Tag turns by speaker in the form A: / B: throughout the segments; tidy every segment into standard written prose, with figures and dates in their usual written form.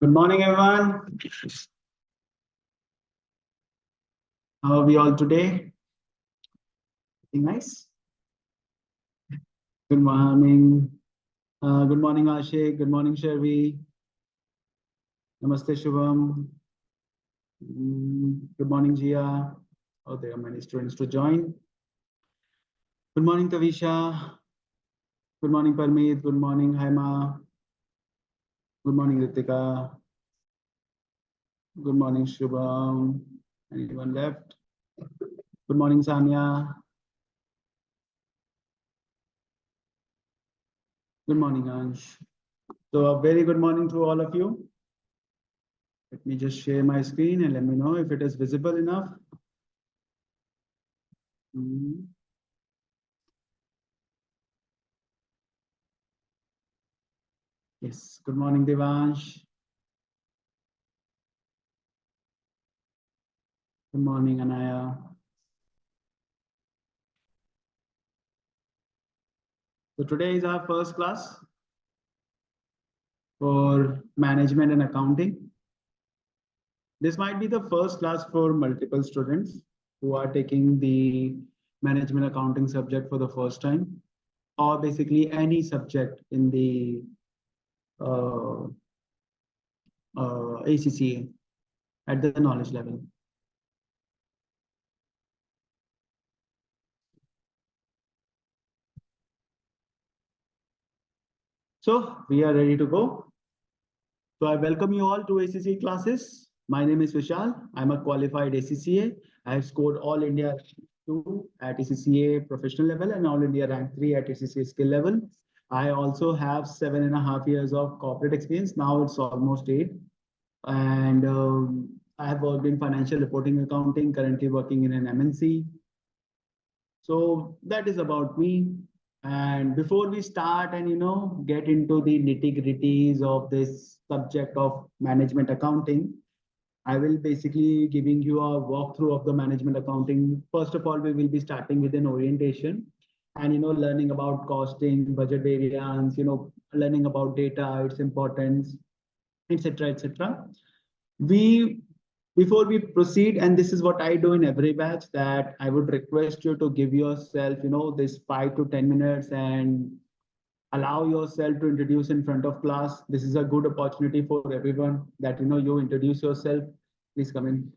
A: Good morning, everyone. How are we all today? Everything nice? Good morning. Good morning, Ashik. Good morning, Shervi. Namaste, Shubham. Good morning, Jia. Oh, there are many students to join. Good morning, Tavisha. Good morning, Parmeet. Good morning, Haima. Good morning, Ritika. Good morning, Shubham. Anyone left? Good morning, Sanya. Good morning, Ansh. So a very good morning to all of you. Let me just share my screen and let me know if it is visible enough. Yes, good morning, Devansh. Good morning, Anaya. So today is our first class for management and accounting. This might be the first class for multiple students who are taking the management accounting subject for the first time, or basically any subject in the ACCA at the knowledge level. So we are ready to go. So I welcome you all to ACCA classes. My name is Vishal. I'm a qualified ACCA. I have scored All India 2 at ACCA professional level and All India rank 3 at ACCA skill level. I also have 7.5 years of corporate experience. Now it's almost 8. And I have worked in financial reporting accounting, currently working in an MNC. So that is about me. And before we start and get into the nitty-gritties of this subject of management accounting, I will basically giving you a walkthrough of the management accounting. First of all, we will be starting with an orientation and learning about costing, budget variance, learning about data, its importance, etc., etc. We Before we proceed, and this is what I do in every batch, that I would request you to give yourself this 5 to 10 minutes and allow yourself to introduce in front of class. This is a good opportunity for everyone that you introduce yourself. Please come in.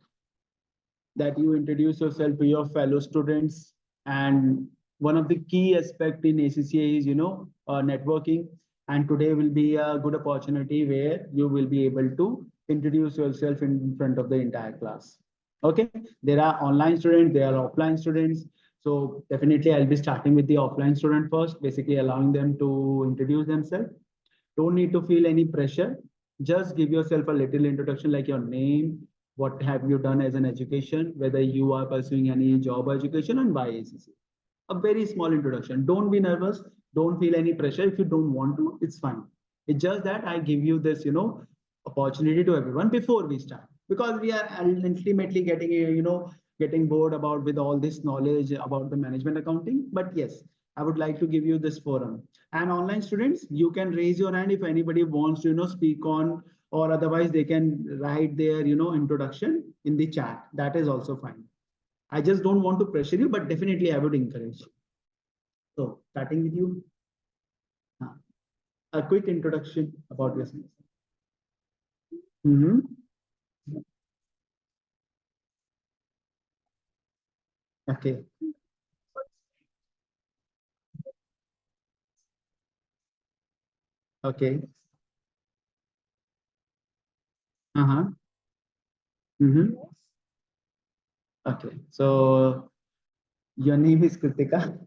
A: That you introduce yourself to your fellow students. And one of the key aspect in ACCA is networking, and today will be a good opportunity where you will be able to introduce yourself in front of the entire class. Okay, there are online students, there are offline students. So definitely I'll be starting with the offline student first, basically allowing them to introduce themselves. Don't need to feel any pressure. Just give yourself a little introduction, like your name, what have you done as an education, whether you are pursuing any job or education, and why ACCA. A very small introduction. Don't be nervous. Don't feel any pressure. If you don't want to, it's fine. It's just that I give you this, opportunity to everyone before we start, because we are ultimately getting bored about with all this knowledge about the management accounting. But yes, I would like to give you this forum. And online students, you can raise your hand if anybody wants to, speak on, or otherwise they can write their, introduction in the chat. That is also fine. I just don't want to pressure you, but definitely I would encourage you. So starting with you, a quick introduction about yourself. Okay. Okay. Uh-huh. Okay. So your name is Kritika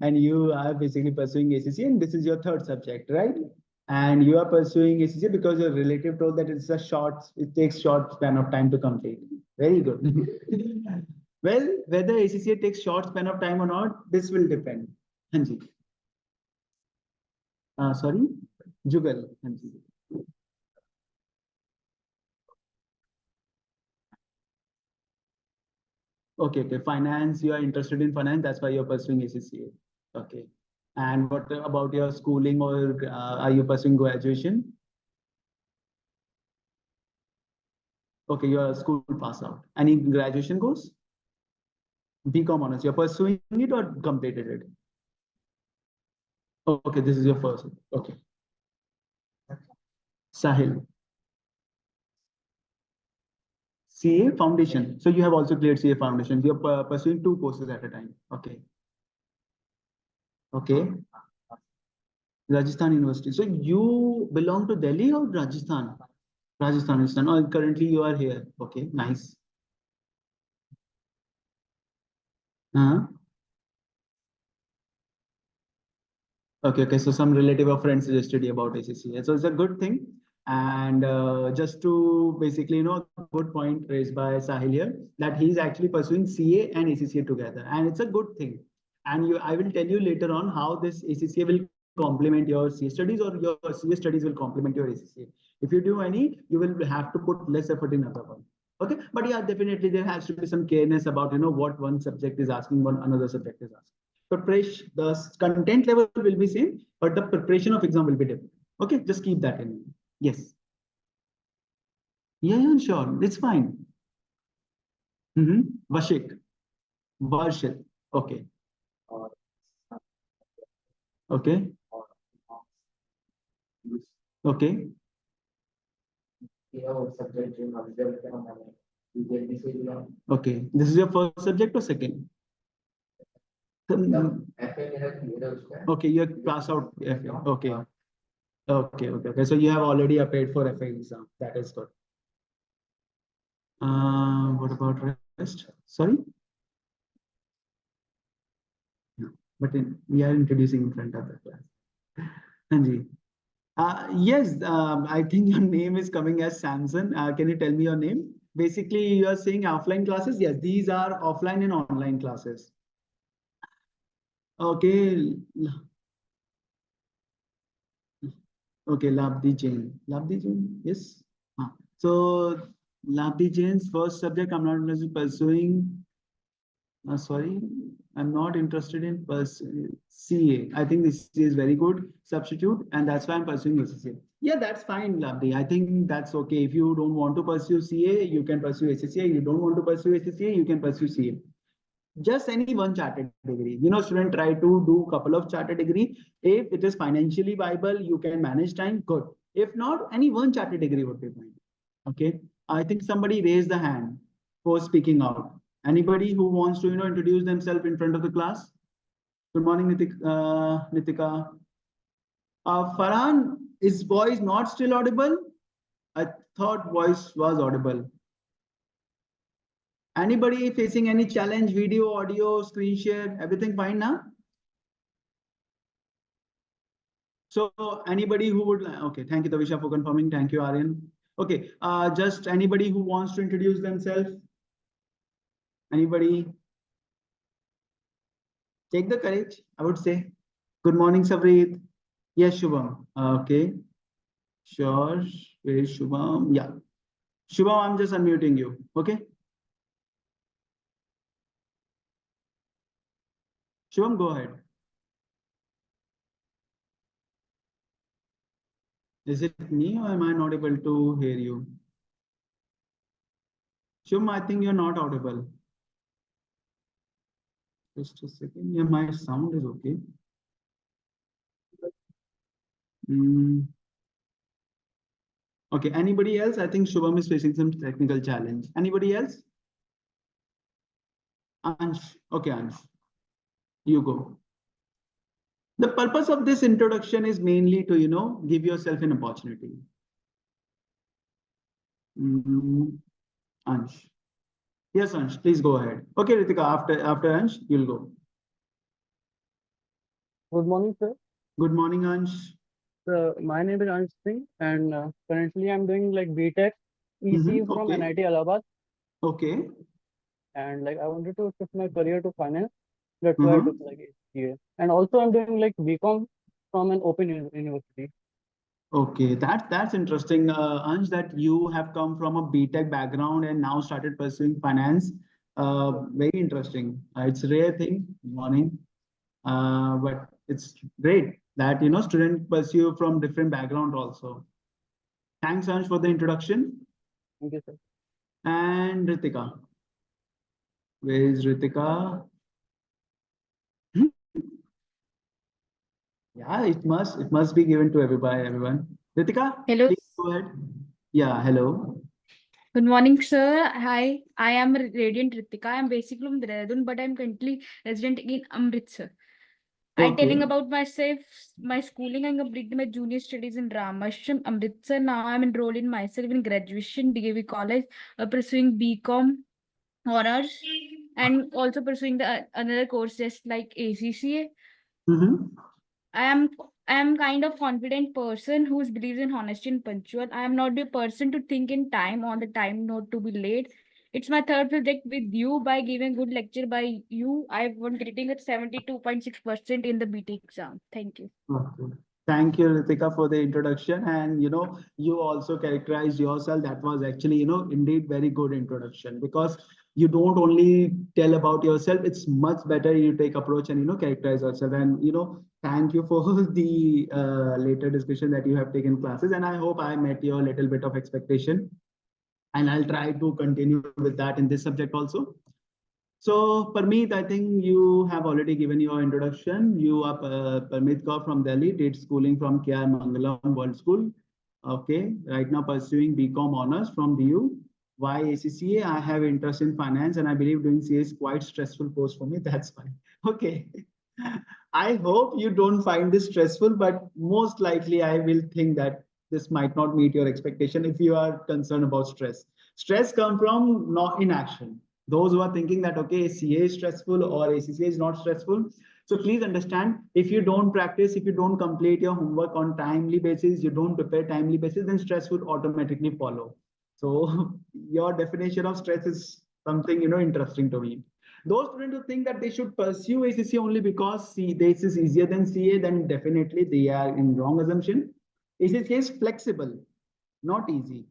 A: and you are basically pursuing ACCA, and this is your third subject, right? And you are pursuing ACCA because your relative told that it takes short span of time to complete. Very good. Well, whether ACCA takes short span of time or not, this will depend. Hanji. Sorry, Jugal. Hanji. Okay, okay. Finance, you are interested in finance. That's why you're pursuing ACCA. Okay. And what about your schooling, or are you pursuing graduation? Okay, you're a school pass out. Any graduation course? BCom honors. You're pursuing it or completed it? Okay, this is your first. Okay. Sahil. CA foundation. So you have also cleared CA foundation. You're pursuing two courses at a time. Okay. Okay. Rajasthan University. So you belong to Delhi or Rajasthan? Rajasthan, Rajasthan. Oh, currently you are here. Okay, nice. Uh-huh. Okay, okay. So some relative or friend suggested you about ACCA. So it's a good thing. And just to basically, good point raised by Sahil here, that he's actually pursuing CA and ACCA together. And it's a good thing. And I will tell you later on how this ACCA will complement your CA studies, or your CA studies will complement your ACCA. If you do any, you will have to put less effort in other one. Okay, but yeah, definitely there has to be some careness about what one subject is asking, what another subject is asking. Preparation, the content level will be same, but the preparation of exam will be different. Okay, just keep that in mind. Yes. Yeah, yeah, sure. It's fine. Vashik. Varshit. Okay. Okay. Okay. Okay. This is your first subject or second? Okay, you pass out FA. Okay. Okay, okay, okay. So you have already applied for FA exam. That is good. What about rest? Sorry? No, but we are introducing in front of the class. Hanji. Yes, I think your name is coming as Samson. Can you tell me your name? Basically, you are saying offline classes. Yes, these are offline and online classes. Okay. Okay, Labdi Jain. Labdi Jain, yes. So Labdi Jain's first subject, I'm not pursuing. Sorry, I'm not interested in CA. I think this is very good substitute, and that's why I'm pursuing ACCA. Yeah, that's fine, Labdi. I think that's okay. If you don't want to pursue CA, you can pursue ACCA. You don't want to pursue ACCA, you can pursue CA. Just any one chartered degree. Student try to do couple of chartered degree. If it is financially viable, you can manage time, good. If not, any one chartered degree would be fine. Okay. I think somebody raised the hand for speaking out. Anybody who wants to, introduce themselves in front of the class? Good morning, Nitika. Farhan, is voice not still audible? I thought voice was audible. Anybody facing any challenge, video, audio, screen share, everything fine now? So anybody who would, okay, thank you, Tavisha, for confirming. Thank you, Aryan. Okay, just anybody who wants to introduce themselves? Anybody? Take the courage, I would say. Good morning, Savreet. Yes, Shubham. Okay, sure. Where is Shubham? Yeah. Shubham, I'm just unmuting you. Okay. Shubham, go ahead. Is it me or am I not able to hear you? Shubham, I think you're not audible. Just a second. Yeah, my sound is okay. Okay, anybody else? I think Shubham is facing some technical challenge. Anybody else? Ansh. Okay, Ansh. You go. The purpose of this introduction is mainly to, give yourself an opportunity. Ansh. Yes, Ansh, please go ahead. Okay, Ritika, after Ansh, you'll go.
B: Good morning, sir.
A: Good morning, Ansh.
B: So my name is Ansh Singh, and currently I'm doing like BTech EC from
A: Okay.
B: NIT Allahabad,
A: Okay.
B: and I wanted to shift my career to finance. That's why I took ACCA. And also I'm doing BCom from an open university.
A: Okay, that's interesting, Ansh, that you have come from a BTech background and now started pursuing finance. Very interesting. It's a rare thing. Morning. But it's great that students pursue from different background also. Thanks, Ansh, for the introduction.
B: Thank you, sir.
A: And Ritika. Where is Ritika? Yeah, it must be given to everyone. Ritika,
C: Hello.
A: please go ahead. Yeah, hello.
C: Good morning, sir. Hi, I am Radiant Ritika. I am basically from Dehradun, but I am currently resident in Amritsar. I telling
A: Okay.
C: about myself, my schooling. I completed my junior studies in Ramashram, Amritsar. Now I am enrolled in myself in graduation, DAV College, pursuing BCom honors, and also pursuing the another course just like ACCA.
A: Mm-hmm.
C: I am I am kind of confident person who believes in honesty and punctual. I am not the person to think in time on the time not to be late. It's my third project with you by giving good lecture by you. I won getting at 72.6% in the BT exam. Thank you.
A: Okay. Thank you, Ritika, for the introduction. And you also characterized yourself. That was actually, indeed very good introduction because you don't only tell about yourself. It's much better you take approach and characterize yourself. And thank you for the later discussion that you have taken classes. And I hope I met your little bit of expectation. And I'll try to continue with that in this subject also. So, Parmeet, I think you have already given your introduction. You are Parmeet Kaur from Delhi, did schooling from KR Mangalam World School. Okay, right now pursuing BCom honors from BU. Why ACCA? I have interest in finance and I believe doing CA is quite stressful course for me. That's fine. Okay. I hope you don't find this stressful, but most likely I will think that this might not meet your expectation if you are concerned about stress. Stress comes from not inaction. Those who are thinking that, okay, CA is stressful or ACCA is not stressful. So please understand, if you don't practice, if you don't complete your homework on timely basis, you don't prepare timely basis, then stress will automatically follow. So your definition of stress is something, interesting to me. Those students who think that they should pursue ACCA only because this is easier than CA, then definitely they are in wrong assumption. ACCA is flexible, not easy.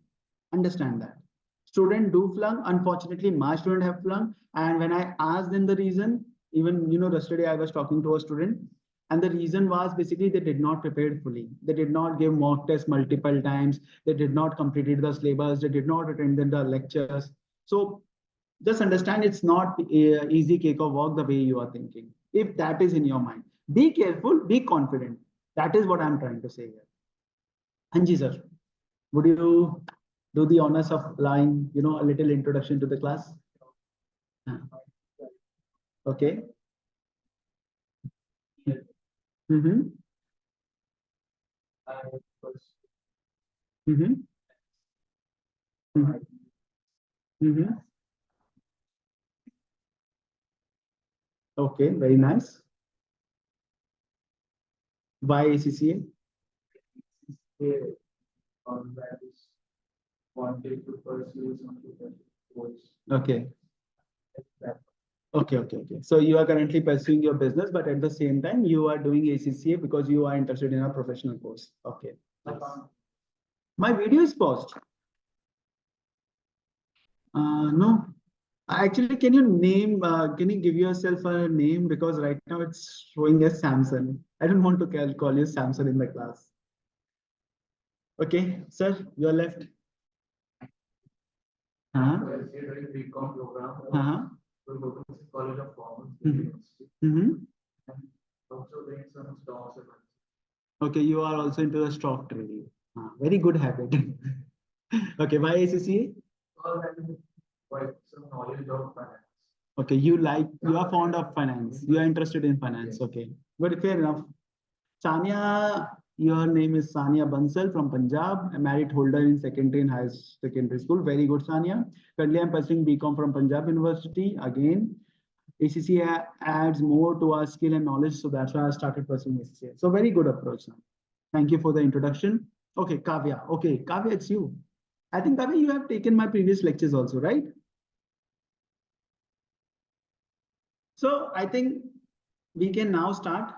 A: Understand that. Student do flunk. Unfortunately, my student have flunked. And when I asked them the reason, even yesterday I was talking to a student, and the reason was basically they did not prepare fully. They did not give mock tests multiple times. They did not complete the syllabus. They did not attend the lectures. So just understand it's not a easy cake or walk the way you are thinking. If that is in your mind, be careful, be confident. That is what I'm trying to say here. Anji sir, would you do the honors of line, a little introduction to the class? Okay. Mm-hmm. Mm-hmm. Mm-hmm. Mm-hmm. Okay, very nice. Why ACCA? Okay. Okay. So you are currently pursuing your business, but at the same time, you are doing ACCA because you are interested in a professional course. Okay. Nice. My video is paused. No. Actually, can you name, can you give yourself a name? Because right now it's showing as Samson. I don't want to call you Samson in the class. Okay, sir, you're left. Uh-huh. Uh-huh. Mm-hmm. Okay, you are also into the stock trading. Very good habit. Okay, why ACCA? Okay, you are fond of finance. You are interested in finance. Okay, good, fair enough. Sania, your name is Sania Bansal from Punjab, a merit holder in secondary and higher secondary school. Very good, Sania. Currently, I'm pursuing BCom from Punjab University. Again, ACCA adds more to our skill and knowledge, so that's why I started pursuing ACCA. So very good approach. Thank you for the introduction. Okay, Kavya. Okay, Kavya, it's you. I think, Kavya, you have taken my previous lectures also, right? So I think we can now start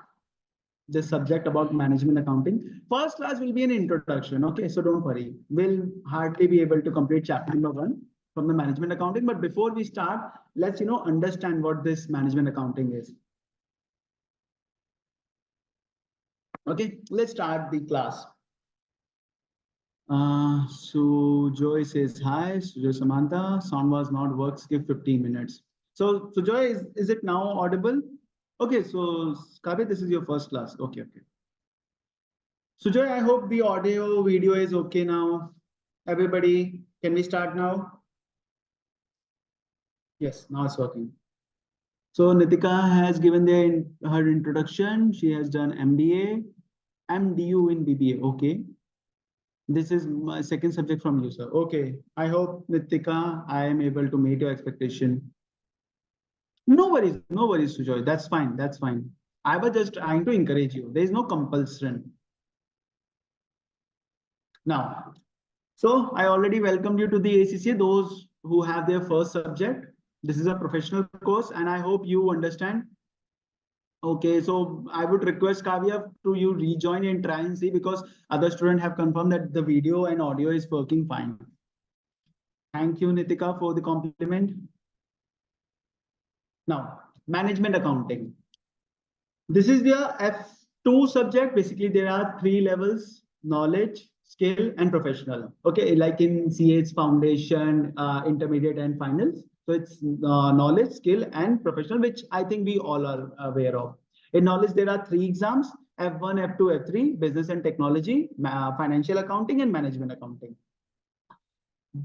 A: the subject about management accounting. First class will be an introduction. Okay, so don't worry. We'll hardly be able to complete chapter number 1 from the management accounting. But before we start, let's understand what this management accounting is. Okay, let's start the class. So Joy says hi. So Samantha, sound was not works. Give 15 minutes. So Joy, is it now audible? Okay. So Kavya, this is your first class. Okay. Okay. So Joy, I hope the audio video is okay now. Everybody, can we start now? Yes, now it's working. So Nitika has given her introduction. She has done MBA, MDU in BBA. Okay. This is my second subject from you, sir. Okay. I hope, Nitika, I am able to meet your expectation. No worries, Sujoy. That's fine. That's fine. I was just trying to encourage you. There is no compulsion. Now, so I already welcomed you to the ACCA, those who have their first subject. This is a professional course, and I hope you understand. Okay, so I would request Kavya to you rejoin and try and see, because other students have confirmed that the video and audio is working fine. Thank you, Nitika, for the compliment. Now, management accounting. This is the F2 subject. Basically, there are three levels: knowledge, skill, and professional. Okay, like in CA, it's foundation, intermediate, and finals. So it's knowledge, skill, and professional, which I think we all are aware of. In knowledge, there are three exams: F1, F2, F3, business and technology, financial accounting, and management accounting.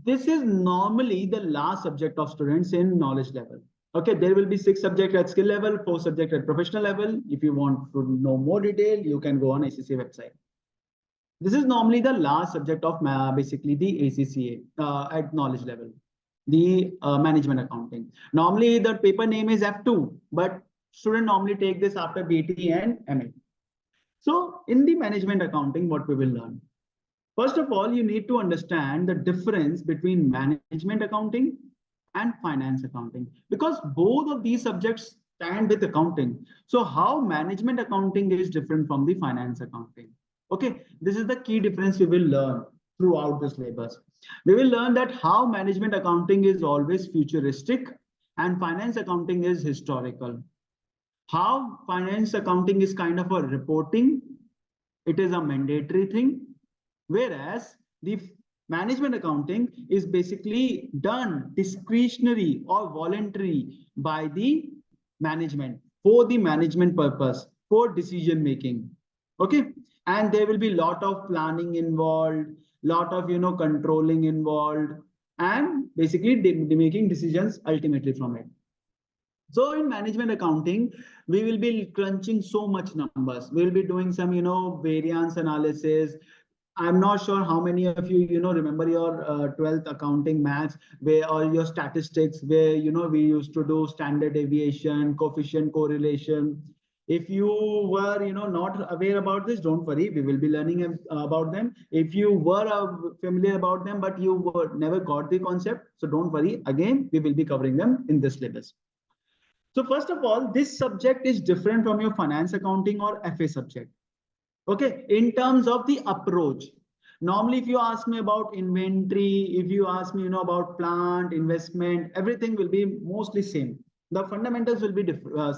A: This is normally the last subject of students in knowledge level. Okay, there will be 6 subjects at skill level, 4 subjects at professional level. If you want to know more detail, you can go on ACCA website. This is normally the last subject of basically the ACCA at knowledge level, the management accounting. Normally the paper name is F2, but students normally take this after BT and MA. So in the management accounting, what we will learn? First of all, you need to understand the difference between management accounting and finance accounting, because both of these subjects stand with accounting. So how management accounting is different from the finance accounting? Okay, this is the key difference we will learn throughout the syllabus. We will learn that how management accounting is always futuristic and finance accounting is historical. How finance accounting is kind of a reporting, it is a mandatory thing, whereas the management accounting is basically done discretionary or voluntary by the management for the management purpose, for decision making. Okay, and there will be a lot of planning involved, lot of controlling involved, and basically making decisions ultimately from it. So in management accounting, we will be crunching so much numbers. We'll be doing some, variance analysis. I'm not sure how many of you, remember your 12th accounting maths, where all your statistics, where, we used to do standard deviation, coefficient correlation. If you were, not aware about this, don't worry. We will be learning about them. If you were familiar about them, but you never got the concept, so don't worry. Again, we will be covering them in this syllabus. So first of all, this subject is different from your finance accounting or FA subject. Okay, in terms of the approach. Normally, if you ask me about inventory, if you ask me, about plant, investment, everything will be mostly same. The fundamentals will be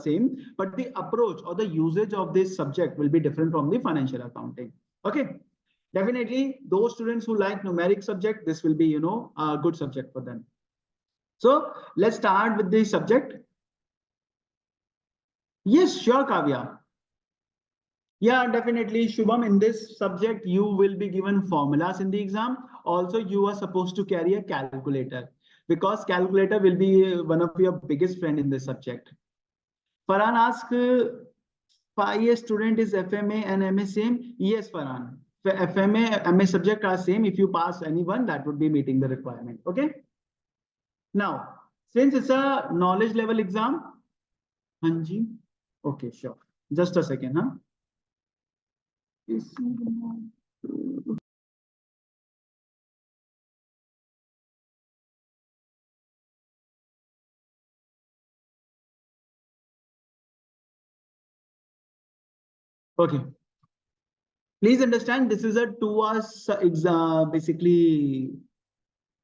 A: same, but the approach or the usage of this subject will be different from the financial accounting. Okay, definitely those students who like numeric subject, this will be, a good subject for them. So let's start with the subject. Yes, sure, Kavya. Yeah, definitely, Shubham. In this subject, you will be given formulas in the exam. Also, you are supposed to carry a calculator, because calculator will be one of your biggest friend in this subject. Farhan asks, 5 year student is FMA and MA same? Yes, Farhan. FMA, MA subject are same. If you pass anyone, that would be meeting the requirement. Okay. Now, since it's a knowledge level exam, Hanji. Okay, sure. Just a second, huh? Okay. Please understand, this is a 2 hours exam. Basically,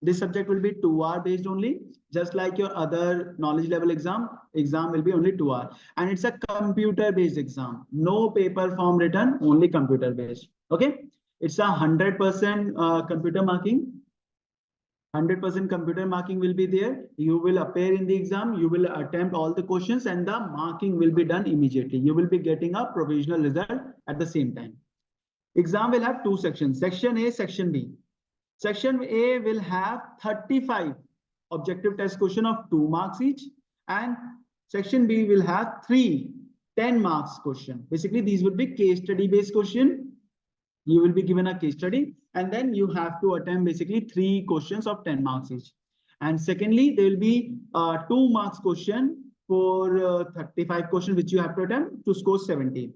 A: this subject will be 2 hour based only, just like your other knowledge level exam. Exam will be only 2 hours, and it's a computer based exam. No paper form written, only computer based. Okay. It's a 100% computer marking. 100% computer marking will be there. You will appear in the exam. You will attempt all the questions and the marking will be done immediately. You will be getting a provisional result at the same time. Exam will have two sections, section A, section B. Section A will have 35 objective test question of 2 marks each, and section B will have 3 10 marks question. Basically, these will be case study based question. You will be given a case study and then you have to attempt basically 3 questions of 10 marks each. And secondly, there will be 2 marks question for 35 questions which you have to attempt to score 70.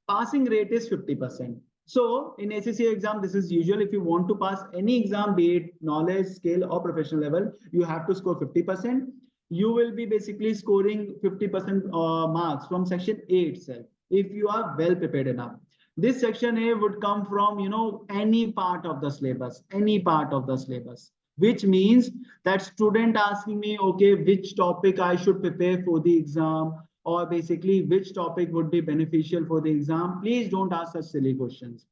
A: Passing rate is 50%. So in ACCA exam, this is usual. If you want to pass any exam, be it knowledge, skill or professional level, you have to score 50%. You will be basically scoring 50% marks from section A itself, if you are well prepared enough. This section A would come from, any part of the syllabus, which means that student asking me, okay, which topic I should prepare for the exam, or basically which topic would be beneficial for the exam. Please don't ask such silly questions.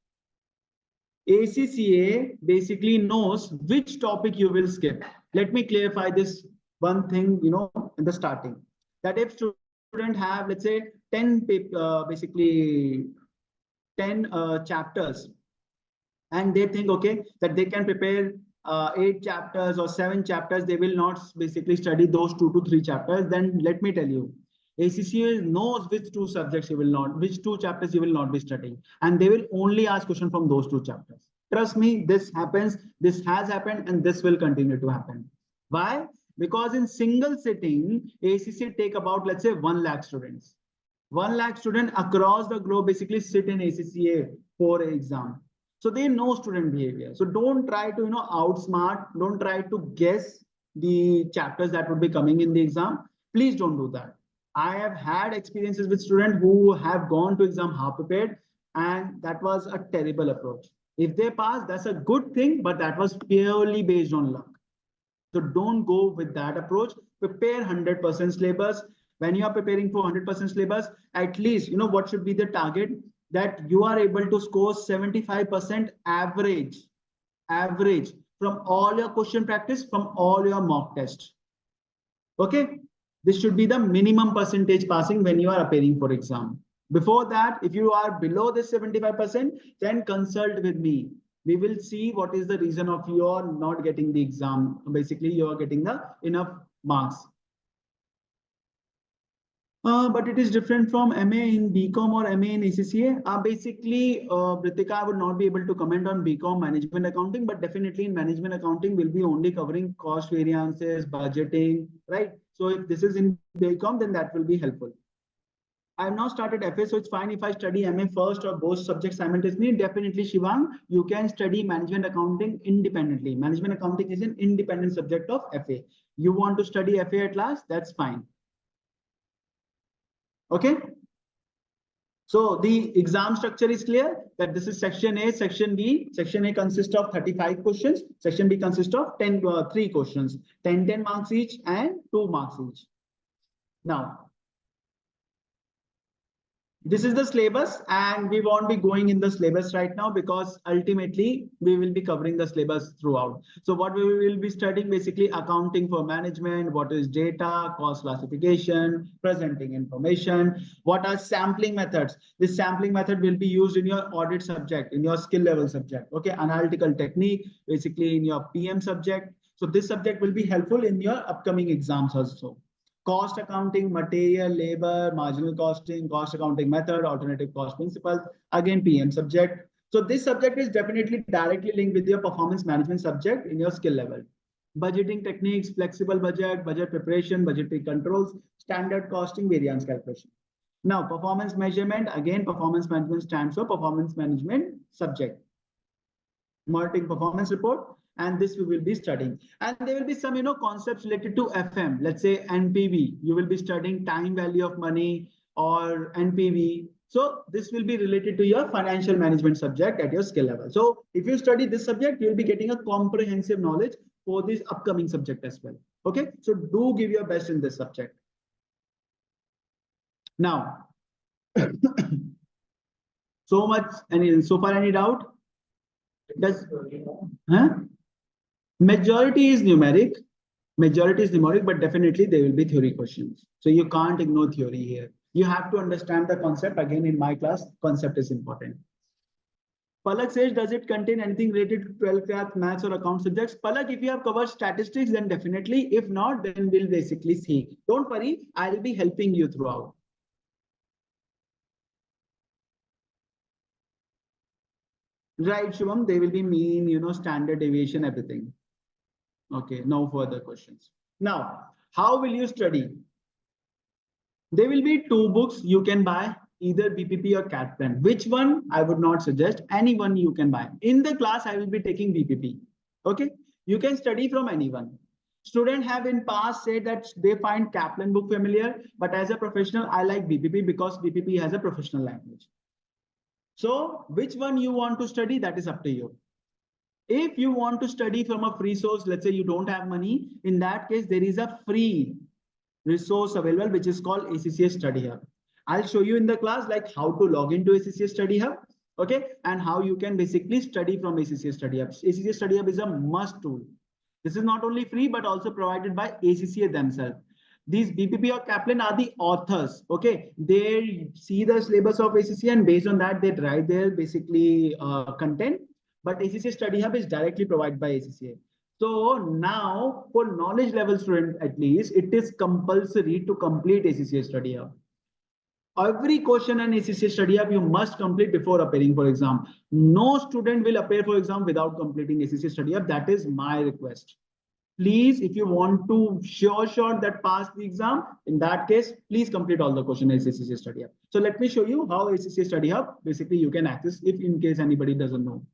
A: ACCA basically knows which topic you will skip. Let me clarify this one thing, in the starting, that if student have, let's say 10 chapters, and they think, okay, that they can prepare 8 chapters or 7 chapters, they will not basically study those 2 to 3 chapters. Then let me tell you, ACCA knows which 2 subjects which 2 chapters you will not be studying, and they will only ask question from those 2 chapters. Trust me, this happens, this has happened, and this will continue to happen. Why? Because in single sitting, ACCA take about, let's say, 1 lakh students. 1 lakh students across the globe basically sit in ACCA for an exam. So they know student behavior. So don't try to, outsmart, don't try to guess the chapters that would be coming in the exam. Please don't do that. I have had experiences with students who have gone to exam half prepared, and that was a terrible approach. If they pass, that's a good thing, but that was purely based on luck. So don't go with that approach. Prepare 100% syllabus. When you are preparing for 100% syllabus, at least, what should be the target? That you are able to score 75% average from all your question practice, from all your mock tests. Okay, this should be the minimum percentage passing when you are appearing for exam. Before that, if you are below this 75%, then consult with me. We will see what is the reason of your not getting the exam. Basically, you are getting the enough marks. But it is different from MA in BCom or MA in ACCA. Basically, Ritika, I would not be able to comment on BCom management accounting, but definitely in management accounting, we'll be only covering cost variances, budgeting, right? So if this is in BCom, then that will be helpful. I have now started FA, so it's fine if I study MA first or both subjects simultaneously. Definitely, Shivang, you can study management accounting independently. Management accounting is an independent subject of FA. You want to study FA at last, that's fine. Okay. So the exam structure is clear that this is section A, section B. Section A consists of 35 questions. Section B consists of 3 questions, 10 marks each and 2 marks each. Now, this is the syllabus, and we won't be going in the syllabus right now because ultimately we will be covering the syllabus throughout. So what we will be studying, basically accounting for management, what is data, cost classification, presenting information, what are sampling methods. This sampling method will be used in your audit subject, in your skill level subject. Okay, analytical technique, basically in your PM subject. So this subject will be helpful in your upcoming exams also. Cost accounting, material, labor, marginal costing, cost accounting method, alternative cost principles, again PM subject. So this subject is definitely directly linked with your performance management subject in your skill level. Budgeting techniques, flexible budget, budget preparation, budgetary controls, standard costing, variance calculation. Now, performance measurement, again, performance management stands for performance management subject. Monitoring performance report, and this we will be studying. And there will be some, concepts related to FM. Let's say NPV. You will be studying time value of money or NPV. So this will be related to your financial management subject at your skill level. So if you study this subject, you'll be getting a comprehensive knowledge for this upcoming subject as well. Okay, so do give your best in this subject. Now, so far any doubt? Does huh? Majority is numeric. Majority is numeric, but definitely there will be theory questions. So you can't ignore theory here. You have to understand the concept. Again, in my class, concept is important. Palak says, does it contain anything related to 12th class maths or account subjects? Palak, if you have covered statistics, then definitely. If not, then we'll basically see. Don't worry, I'll be helping you throughout. Right, Shubham, they will be mean, standard deviation, everything. Okay, no further questions. Now, how will you study? There will be two books you can buy, either BPP or Kaplan. Which one? I would not suggest. Any one you can buy. In the class, I will be taking BPP. Okay, you can study from anyone. Students have in past said that they find Kaplan book familiar, but as a professional, I like BPP because BPP has a professional language. So which one you want to study, that is up to you. If you want to study from a free source, let's say you don't have money, in that case, there is a free resource available, which is called ACCA Study Hub. I'll show you in the class like how to log into ACCA Study Hub, okay, and how you can basically study from ACCA Study Hub. ACCA Study Hub is a must tool. This is not only free, but also provided by ACCA themselves. These BPP or Kaplan are the authors, okay? They see the syllabus of ACCA and based on that, they write their basically content. But ACCA Study Hub is directly provided by ACCA. So now for knowledge level student, at least, it is compulsory to complete ACCA Study Hub. Every question in ACCA Study Hub you must complete before appearing for exam. No student will appear for exam without completing ACCA Study Hub. That is my request. Please, if you want to sure that pass the exam, in that case, please complete all the question in ACCA Study Hub. So let me show you how ACCA Study Hub, basically you can access if in case anybody doesn't know.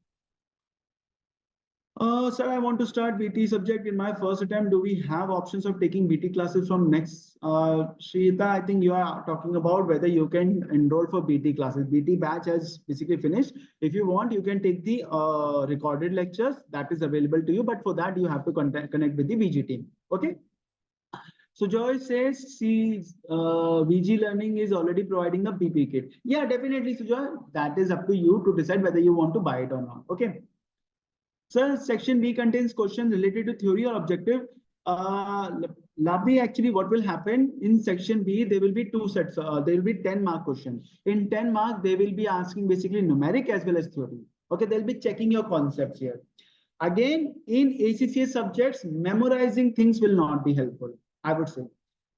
A: Sir, I want to start BT subject in my first attempt. Do we have options of taking BT classes from next? Shrita, I think you are talking about whether you can enroll for BT classes. BT batch has basically finished. If you want, you can take the recorded lectures that is available to you. But for that, you have to connect with the VG team. Okay. So Joy says VG Learning is already providing a PP kit. Yeah, definitely, Sujoy. That is up to you to decide whether you want to buy it or not. Okay. Sir, section B contains questions related to theory or objective. Labhi, actually, what will happen in section B? There will be two sets. There will be 10-mark questions. In 10 mark, they will be asking basically numeric as well as theory. Okay, they'll be checking your concepts here. Again, in ACCA subjects, memorizing things will not be helpful, I would say,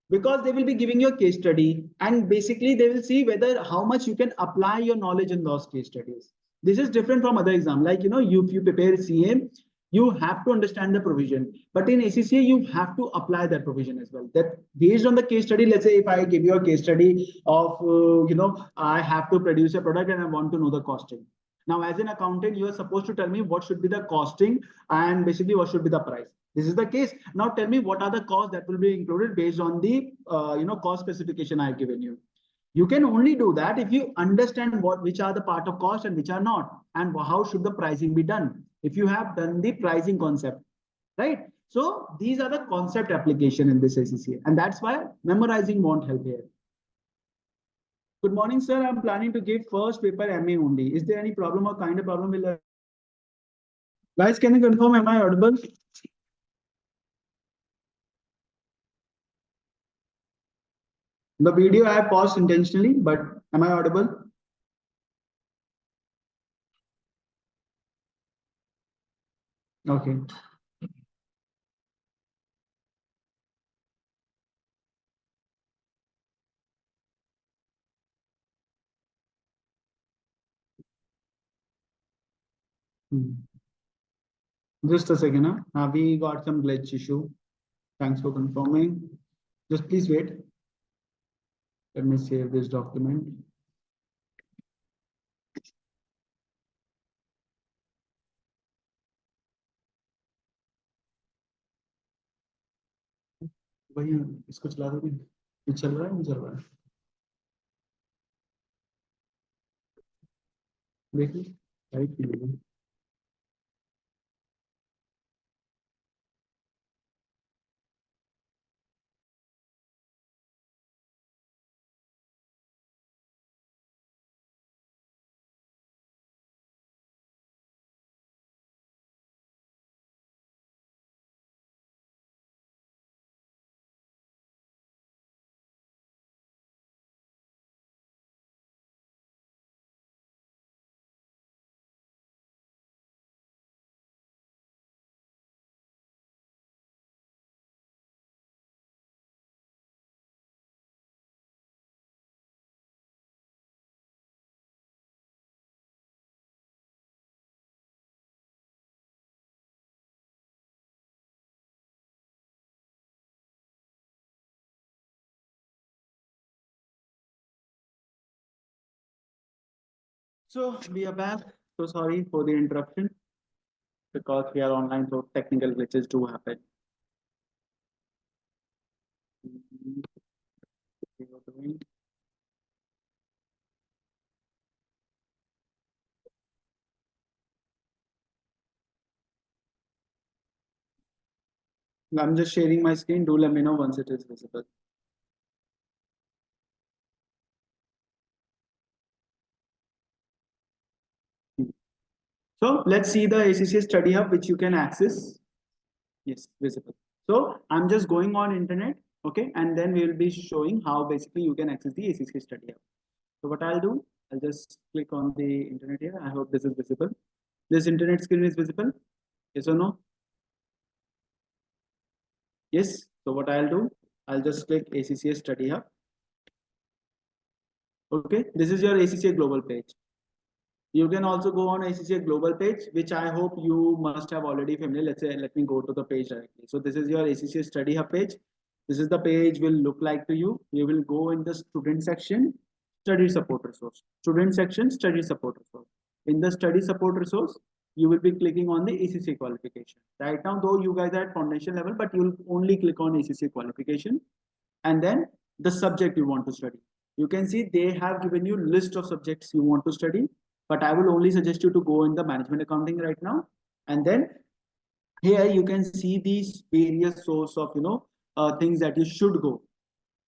A: because they will be giving you a case study and basically they will see whether how much you can apply your knowledge in those case studies. This is different from other exam. Like, if you prepare CA, you have to understand the provision. But in ACCA, you have to apply that provision as well. That based on the case study, let's say if I give you a case study of, I have to produce a product and I want to know the costing. Now, as an accountant, you are supposed to tell me what should be the costing and basically what should be the price. This is the case. Now tell me what are the costs that will be included based on the cost specification I have given you. You can only do that if you understand which are the part of cost and which are not, and how should the pricing be done. If you have done the pricing concept, right? So these are the concept application in this ACCA, and that's why memorizing won't help here. Good morning, sir. I'm planning to give first paper MA only. Is there any problem or kind of problem will guys, can you confirm, am I audible? The video I have paused intentionally, but am I audible? Okay. Just a second. We got some glitch issue. Thanks for confirming. Just please wait. Let me save this document. भैया इसको चला दोगे ये चल रहा है नहीं चल रहा है देखिए So we are back. So sorry for the interruption because we are online, so technical glitches do happen. We were doing- I'm just sharing my screen. Do let me know once it is visible. So let's see the ACCA Study Hub, which you can access. Yes, visible. So I'm just going on internet, okay, and then we will be showing how basically you can access the ACCA Study Hub. So what I'll do, I'll just click on the internet here. I hope this is visible. This internet screen is visible. Yes or no? Yes. So what I'll do, I'll just click ACCA Study Hub. Okay, this is your ACCA global page. You can also go on ACCA global page, which I hope you must have already familiar. Let's say, let me go to the page directly. So this is your ACCA Study Hub page. This is the page will look like to you. You will go in the student section, study support resource. Student section, study support resource. In the study support resource, you will be clicking on the ACCA qualification. Right now, though you guys are at foundation level, but you'll only click on ACCA qualification and then the subject you want to study. You can see they have given you list of subjects you want to study, but I will only suggest you to go in the management accounting right now. And then here you can see these various source of things that you should go.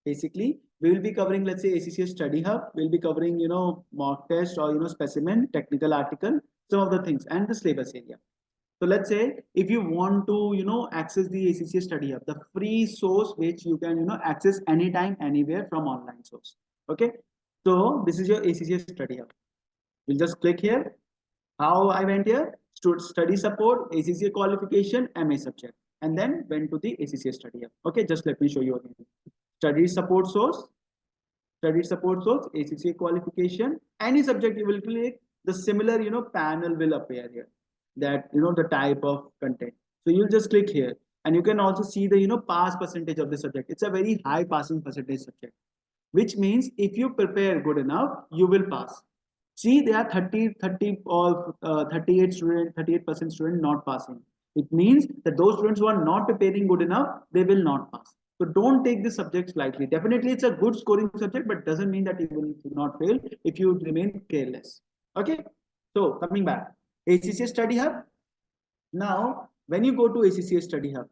A: Basically, we will be covering, let's say, ACCA Study Hub. We'll be covering mock test or specimen, technical article, some of the things, and the syllabus area. So let's say if you want to access the ACCA Study Hub, the free source which you can access anytime, anywhere from online source. Okay, so this is your ACCA Study Hub. We'll just click here. How I went here? Study support, ACCA qualification, MA subject, and then went to the ACCA Study Hub. Okay, just let me show you again. Study support source, ACCA qualification, any subject you will click, the similar panel will appear here. That the type of content. So you'll just click here, and you can also see the pass percentage of the subject. It's a very high passing percentage subject, which means if you prepare good enough, you will pass. See, there are 30 or 38 student, 38% student not passing. It means that those students who are not preparing good enough, they will not pass. So don't take the subject lightly. Definitely, it's a good scoring subject, but doesn't mean that you will not fail if you remain careless. Okay. So coming back, ACCA Study Hub. Now, when you go to ACCA Study Hub,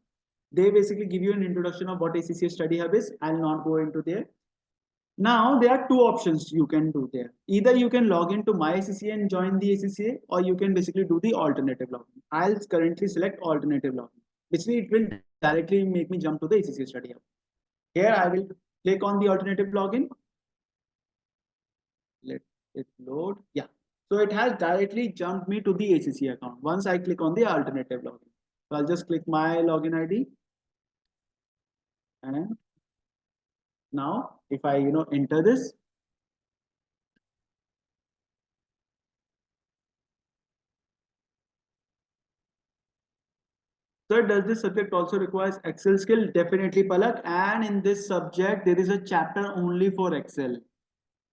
A: they basically give you an introduction of what ACCA Study Hub is. I'll not go into there. Now, there are two options you can do there. Either you can log into my ACCA and join the ACCA, or you can basically do the alternative login. I'll currently select alternative login. Basically, it will directly make me jump to the ACCA Study Hub. Here, I will click on the alternative login. Let it load. Yeah. So it has directly jumped me to the ACCA account once I click on the alternative login. So I'll just click my login ID. And now if I enter this, sir, does this subject also requires Excel skill? Definitely, Palak. And in this subject, there is a chapter only for Excel.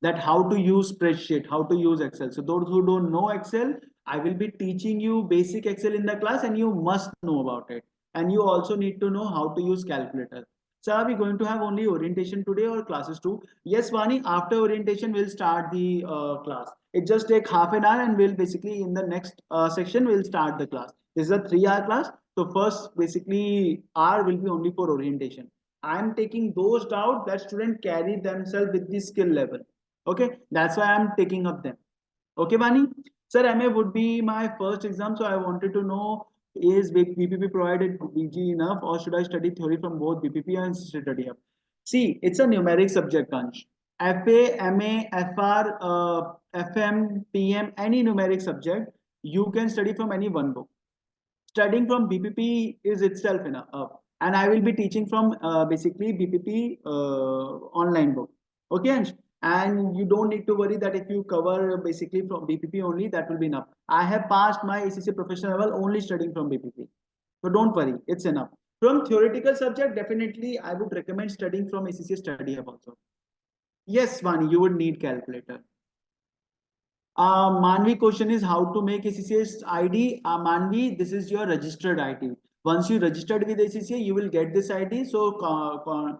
A: That how to use spreadsheet, how to use Excel. So those who don't know Excel, I will be teaching you basic Excel in the class, and you must know about it. And you also need to know how to use calculator. So are we going to have only orientation today or classes too? Yes, Vani, after orientation, we'll start the class. It just take half an hour and we'll basically in the next section, we'll start the class. This is a 3-hour class. So first basically hour will be only for orientation. I'm taking those doubts that students carry themselves with the skill level. Okay, that's why I'm taking up them. Okay, Vani? Sir, MA would be my first exam. So I wanted to know, is BPP provided VG enough, or should I study theory from both BPP and study up? See, it's a numeric subject, Ansh. FA, MA, FR, FM, PM, any numeric subject, you can study from any one book. Studying from BPP is itself enough. And I will be teaching from basically BPP online book. Okay, Ansh? And you don't need to worry that if you cover basically from BPP only, that will be enough. I have passed my ACCA professional level only studying from BPP. So don't worry, it's enough. From theoretical subject, definitely I would recommend studying from ACCA Study Hub also. Yes, Vani, you would need calculator. Manvi question is how to make ACCA ID. Manvi, this is your registered ID. Once you registered with ACCA, you will get this ID. So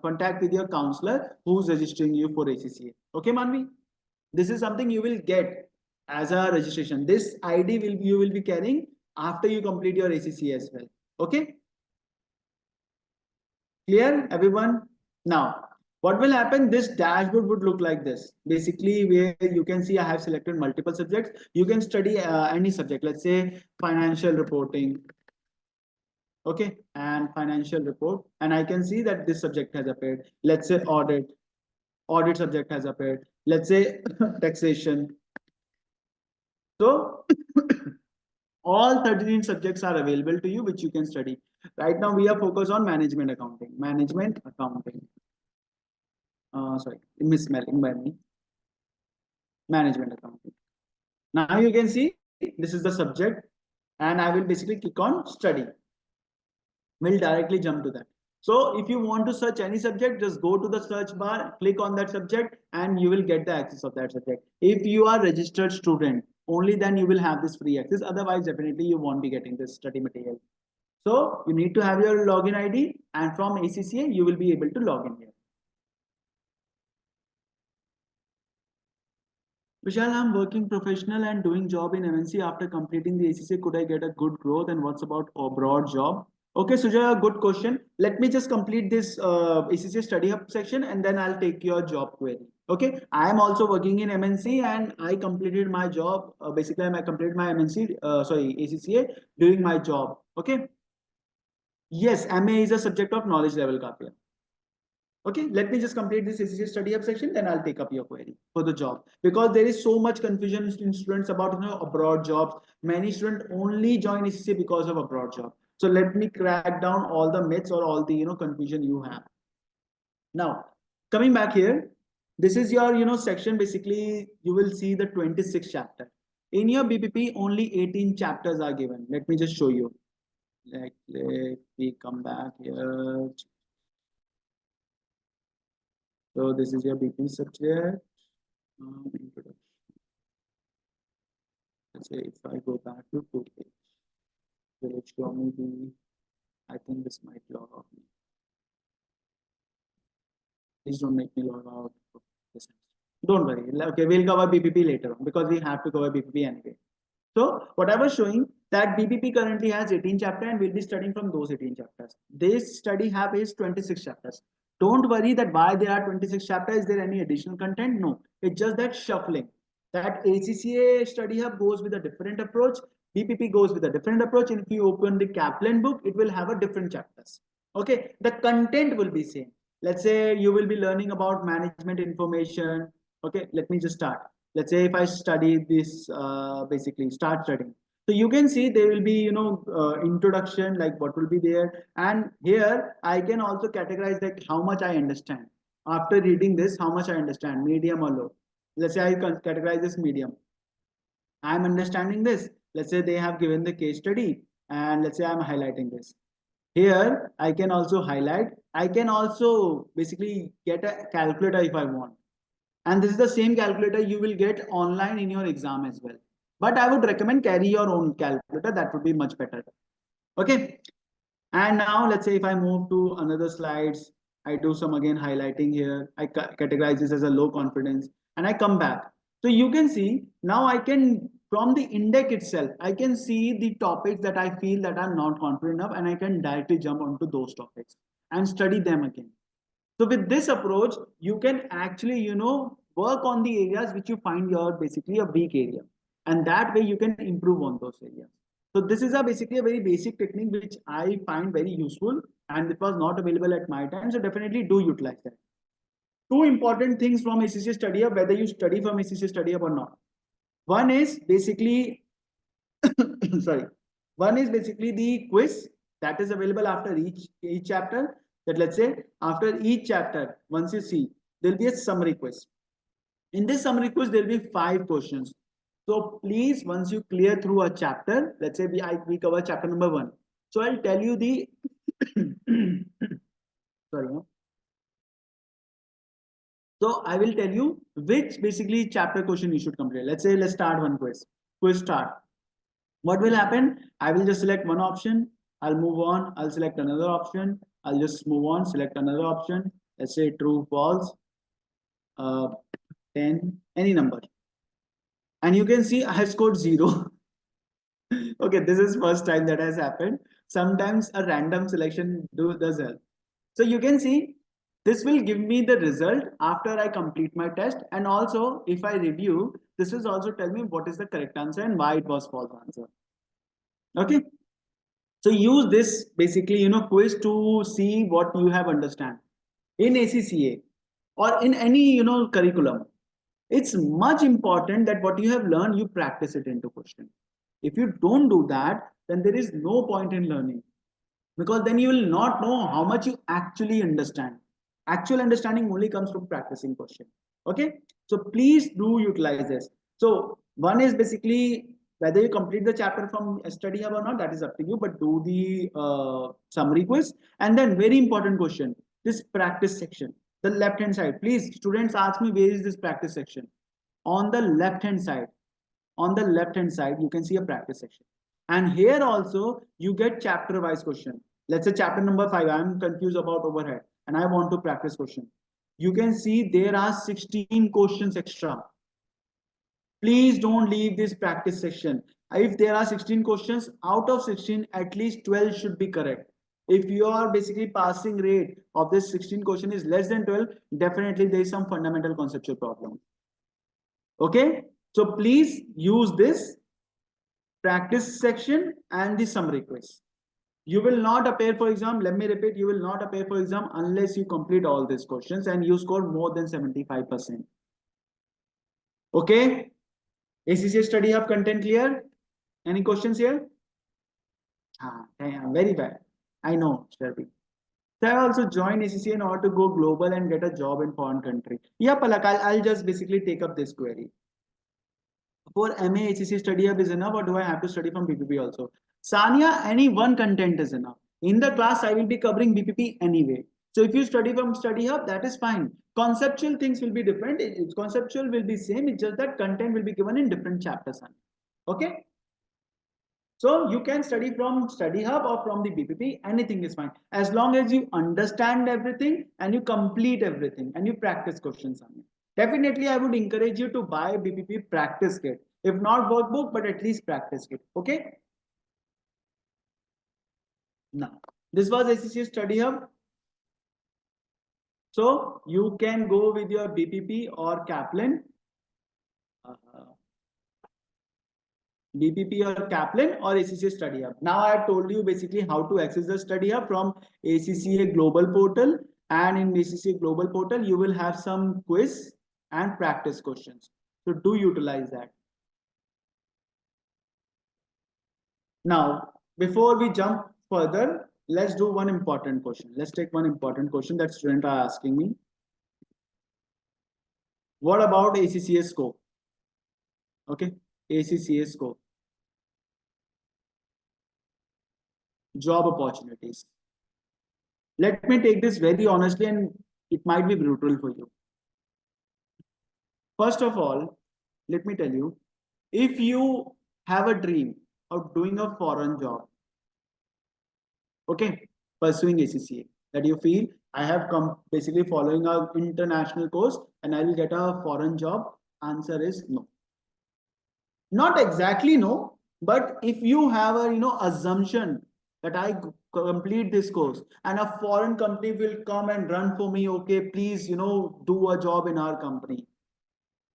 A: contact with your counselor who's registering you for ACCA. Okay, Manvi? This is something you will get as a registration. This ID you will be carrying after you complete your ACCA as well. Okay? Clear, everyone? Now, what will happen? This dashboard would look like this. Basically, where you can see I have selected multiple subjects. You can study any subject. Let's say financial reporting. Okay, and financial report. And I can see that this subject has appeared. Let's say audit subject has appeared. Let's say taxation. So all 13 subjects are available to you, which you can study. Right now, we are focused on management accounting. Management accounting. Sorry, misspelling by me. Management accounting. Now you can see this is the subject, and I will basically click on study. We'll directly jump to that. So if you want to search any subject, just go to the search bar, click on that subject, and you will get the access of that subject. If you are registered student, only then you will have this free access. Otherwise, definitely you won't be getting this study material. So you need to have your login ID, and from ACCA, you will be able to log in here. Vishal, I'm working professional and doing job in MNC after completing the ACCA. Could I get a good growth? And what's about abroad job? Okay, Sujaya, good question. Let me just complete this ACCA study hub section and then I'll take your job query. Okay, I am also working in MNC and I completed my job. Basically, I completed my MNC, ACCA during my job. Okay. Yes, MA is a subject of knowledge level. Kafiya. Okay, let me just complete this ACCA study up section, then I'll take up your query for the job. Because there is so much confusion in students about abroad jobs. Many students only join ACCA because of abroad job. So let me crack down all the myths or all the confusion you have. Now, coming back here, this is your section. Basically, you will see the 26th chapter. In your BPP, only 18 chapters are given. Let me just show you. Let me come back here. So this is your BP subject. Introduction. Let's say if I go back to 2 page, it will show me the. I think this might log out me. Please don't make me log out. Don't worry. Okay, we'll cover BPP later on because we have to cover BPP anyway. So what I was showing that BPP currently has 18 chapters and we'll be studying from those 18 chapters. This study hub is 26 chapters. Don't worry that why there are 26 chapters. Is there any additional content? No, it's just that shuffling. That ACCA study hub goes with a different approach. BPP goes with a different approach. And if you open the Kaplan book, it will have a different chapters. Okay, the content will be same. Let's say you will be learning about management information. Okay, let me just start. Let's say if I study this, basically start studying. So you can see there will be, introduction, like what will be there. And here I can also categorize like how much I understand. After reading this, how much I understand, medium or low. Let's say I categorize this medium. I'm understanding this. Let's say they have given the case study and let's say I'm highlighting this. Here, I can also highlight. I can also basically get a calculator if I want. And this is the same calculator you will get online in your exam as well. But I would recommend carry your own calculator. That would be much better. Okay. And now let's say if I move to another slides, I do some again highlighting here. I categorize this as a low confidence and I come back. So you can see now I can from the index itself, I can see the topics that I feel that I'm not confident enough and I can directly jump onto those topics and study them again. So with this approach, you can actually, work on the areas which you find your basically a weak area. And that way you can improve on those areas. So this is basically a very basic technique which I find very useful and it was not available at my time. So definitely do utilize that. Two important things from ACCA study hub, whether you study from ACCA study hub or not. One is basically, sorry, one is basically the quiz that is available after each chapter. That let's say after each chapter, once you see, there'll be a summary quiz. In this summary quiz, there'll be 5 questions. So please, once you clear through a chapter, let's say we cover chapter number 1. So I'll tell you the sorry, So I will tell you which basically chapter question you should complete. Let's say, let's start one quiz. Quiz start. What will happen? I will just select one option. I'll move on. I'll select another option. I'll just move on, select another option. Let's say true, false, uh, 10, any number. And you can see I have scored 0. Okay, this is first time that has happened. Sometimes a random selection does help. So you can see this will give me the result after I complete my test. And also if I review, this will also tell me what is the correct answer and why it was false answer. Okay. So use this basically, quiz to see what you have understand in ACCA or in any, curriculum. It's much important that what you have learned, you practice it into question. If you don't do that, then there is no point in learning, because then you will not know how much you actually understand. Actual understanding only comes from practicing question. Okay, so please do utilize this. So one is basically whether you complete the chapter from study hub or not, that is up to you, but do the summary quiz. And then very important question, this practice section, the left hand side. Please, students ask me, where is this practice section? On the left hand side. On the left hand side you can see a practice section, and here also you get chapter wise question. Let's say chapter number 5, I am confused about overhead and I want to practice question. You can see there are 16 questions extra. Please don't leave this practice section. If there are 16 questions, out of 16 at least 12 should be correct. If your basically passing rate of this 16 question is less than 12, definitely there is some fundamental conceptual problem. Okay, so please use this practice section and the summary quiz. You will not appear for exam. Let me repeat, you will not appear for exam unless you complete all these questions and you score more than 75%. Okay, ACCA Study Hub content clear? Any questions here? Very bad. I know, Sharbi. So I also joined ACCA in order to go global and get a job in foreign country. Yeah, Palak, I'll just basically take up this query. For MA ACCA Study Hub is enough, or do I have to study from BPP also? Sania, any one content is enough. In the class, I will be covering BPP anyway. So if you study from Study Hub, that is fine. Conceptual things will be different. Conceptual will be same. It's just that content will be given in different chapters. Okay. So you can study from Study Hub or from the BPP. Anything is fine. As long as you understand everything and you complete everything and you practice questions on it. Definitely, I would encourage you to buy BPP practice kit. If not workbook, but at least practice kit. Okay. Now, this was ACCA Study Hub. So you can go with your BPP or Kaplan. BPP or Kaplan or ACCA Study Hub. Now I have told you basically how to access the Study Hub from ACCA Global Portal, and in ACCA Global Portal you will have some quiz and practice questions. So do utilize that. Now, before we jump further, let's do one important question. Let's take one important question that students are asking me. What about ACCA scope? Okay, ACCA scope. Job opportunities. Let me take this very honestly, and it might be brutal for you. First of all, let me tell you, if you have a dream of doing a foreign job, okay, pursuing ACCA, that you feel I have come basically following an international course and I will get a foreign job, answer is no. Not exactly no, but if you have a assumption that I complete this course and a foreign company will come and run for me, okay, please do a job in our company.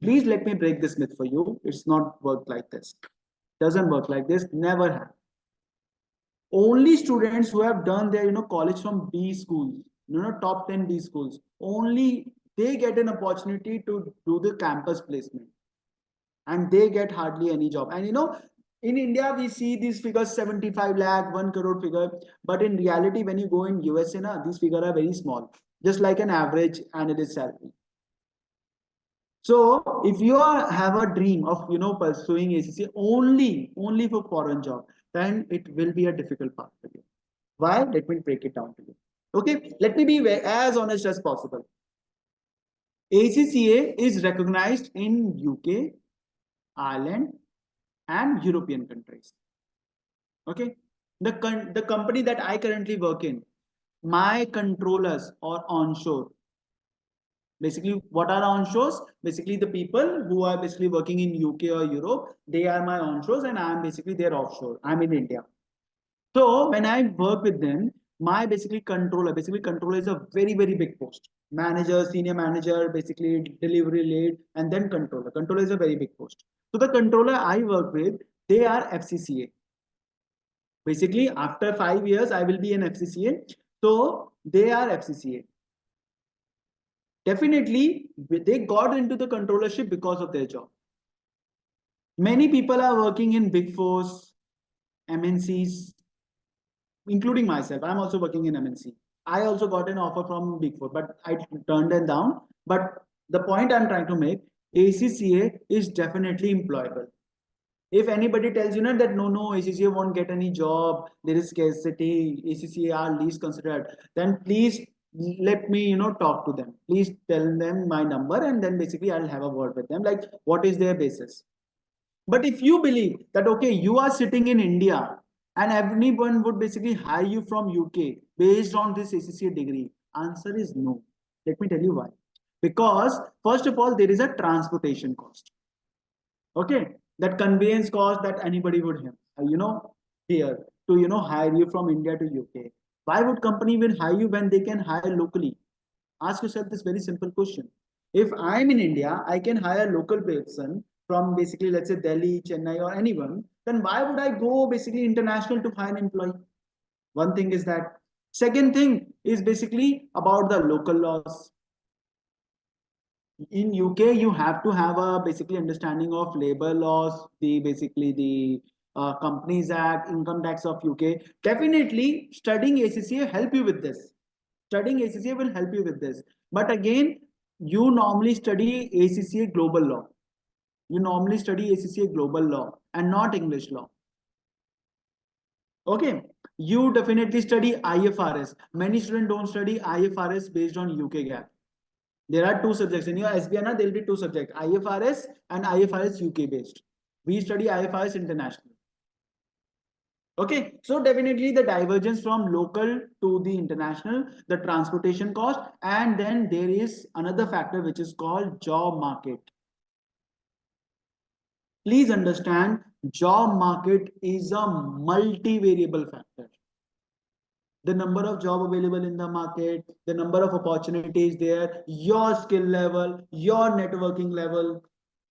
A: Please let me break this myth for you. It's not worked like this. Doesn't work like this. Never have. Only students who have done their college from B schools, top 10 B schools, only they get an opportunity to do the campus placement, and they get hardly any job. And in India we see these figures 75 lakh, 1 crore figure, but in reality when you go in USA, these figures are very small, just like an average analyst salary. So if you have a dream of pursuing ACCA only for foreign job, then it will be a difficult path for you. Why? Let me break it down to you. Okay, let me be as honest as possible. ACCA is recognized in UK, Ireland, and European countries. Okay. The company that I currently work in, my controllers are onshore. Basically, what are onshores? Basically, the people who are basically working in UK or Europe, they are my onshores, and I am basically their offshore. I'm in India. So when I work with them, my basically controller is a very, very big post. Manager, senior manager, basically delivery lead, and then controller. Controller is a very big post. So the controller I work with, they are FCCA. Basically, after 5 years, I will be an FCCA. So they are FCCA. Definitely, they got into the controllership because of their job. Many people are working in big fours, MNCs, including myself. I'm also working in MNC. I also got an offer from Big Four, but I turned it down. But the point I'm trying to make, ACCA is definitely employable. If anybody tells you that no, ACCA won't get any job, there is scarcity, ACCA are least considered, then please let me talk to them. Please tell them my number, and then basically I'll have a word with them, like what is their basis. But if you believe that okay, you are sitting in India and everyone would basically hire you from UK based on this ACCA degree, answer is no. Let me tell you why. Because first of all, there is a transportation cost. Okay, that conveyance cost that anybody would have, here to hire you from India to UK. Why would company even hire you when they can hire locally? Ask yourself this very simple question. If I'm in India, I can hire a local person from basically, let's say Delhi, Chennai, or anyone, then why would I go basically international to hire an employee? One thing is that. Second thing is basically about the local laws. In UK, you have to have a basically understanding of labor laws, the Companies Act, income tax of UK. Definitely, studying ACCA help you with this. Studying ACCA will help you with this. But again, you normally study ACCA global law. You normally study ACCA global law and not English law. Okay, you definitely study IFRS. Many students don't study IFRS based on UK GAAP. There are two subjects in your SBNR. There will be two subjects, IFRS and IFRS UK based. We study IFRS international. Okay, so definitely the divergence from local to the international, the transportation cost, and then there is another factor which is called job market. Please understand, job market is a multi-variable factor. The number of job available in the market, the number of opportunities there, your skill level, your networking level,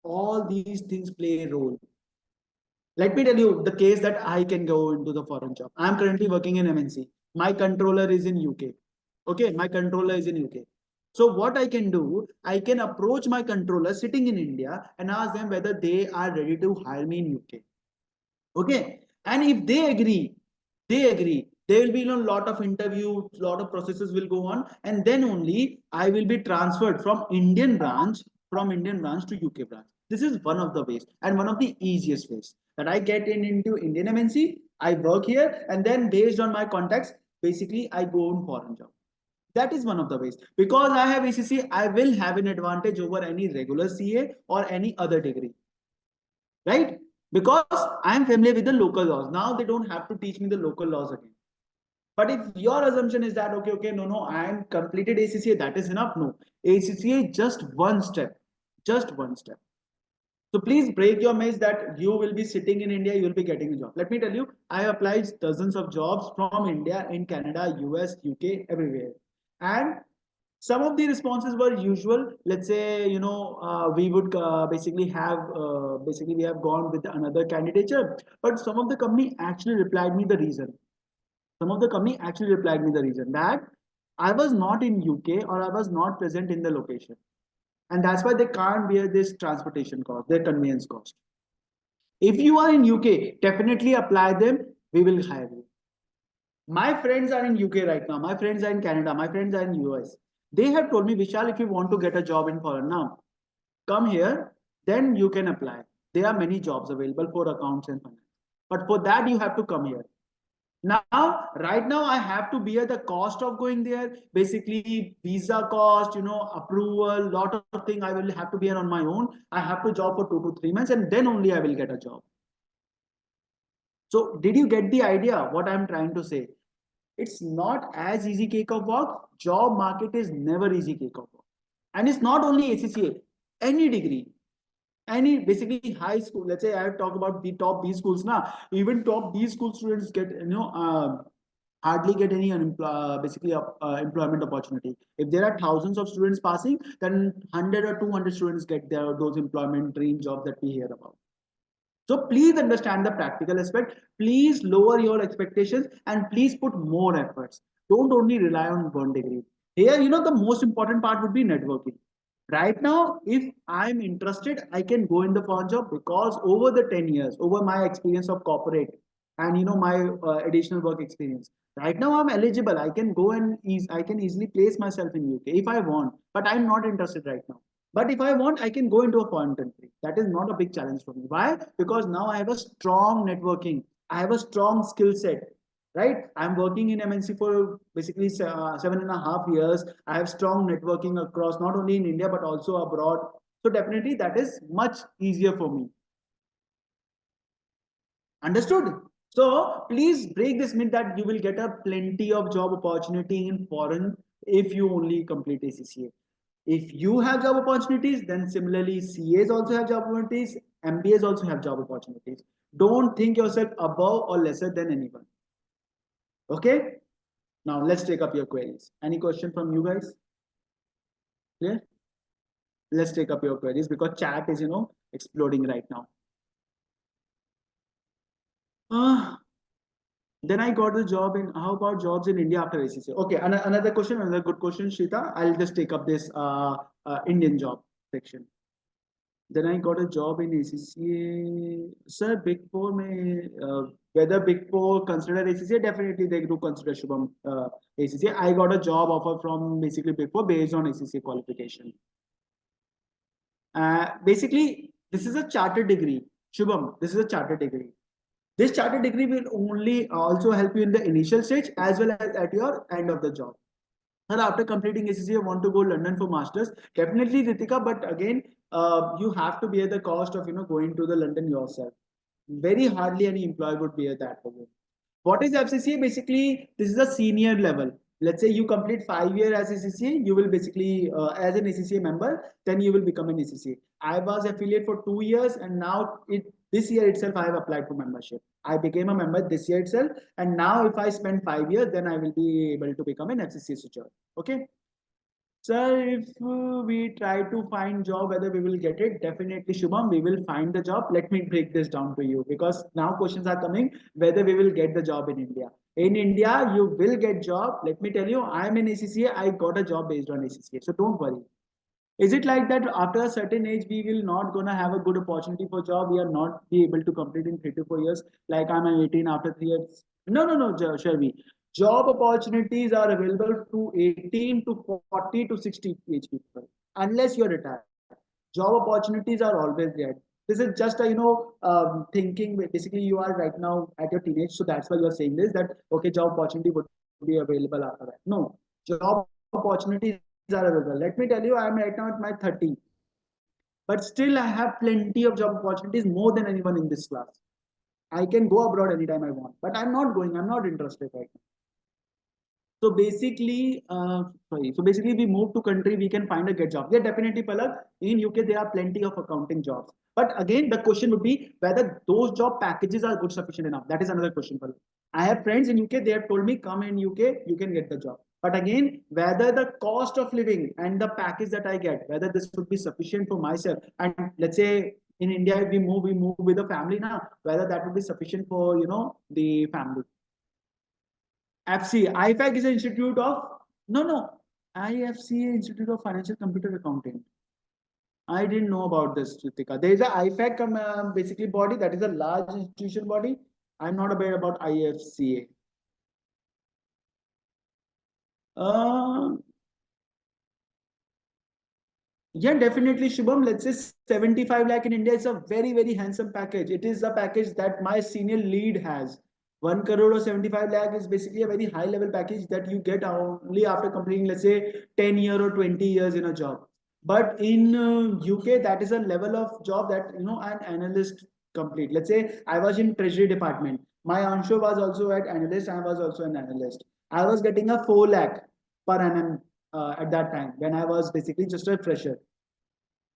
A: all these things play a role. Let me tell you the case that I can go into the foreign job. I'm currently working in MNC. My controller is in UK. Okay, my controller is in UK. So what I can do, I can approach my controller sitting in India and ask them whether they are ready to hire me in UK. Okay, and if they agree, there will be a lot of interviews, lot of processes will go on, and then only I will be transferred from Indian branch to UK branch. This is one of the ways and one of the easiest ways that I get into Indian MNC. I work here, and then based on my contacts, basically I go on foreign job. That is one of the ways. Because I have ACCA, I will have an advantage over any regular CA or any other degree, right? Because I am familiar with the local laws. Now they don't have to teach me the local laws again. But if your assumption is that, okay, no, I am completed ACCA, that is enough. No, ACCA is just one step. So please break your myth that you will be sitting in India, you will be getting a job. Let me tell you, I applied dozens of jobs from India, in Canada, US, UK, everywhere. And some of the responses were usual. Let's say, we would basically we have gone with another candidature, but some of the company actually replied me the reason. That I was not in UK or I was not present in the location. And that's why they can't bear this transportation cost, their conveyance cost. If you are in UK, definitely apply them. We will hire you. My friends are in UK right now. My friends are in Canada. My friends are in US. They have told me, Vishal, if you want to get a job in foreign now, come here, then you can apply. There are many jobs available for accounts and finance. But for that, you have to come here. Now, right now, I have to bear the cost of going there. Basically, visa cost, approval, lot of things I will have to bear on my own. I have to job for 2 to 3 months, and then only I will get a job. So, did you get the idea what I'm trying to say? It's not as easy cake of work. Job market is never easy cake of work, and it's not only ACCA. Any degree, any basically high school, let's say I talk about the top B schools now, even top B school students get hardly get any basically employment opportunity. If there are thousands of students passing, then 100 or 200 students get those employment dream jobs that we hear about. So please understand the practical aspect. Please lower your expectations and please put more efforts. Don't only rely on one degree. Here, the most important part would be networking. Right now, if I'm interested, I can go in the foreign job because over the 10 years, over my experience of corporate and my additional work experience, right now I'm eligible. I can go and I can easily place myself in UK if I want, but I'm not interested right now. But if I want, I can go into a foreign country. That is not a big challenge for me. Why? Because now I have a strong networking. I have a strong skill set, right? I'm working in MNC for basically 7.5 years. I have strong networking across not only in India, but also abroad. So definitely that is much easier for me. Understood? So please break this myth that you will get a plenty of job opportunity in foreign if you only complete ACCA. If you have job opportunities, then similarly CAs also have job opportunities, MBAs also have job opportunities. Don't think yourself above or lesser than anyone. Okay? Now let's take up your queries. Any question from you guys? Yeah? Let's take up your queries because chat is, exploding right now. Then I got the job in, how about jobs in India after ACCA? Okay, another question, another good question, Shita. I'll just take up this Indian job section. Then I got a job in ACCA. Sir, Big Four may, whether Big Four consider ACCA, definitely they do consider Shubham ACCA. I got a job offer from basically Big Four based on ACCA qualification. Basically, this is a chartered degree. Shubham, this is a chartered degree. This chartered degree will only also help you in the initial stage as well as at your end of the job. And after completing ACCA, want to go London for masters? Definitely, Ritika. But again, you have to bear the cost of going to the London yourself. Very hardly any employer would bear that for you. What is FCCA? Basically, this is a senior level. Let's say you complete 5 years as ACCA, you will basically as an ACCA member, then you will become an ACCA. I was affiliate for 2 years, and now this year itself I have applied for membership. I became a member this year itself, and now if I spend 5 years, then I will be able to become an FCCA switcher. Okay. Sir, if we try to find job, whether we will get it, definitely Shubham, we will find the job. Let me break this down to you because now questions are coming whether we will get the job in India. In India, you will get job. Let me tell you, I'm in ACCA. I got a job based on ACCA. So don't worry. Is it like that after a certain age, we will not gonna have a good opportunity for job? We are not be able to complete in 3 to 4 years. Like I'm 18 after 3 years. No, no, no, Sharvi. Job opportunities are available to 18 to 40 to 60 age people, unless you're retired. Job opportunities are always there. This is just a thinking. Basically, you are right now at your teenage, so that's why you're saying this. That okay, job opportunity would be available after that. No, job opportunities are available. Let me tell you, I'm right now at my 30, but still I have plenty of job opportunities more than anyone in this class. I can go abroad anytime I want, but I'm not going. I'm not interested right now. So basically, we move to country, we can find a good job. Yeah, definitely, Palak. In UK, there are plenty of accounting jobs. But again, the question would be whether those job packages are good, sufficient enough. That is another question, Palak. I have friends in UK, they have told me, come in UK, you can get the job. But again, whether the cost of living and the package that I get, whether this would be sufficient for myself. And let's say in India, if we move with a family now, whether that would be sufficient for, the family. FC, IFAC is an institute of, no, IFCA Institute of Financial Computer Accounting. I didn't know about this, Ritika. There is a IFAC basically body that is a large institution body. I'm not aware about IFCA. Yeah, definitely, Shubham. Let's say 75 lakh in India is a very, very handsome package. It is a package that my senior lead has. 1 crore or 75 lakh is basically a very high level package that you get only after completing, let's say, 10 year or 20 years in a job. But in UK, that is a level of job that, an analyst complete. Let's say I was in treasury department. My Anshu was also at analyst. I was also an analyst. I was getting a 4 lakh per annum at that time when I was basically just a fresher.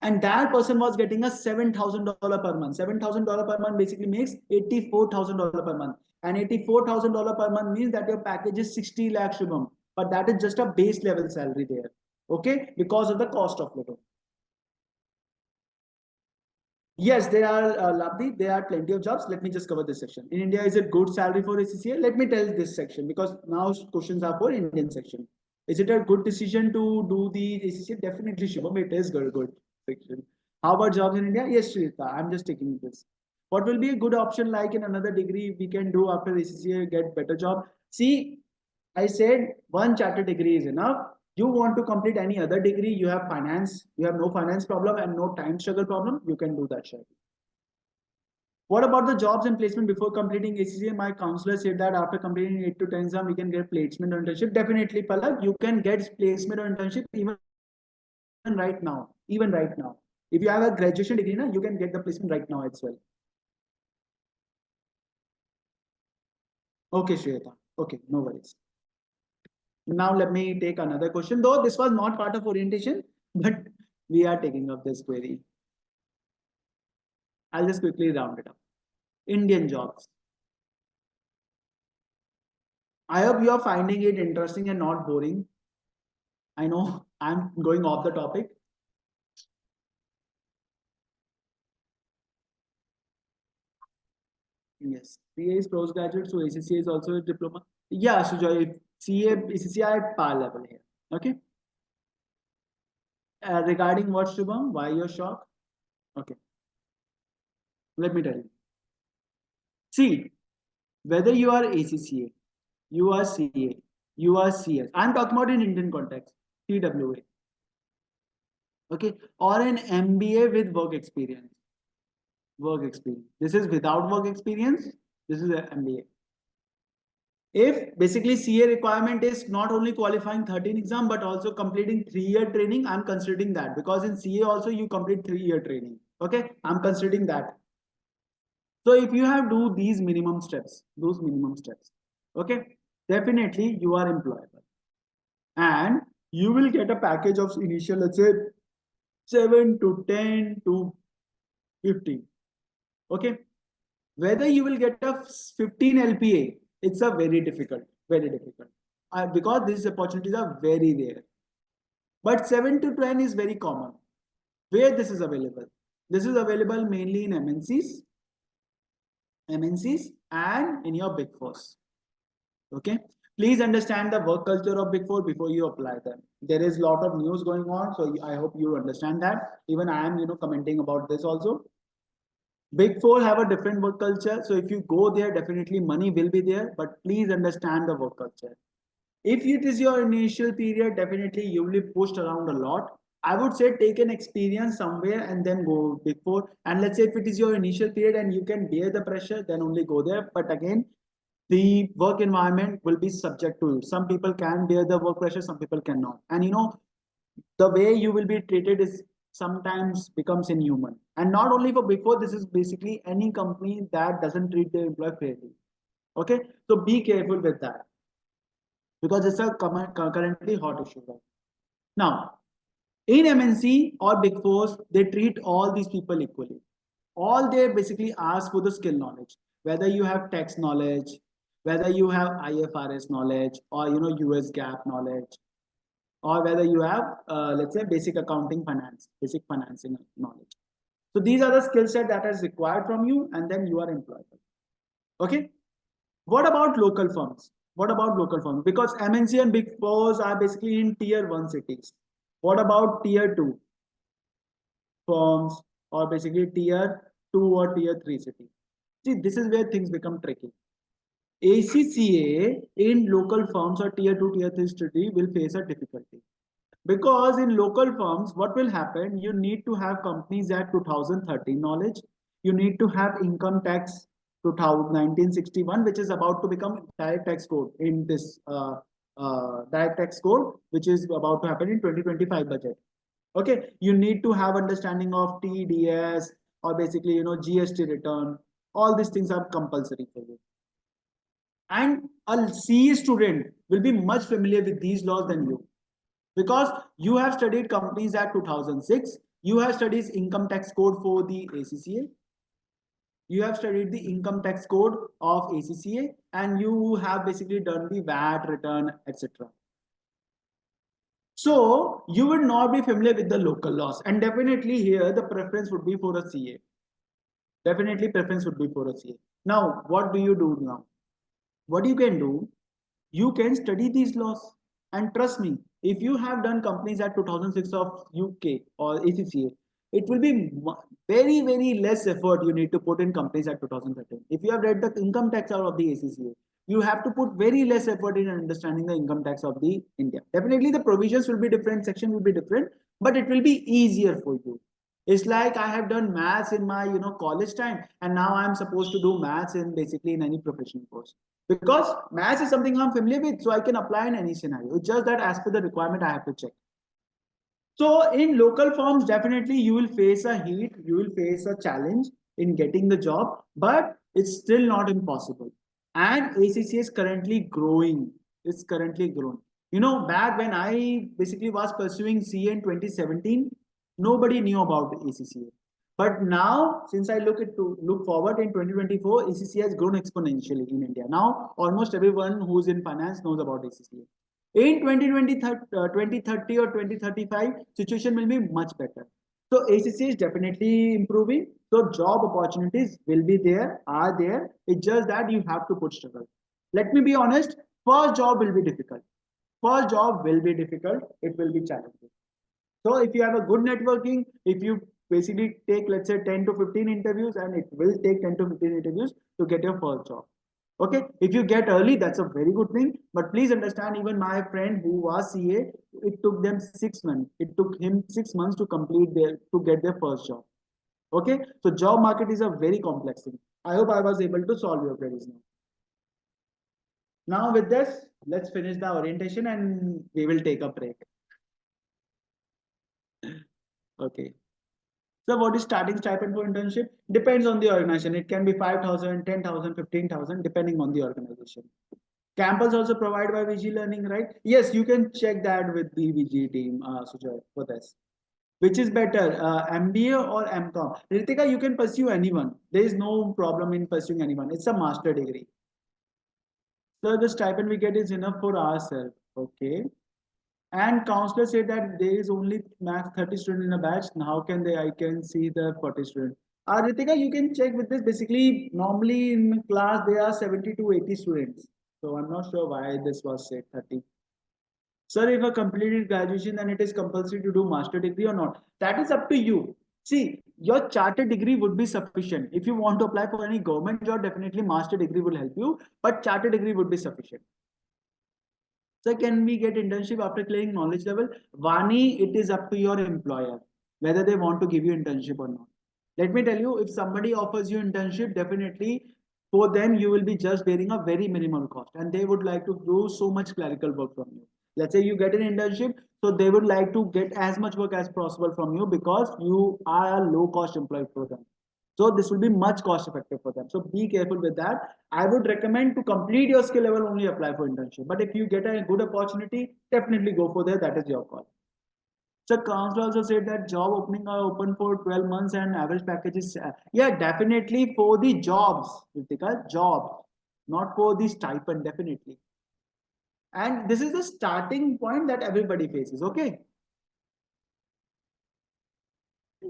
A: And that person was getting a $7,000 per month. $7,000 per month basically makes $84,000 per month. And $84,000 per month means that your package is 60 lakh, Shubham. But that is just a base level salary there. Okay? Because of the cost of living. Yes, there are, Labdi, there are plenty of jobs. Let me just cover this section. In India, is it good salary for ACCA? Let me tell this section because now questions are for Indian section. Is it a good decision to do the ACCA? Definitely, Shubham, it is good section. How about jobs in India? Yes, Shrita, I'm just taking this. What will be a good option like in another degree we can do after ACCA, get better job? See, I said one chartered degree is enough. You want to complete any other degree, you have finance, you have no finance problem and no time struggle problem, you can do that, Shai. What about the jobs and placement before completing ACCA? My counselor said that after completing 8 to 10 exam, we can get placement or internship. Definitely, Palak, you can get placement or internship even right now. Even right now. If you have a graduation degree, you can get the placement right now as well. Okay, Shweta. Okay, no worries. Now let me take another question, though this was not part of orientation, but we are taking up this query. I'll just quickly round it up. Indian jobs. I hope you are finding it interesting and not boring. I know I'm going off the topic. Yes, CA is postgraduate, so ACCA is also a diploma. Yeah, Sujoy, CA, ACCA at par level here. Okay. Regarding what, Shubham? Why you're shocked? Okay. Let me tell you. See, whether you are ACCA, you are CA, you are CS. I'm talking about in Indian context, TWA. Okay, or an MBA with work experience. Work experience. This is without work experience. This is an MBA. If basically CA requirement is not only qualifying 13 exam but also completing 3-year training, I'm considering that because in CA also you complete 3-year training. Okay, I'm considering that. So if you have do these minimum steps, okay, definitely you are employable, and you will get a package of initial, let's say 7 to 10 to 15. Okay, whether you will get a 15 LPA, it's a very difficult, because these opportunities are very rare. But 7 to 10 is very common. Where this is available? This is available mainly in MNCs and in your big fours. Okay, please understand the work culture of big four before you apply them. There is a lot of news going on, so I hope you understand that. Even I am commenting about this also. Big four have a different work culture, so if you go there, definitely money will be there, but please understand the work culture. If it is your initial period, definitely you will be pushed around a lot. I would say take an experience somewhere and then go big four. And let's say if it is your initial period and you can bear the pressure, then only go there. But again, the work environment will be subject to you. Some people can bear the work pressure, some people cannot. And the way you will be treated is sometimes becomes inhuman. And not only for big four, this is basically any company that doesn't treat their employee fairly. Okay, so be careful with that, because it's a currently hot issue. Now, in MNC or Big Fours, they treat all these people equally. All they basically ask for the skill knowledge, whether you have tax knowledge, whether you have IFRS knowledge, or US GAAP knowledge, or whether you have let's say basic accounting finance, basic financing knowledge. So these are the skill set that is required from you, and then you are employable. Okay. What about local firms? Because MNC and Big Fours are basically in tier 1 cities. What about tier 2 firms, or basically tier 2 or tier 3 cities? See, this is where things become tricky. ACCA in local firms or tier 2, tier 3 city will face a difficulty. Because in local firms, what will happen? You need to have companies at 2013 knowledge. You need to have income tax 1961, which is about to become direct tax code in this direct tax code, which is about to happen in 2025 budget. Okay, you need to have understanding of TDS or basically, GST return. All these things are compulsory for you. And a CA student will be much familiar with these laws than you, because you have studied Companies Act 2006, you have studied income tax code for the ACCA, you have studied the income tax code of ACCA, and you have basically done the VAT return, etc. So you would not be familiar with the local laws, and definitely here the preference would be for a CA. Definitely preference would be for a CA. Now, what do you do now? What you can do, you can study these laws, and trust me, if you have done Companies Act 2006 of UK or ACCA, it will be very less effort you need to put in Companies Act 2013. If you have read the income tax out of the ACCA, you have to put very less effort in understanding the income tax of the India. Definitely the provisions will be different, section will be different, but it will be easier for you. It's like I have done maths in my college time, and now I'm supposed to do maths in basically in any professional course, because maths is something I'm familiar with, so I can apply in any scenario. It's just that as per the requirement I have to check. So in local firms, definitely you will face a heat, you will face a challenge in getting the job, but it's still not impossible. And ACCA is currently growing. It's currently growing. Back when I basically was pursuing CA in 2017, nobody knew about the ACCA. But now, since I look forward in 2024, ACCA has grown exponentially in India. Now, almost everyone who's in finance knows about ACCA. In 2030 or 2035, situation will be much better. So ACCA is definitely improving. So job opportunities will be there, are there. It's just that you have to put struggle. Let me be honest, first job will be difficult. First job will be difficult. It will be challenging. So if you have a good networking, if you basically take, let's say, 10 to 15 interviews, and it will take 10 to 15 interviews to get your first job. Okay, if you get early, that's a very good thing. But please understand, even my friend who was CA, it took them 6 months. It took him 6 months to get their first job. Okay, so job market is a very complex thing. I hope I was able to solve your queries now. Now with this, let's finish the orientation and we will take a break. Okay. So what is starting stipend for internship? Depends on the organization. It can be 5,000, 10,000, 15,000, depending on the organization. Campus also provided by VG Learning, right? Yes, you can check that with the VG team, Sujoy, for this. Which is better, MBA or MCOM? Ritika, you can pursue anyone. There is no problem in pursuing anyone. It's a master degree. So the stipend we get is enough for ourselves. Okay. And counselor said that there is only max 30 students in a batch. How can I can see the 40 students. Ritika, you can check with this. Basically, normally in class, there are 70 to 80 students. So I'm not sure why this was said 30. Sir, if I completed graduation, then it is compulsory to do master degree or not. That is up to you. See, your chartered degree would be sufficient. If you want to apply for any government job, definitely master degree will help you, but chartered degree would be sufficient. So can we get internship after clearing knowledge level? Vani, it is up to your employer, whether they want to give you internship or not. Let me tell you, if somebody offers you internship, definitely for them, you will be just bearing a very minimal cost, and they would like to do so much clerical work from you. Let's say you get an internship, so they would like to get as much work as possible from you because you are a low cost employee for them. So this will be much cost effective for them. So be careful with that. I would recommend to complete your skill level, only apply for internship. But if you get a good opportunity, definitely go for that. That is your call. So council also said that job opening are open for 12 months and average package is, yeah, definitely for the jobs, Ritika, jobs, not for the stipend, definitely. And this is the starting point that everybody faces, okay?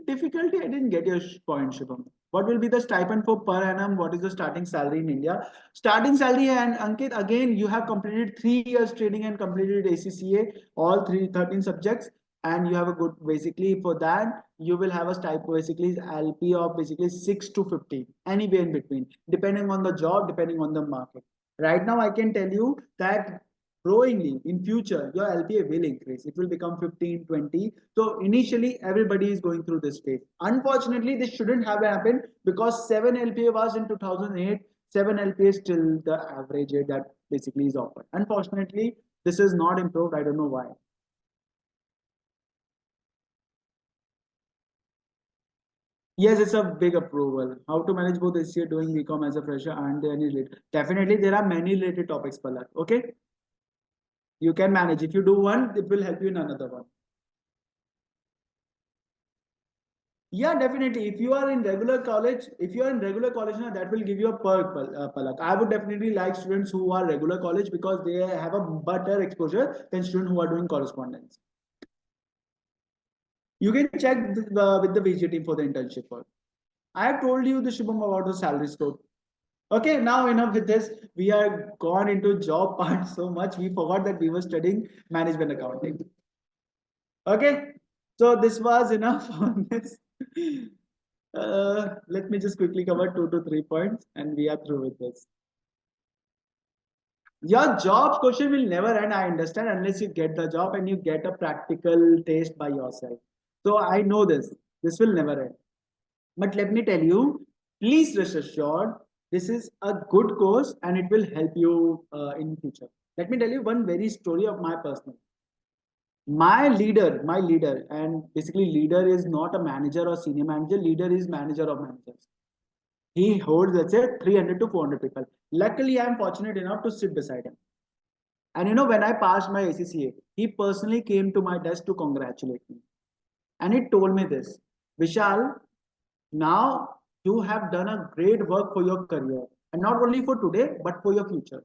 A: Difficulty, I didn't get your point, Shubham. What will be the stipend for per annum? What is the starting salary in India? Starting salary, and Ankit, again, you have completed 3 years training and completed ACCA, all 13 subjects, and you have a good, basically for that, you will have a stipend, basically LP of basically 6 to 50, anywhere in between, depending on the job, depending on the market. Right now, I can tell you that growingly in future, your LPA will increase. It will become 15, 20. So initially, everybody is going through this phase. Unfortunately, this shouldn't have happened because 7 LPA was in 2008. 7 LPA is still the average age that basically is offered. Unfortunately, this is not improved. I don't know why. Yes, it's a big approval. How to manage both SCA doing BCom as a fresher and any related. Definitely, there are many related topics, Palak. Okay, you can manage. If you do one, it will help you in another one. Yeah, definitely. If you are in regular college, now that will give you a perk, Palak. I would definitely like students who are regular college because they have a better exposure than students who are doing correspondence. You can check with the VG team for the internship work. I have told you the Shubham about the salary scope. Okay, now enough with this. We are gone into job part so much. We forgot that we were studying management accounting. Okay, so this was enough on this. Let me just quickly cover 2 to 3 points and we are through with this. Your job question will never end, I understand, unless you get the job and you get a practical taste by yourself. So I know this will never end. But let me tell you, please rest assured, this is a good course and it will help you in future. Let me tell you one very story of my personal. My leader, and basically leader is not a manager or senior manager, leader is manager of managers. He holds, let's say, 300 to 400 people. Luckily, I'm fortunate enough to sit beside him. And when I passed my ACCA, he personally came to my desk to congratulate me. And he told me this, Vishal, now you have done a great work for your career. And not only for today, but for your future.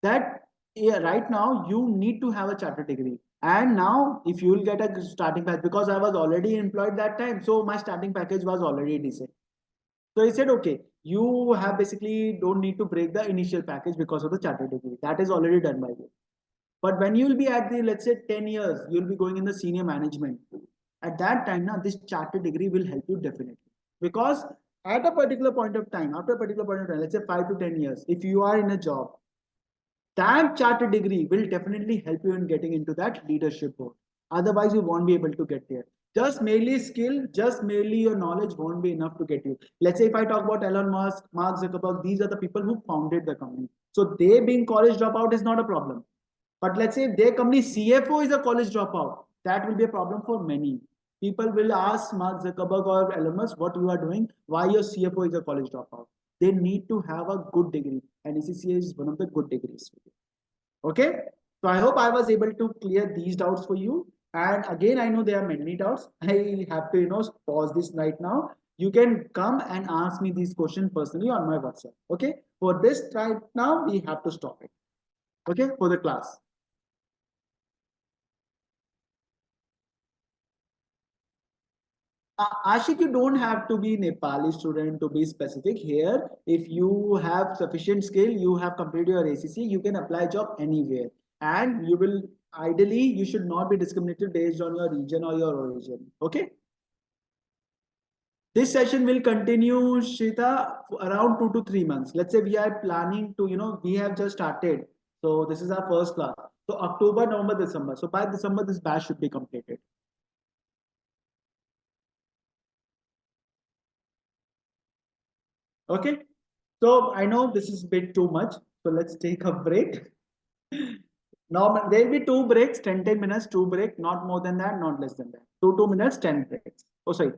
A: That right now you need to have a chartered degree. And now if you will get a starting package, because I was already employed that time, so my starting package was already decent. So he said, okay, you have basically don't need to break the initial package because of the chartered degree. That is already done by you. But when you will be at the, let's say 10 years, you'll be going in the senior management. At that time, now this chartered degree will help you definitely. Because at a particular point of time, after a particular point of time, let's say 5 to 10 years, if you are in a job, that chartered degree will definitely help you in getting into that leadership role. Otherwise, you won't be able to get there. Just merely skill, just merely your knowledge won't be enough to get you. Let's say if I talk about Elon Musk, Mark Zuckerberg, these are the people who founded the company. So they being college dropout is not a problem. But let's say their company CFO is a college dropout. That will be a problem for many. People will ask Mark Zuckerberg or Elon Musk what you are doing, why your CFO is a college dropout. They need to have a good degree, and ACCA is one of the good degrees. Okay, so I hope I was able to clear these doubts for you. And again, I know there are many doubts. I have to pause this right now. You can come and ask me these questions personally on my WhatsApp. Okay, for this right now, we have to stop it. Okay, for the class. Ashik, you don't have to be Nepali student to be specific here. If you have sufficient skill, you have completed your ACC, you can apply job anywhere. And you will, ideally, you should not be discriminated based on your region or your origin. Okay. This session will continue, Shita, around 2 to 3 months. Let's say we are planning to, we have just started. So this is our first class. So October, November, December. So by December, this batch should be completed. Okay, so I know this is a bit too much. So let's take a break. Normal, there will be 2 breaks, 10 minutes, 2 break, not more than that, not less than that. 2 minutes, 10 breaks. Oh, sorry,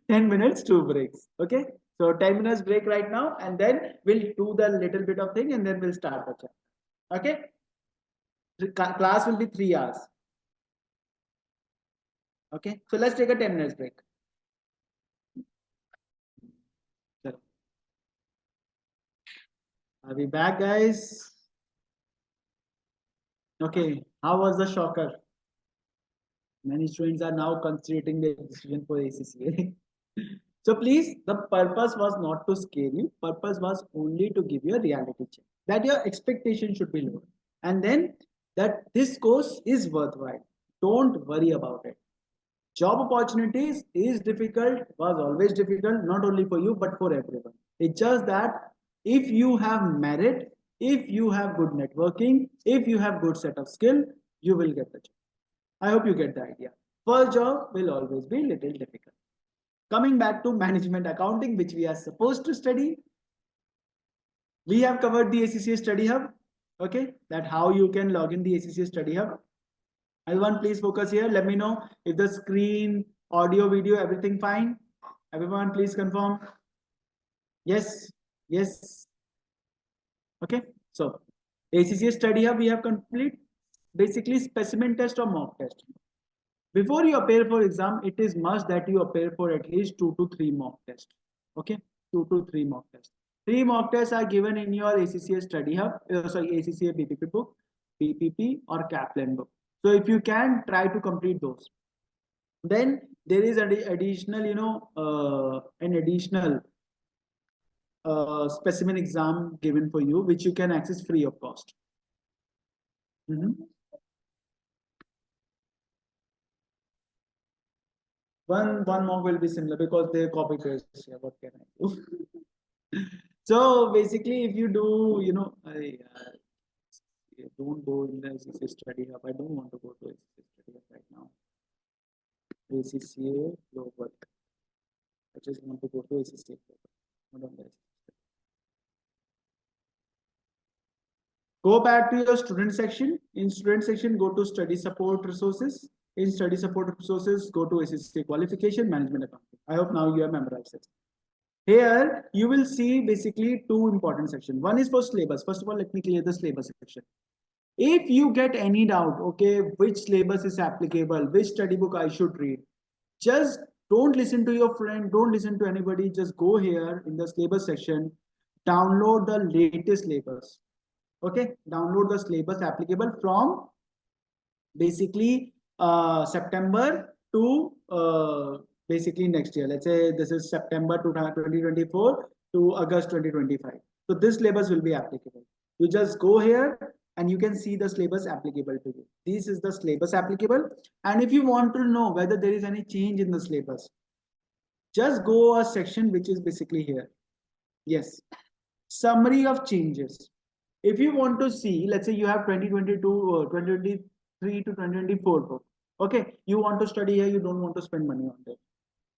A: 10 minutes, 2 breaks. Okay, so 10 minutes break right now, and then we'll do the little bit of thing, and then we'll start the chapter. Okay, the class will be 3 hours. Okay, so let's take a 10 minutes break. Are we back, guys? Okay, how was the shocker? Many students are now considering their decision for ACCA. So please, the purpose was not to scare you. Purpose was only to give you a reality check that your expectation should be low, and then that this course is worthwhile. Don't worry about it. Job opportunities is difficult, was always difficult, not only for you but for everyone. It's just that if you have merit, If you have good networking, if you have good set of skill, you will get the job. I hope you get the idea. First job will always be little difficult. Coming back to management accounting, which we are supposed to study, we have covered the ACCA Study Hub. Okay, that how you can log in the ACCA Study Hub. Everyone, please focus here. Let me know if the screen, audio, video, everything fine. Everyone, please confirm. Yes, yes. Okay, so ACCA Study Hub we have complete. Basically, specimen test or mock test. Before you appear for exam, it is must that you appear for at least 2 to 3 mock tests. Okay, 2 to 3 mock tests. 3 mock tests are given in your ACCA Study Hub, ACCA PPP book, PPP or Kaplan book. So if you can try to complete those, then there is an additional, an additional specimen exam given for you, which you can access free of cost. One mock will be similar because they copy paste here. What can I do? So basically, if you do, I don't go in the ACCA Study Hub. I don't want to go to ACCA Study Hub right now. ACCA Global. I just want to go to ACCA Global. Go back to your student section. In student section, go to study support resources. In study support resources, go to ACCA qualification, management accounting. I hope now you have memorized it. Here, you will see basically 2 important sections. One is for syllabus. First of all, let me clear the syllabus section. If you get any doubt, okay, which syllabus is applicable, which study book I should read, just don't listen to your friend, don't listen to anybody. Just go here in the syllabus section, download the latest syllabus. Okay, download the syllabus applicable from basically September to basically next year. Let's say this is September 2024 to August 2025. So this syllabus will be applicable. You just go here and you can see the syllabus applicable to you. This is the syllabus applicable. And if you want to know whether there is any change in the syllabus, just go a section which is basically here. Yes, summary of changes. If you want to see, let's say you have 2022 or 2023 to 2024 book. Okay, you want to study here, you don't want to spend money on it.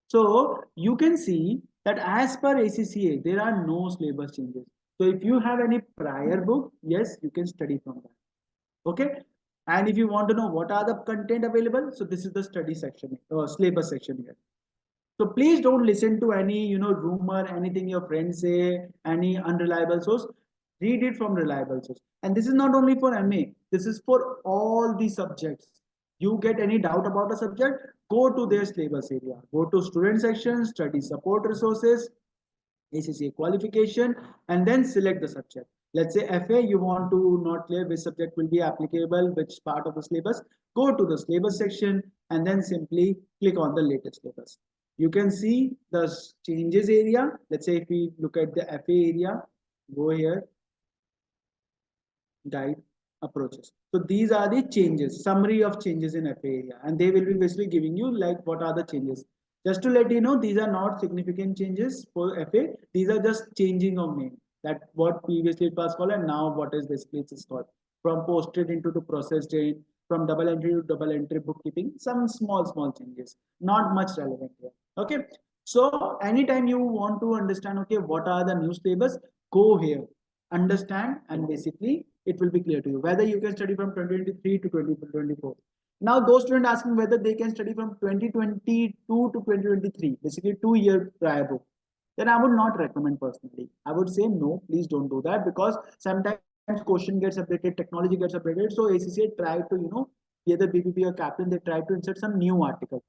A: So you can see that as per ACCA, there are no syllabus changes. So if you have any prior book, yes, you can study from that. Okay, and if you want to know what are the content available, so this is the study section or syllabus section here. So please don't listen to any rumor, anything your friends say, any unreliable source. Read it from reliable source. And this is not only for MA, this is for all the subjects. You get any doubt about a subject, go to their syllabus area. Go to student section, study support resources, ACCA qualification, and then select the subject. Let's say FA, you want to not clear which subject will be applicable, which part of the syllabus. Go to the syllabus section and then simply click on the latest syllabus. You can see the changes area. Let's say if we look at the FA area, go here, guide approaches. So these are the changes, summary of changes in FA area, and they will be basically giving you like what are the changes. Just to let you know, these are not significant changes for FA. These are just changing of name. That what previously it was called and now what is basically it's called. From posted into to processed in, from double entry to double entry bookkeeping. Some small changes, not much relevant here. Okay. So anytime you want to understand, okay, what are the new syllabus, go here, understand, and basically it will be clear to you whether you can study from 2023 to 2024. Now those students asking whether they can study from 2022 to 2023, basically 2-year prior book, then I would not recommend personally. I would say no, please don't do that, because sometimes question gets updated, technology gets updated. So ACCA try to, either BPP or Kaplan, they try to insert some new articles.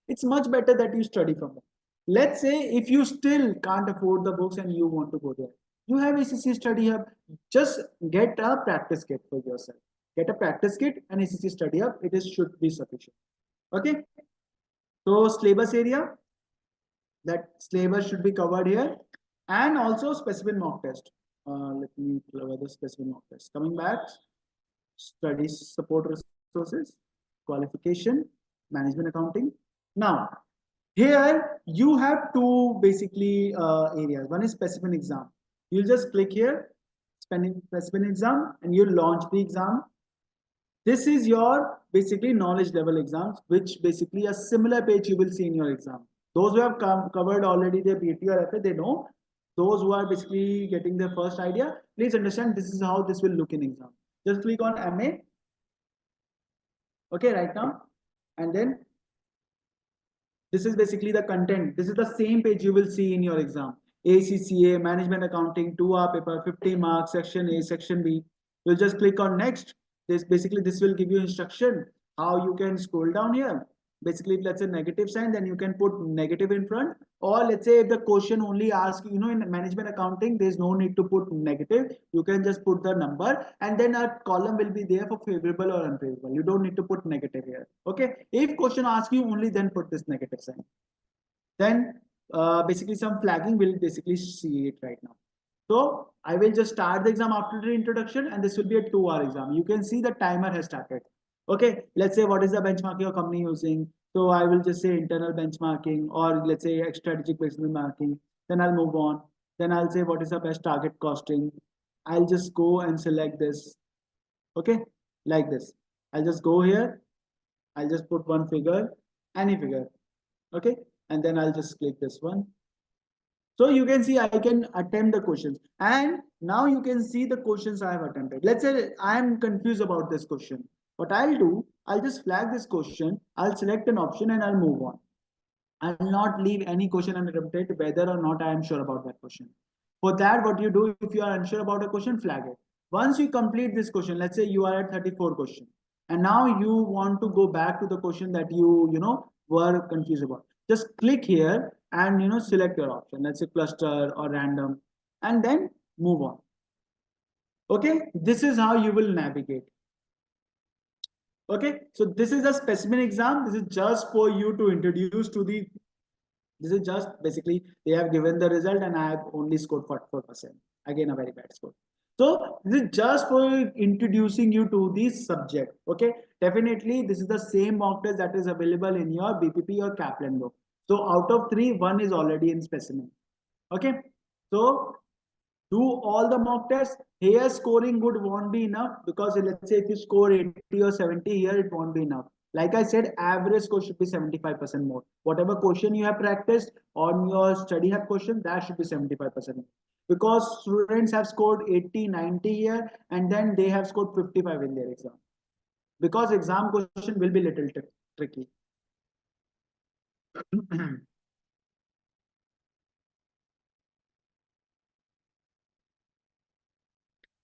A: It's much better that you study from them. Let's say if you still can't afford the books and you want to go there, you have ACCA Study Hub, just get a practice kit for yourself. Get a practice kit and ACCA Study Hub, should be sufficient. Okay. So syllabus area, that syllabus should be covered here, and also specimen mock test. Let me cover the specimen mock test. Coming back, study support resources, qualification, management accounting. Now, here you have two basically areas. One is specimen exam. You'll just click here, specimen exam and you launch the exam. This is your basically knowledge level exams, which basically a similar page you will see in your exam. Those who have covered already their BP or FA, they know. Those who are basically getting their first idea, please understand this is how this will look in exam. Just click on MA. Okay, right now. And then this is basically the content. This is the same page you will see in your exam. ACCA, Management Accounting, 2-hour paper, 50 marks, section A, section B. You'll just click on next. This will give you instruction how you can scroll down here. Basically, if let's say negative sign, then you can put negative in front. Or let's say if the question only asks, in management accounting, there's no need to put negative. You can just put the number and then a column will be there for favorable or unfavorable. You don't need to put negative here. Okay. If question asks you only, then put this negative sign. Then basically some flagging will basically see it right now. So I will just start the exam after the introduction and this will be a 2-hour exam. You can see the timer has started. Okay, let's say what is the benchmarking your company using? So I will just say internal benchmarking or let's say strategic benchmarking. Then I'll move on. Then I'll say what is the best target costing. I'll just go and select this. Okay, like this. I'll just go here. I'll just put one figure, any figure. Okay, and then I'll just click this one. So you can see I can attempt the questions and now you can see the questions I have attempted. Let's say I am confused about this question. What I'll do, I'll just flag this question. I'll select an option and I'll move on. I'll not leave any question unattempted whether or not I am sure about that question. For that, what you do, if you are unsure about a question, flag it. Once you complete this question, let's say you are at 34 question and now you want to go back to the question that you were confused about. Just click here and select your option. Let's say cluster or random and then move on. Okay, this is how you will navigate. Okay, so this is a specimen exam. This is just for you to introduce to the, this is just basically they have given the result and I have only scored 44%. Again, a very bad score. So this is just for introducing you to this subject. Okay, definitely this is the same mock test that is available in your BPP or Kaplan book. So out of 3, 1 is already in specimen. Okay, so do all the mock tests. Here scoring good won't be enough because let's say if you score 80 or 70 here, it won't be enough. Like I said, average score should be 75% more. Whatever question you have practiced on your study hub question, that should be 75% more. Because students have scored 80, 90 here and then they have scored 55 in their exam. Because exam question will be little tricky.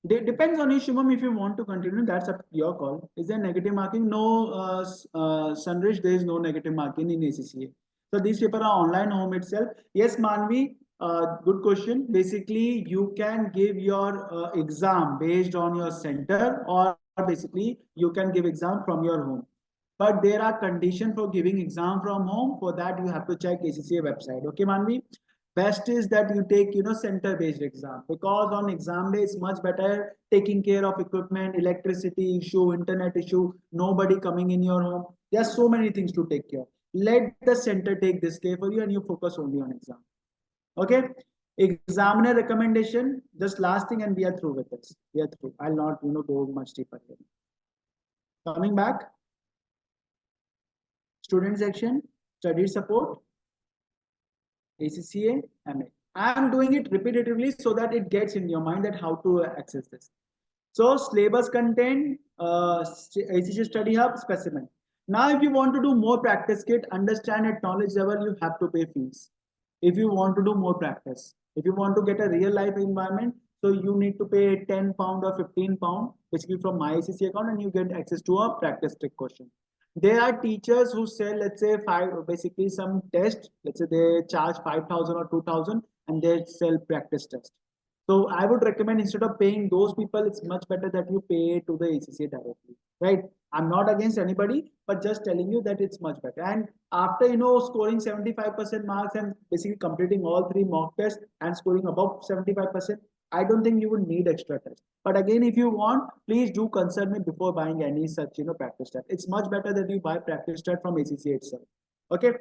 A: Depends on you, Shubham, if you want to continue, that's up to your call. Is there negative marking? No, Sunrich, there is no negative marking in ACCA. So these papers are online home itself. Yes, Manvi, good question. Basically, you can give your exam based on your center or basically you can give exam from your home. But there are conditions for giving exam from home. For that, you have to check ACCA website. Okay, Manvi? Best is that you take center based exam because on exam day it's much better taking care of equipment, electricity issue, internet issue, nobody coming in your home. There are so many things to take care. Let the center take this care for you and you focus only on exam. Okay, examiner recommendation, just last thing and we are through with this. We are through. I'll not go much deeper here. Coming back, student section, study support, ACCA, MA. I am doing it repetitively so that it gets in your mind that how to access this. So syllabus content, ACCA study hub, specimen. Now, if you want to do more practice kit, understand at knowledge level, you have to pay fees. If you want to do more practice, if you want to get a real life environment, so you need to pay £10 or £15 basically from my ACCA account and you get access to a practice trick question. There are teachers who sell, let's say, basically some test. Let's say they charge 5,000 or 2,000 and they sell practice test. So I would recommend instead of paying those people, it's much better that you pay to the ACCA directly, right? I'm not against anybody, but just telling you that it's much better. And after, scoring 75% marks and basically completing all 3 mock tests and scoring above 75%, I don't think you would need extra test. But again, if you want, please do consult me before buying any such, practice test. It's much better that you buy practice test from ACCA itself. Okay.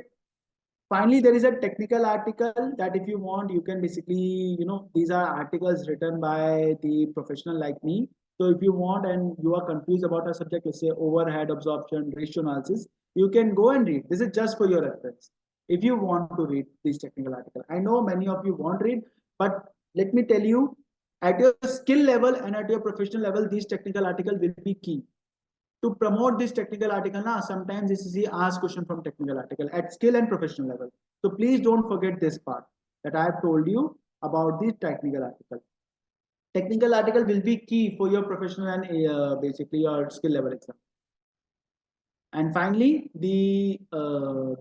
A: Finally, there is a technical article that if you want, you can basically, these are articles written by the professional like me. So if you want and you are confused about a subject, let's say overhead absorption, ratio analysis, you can go and read. This is just for your reference. If you want to read this technical article, I know many of you won't read, but let me tell you, at your skill level and at your professional level, these technical articles will be key to promote this technical article. Sometimes this is the ask question from technical article at skill and professional level. So please don't forget this part that I have told you about the technical article. Technical article will be key for your professional and basically your skill level exam. And finally, the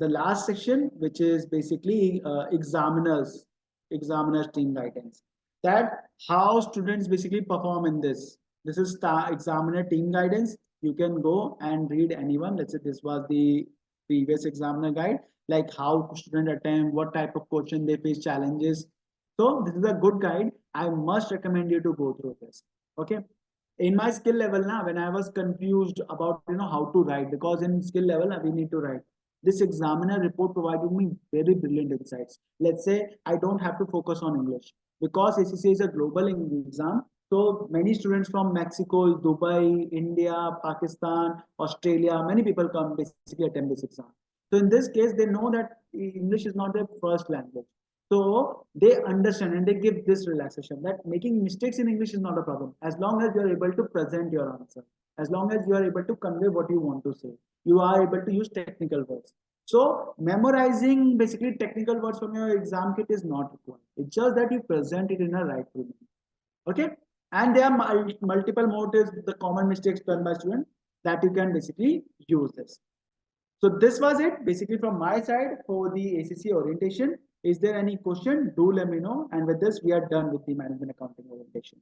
A: last section, which is basically examiners team guidance. That how students basically perform in this. This is examiner team guidance. You can go and read anyone. Let's say this was the previous examiner guide, like how student attempt, what type of question they face challenges. So this is a good guide. I must recommend you to go through this. Okay. In my skill level now, when I was confused about how to write, because in skill level we need to write, this examiner report provided me very brilliant insights. Let's say I don't have to focus on English because ACCA is a global exam. So many students from Mexico, Dubai, India, Pakistan, Australia, many people come basically attempt this exam. So in this case, they know that English is not their first language. So they understand and they give this relaxation that making mistakes in English is not a problem as long as you are able to present your answer, as long as you are able to convey what you want to say, you are able to use technical words. So memorizing basically technical words from your exam kit is not required. It's just that you present it in a right way. Okay. And there are multiple motives, the common mistakes done by students that you can basically use this. So this was it basically from my side for the ACCA orientation. Is there any question? Do let me know. And with this, we are done with the management accounting orientation.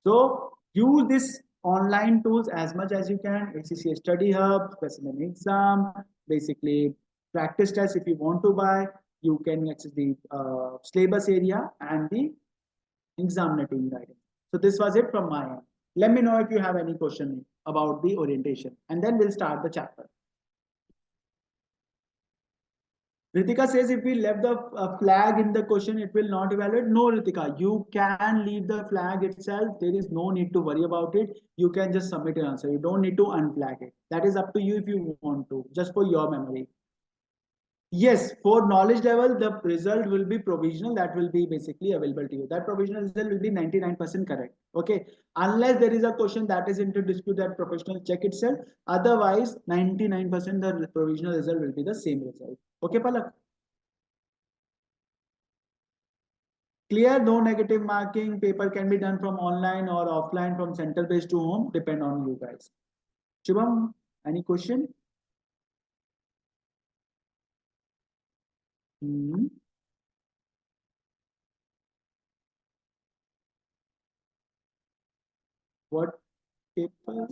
A: So use this online tools as much as you can. ACCA Study Hub, specimen exam, basically practice test if you want to buy. You can access the syllabus area and the examiner team guidance. So this was it from my end. Let me know if you have any question about the orientation, and then we'll start the chapter. Ritika says if we left the flag in the question, it will not evaluate. No, Ritika, you can leave the flag itself. There is no need to worry about it. You can just submit your answer. You don't need to unflag it. That is up to you if you want to, just for your memory. Yes, for knowledge level, the result will be provisional. That will be basically available to you. That provisional result will be 99% correct. Okay. Unless there is a question that is into dispute, that professional check itself. Otherwise, 99% the provisional result will be the same result. Okay, Palak. Clear, no negative marking. Paper can be done from online or offline, from center base to home. Depend on you guys. Shubham, any question? What paper?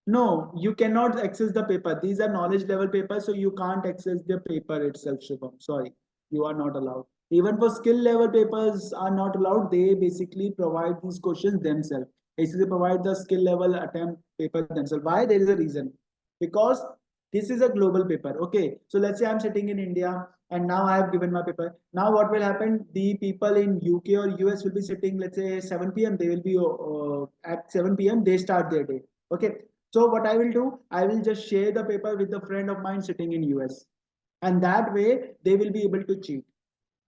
A: No, you cannot access the paper. These are knowledge level papers, so you can't access the paper itself, Shubham. Sorry, you are not allowed. Even for skill level papers are not allowed. They basically provide these questions themselves. ACCA provide the skill level attempt paper themselves. Why? There is a reason. Because this is a global paper. Okay, so let's say I'm sitting in India and now I have given my paper. Now what will happen? The people in UK or US will be sitting, let's say 7 p.m. They will be at 7 p.m. They start their day. Okay. So what I will do, I will just share the paper with a friend of mine sitting in US. And that way they will be able to cheat.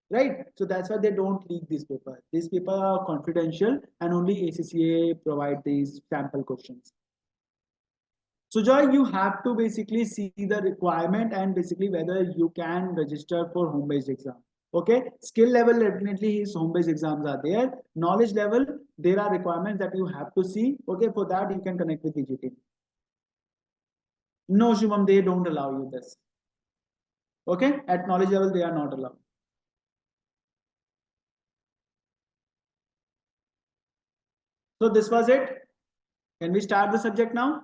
A: Right? So that's why they don't leak this paper. These papers are confidential and only ACCA provide these sample questions. So Joy, you have to basically see the requirement and basically whether you can register for home-based exam. Okay, skill level definitely his home-based exams are there. Knowledge level, there are requirements that you have to see. Okay, for that you can connect with VGT. No, Shubham, they don't allow you this. Okay, at knowledge level, they are not allowed. So this was it. Can we start the subject now?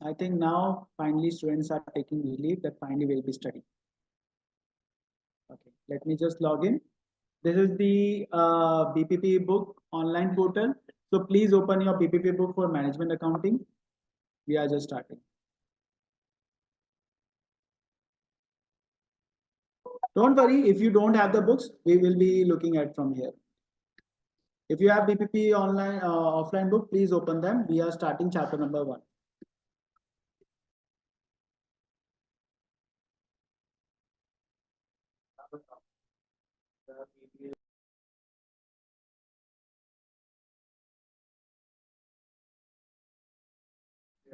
A: I think now finally students are taking relief that finally will be studying. Okay, let me just log in. This is the BPP book online portal. So please open your BPP book for management accounting. We are just starting. Don't worry, if you don't have the books, we will be looking at from here. If you have BPP online, offline book, please open them. We are starting chapter number 1.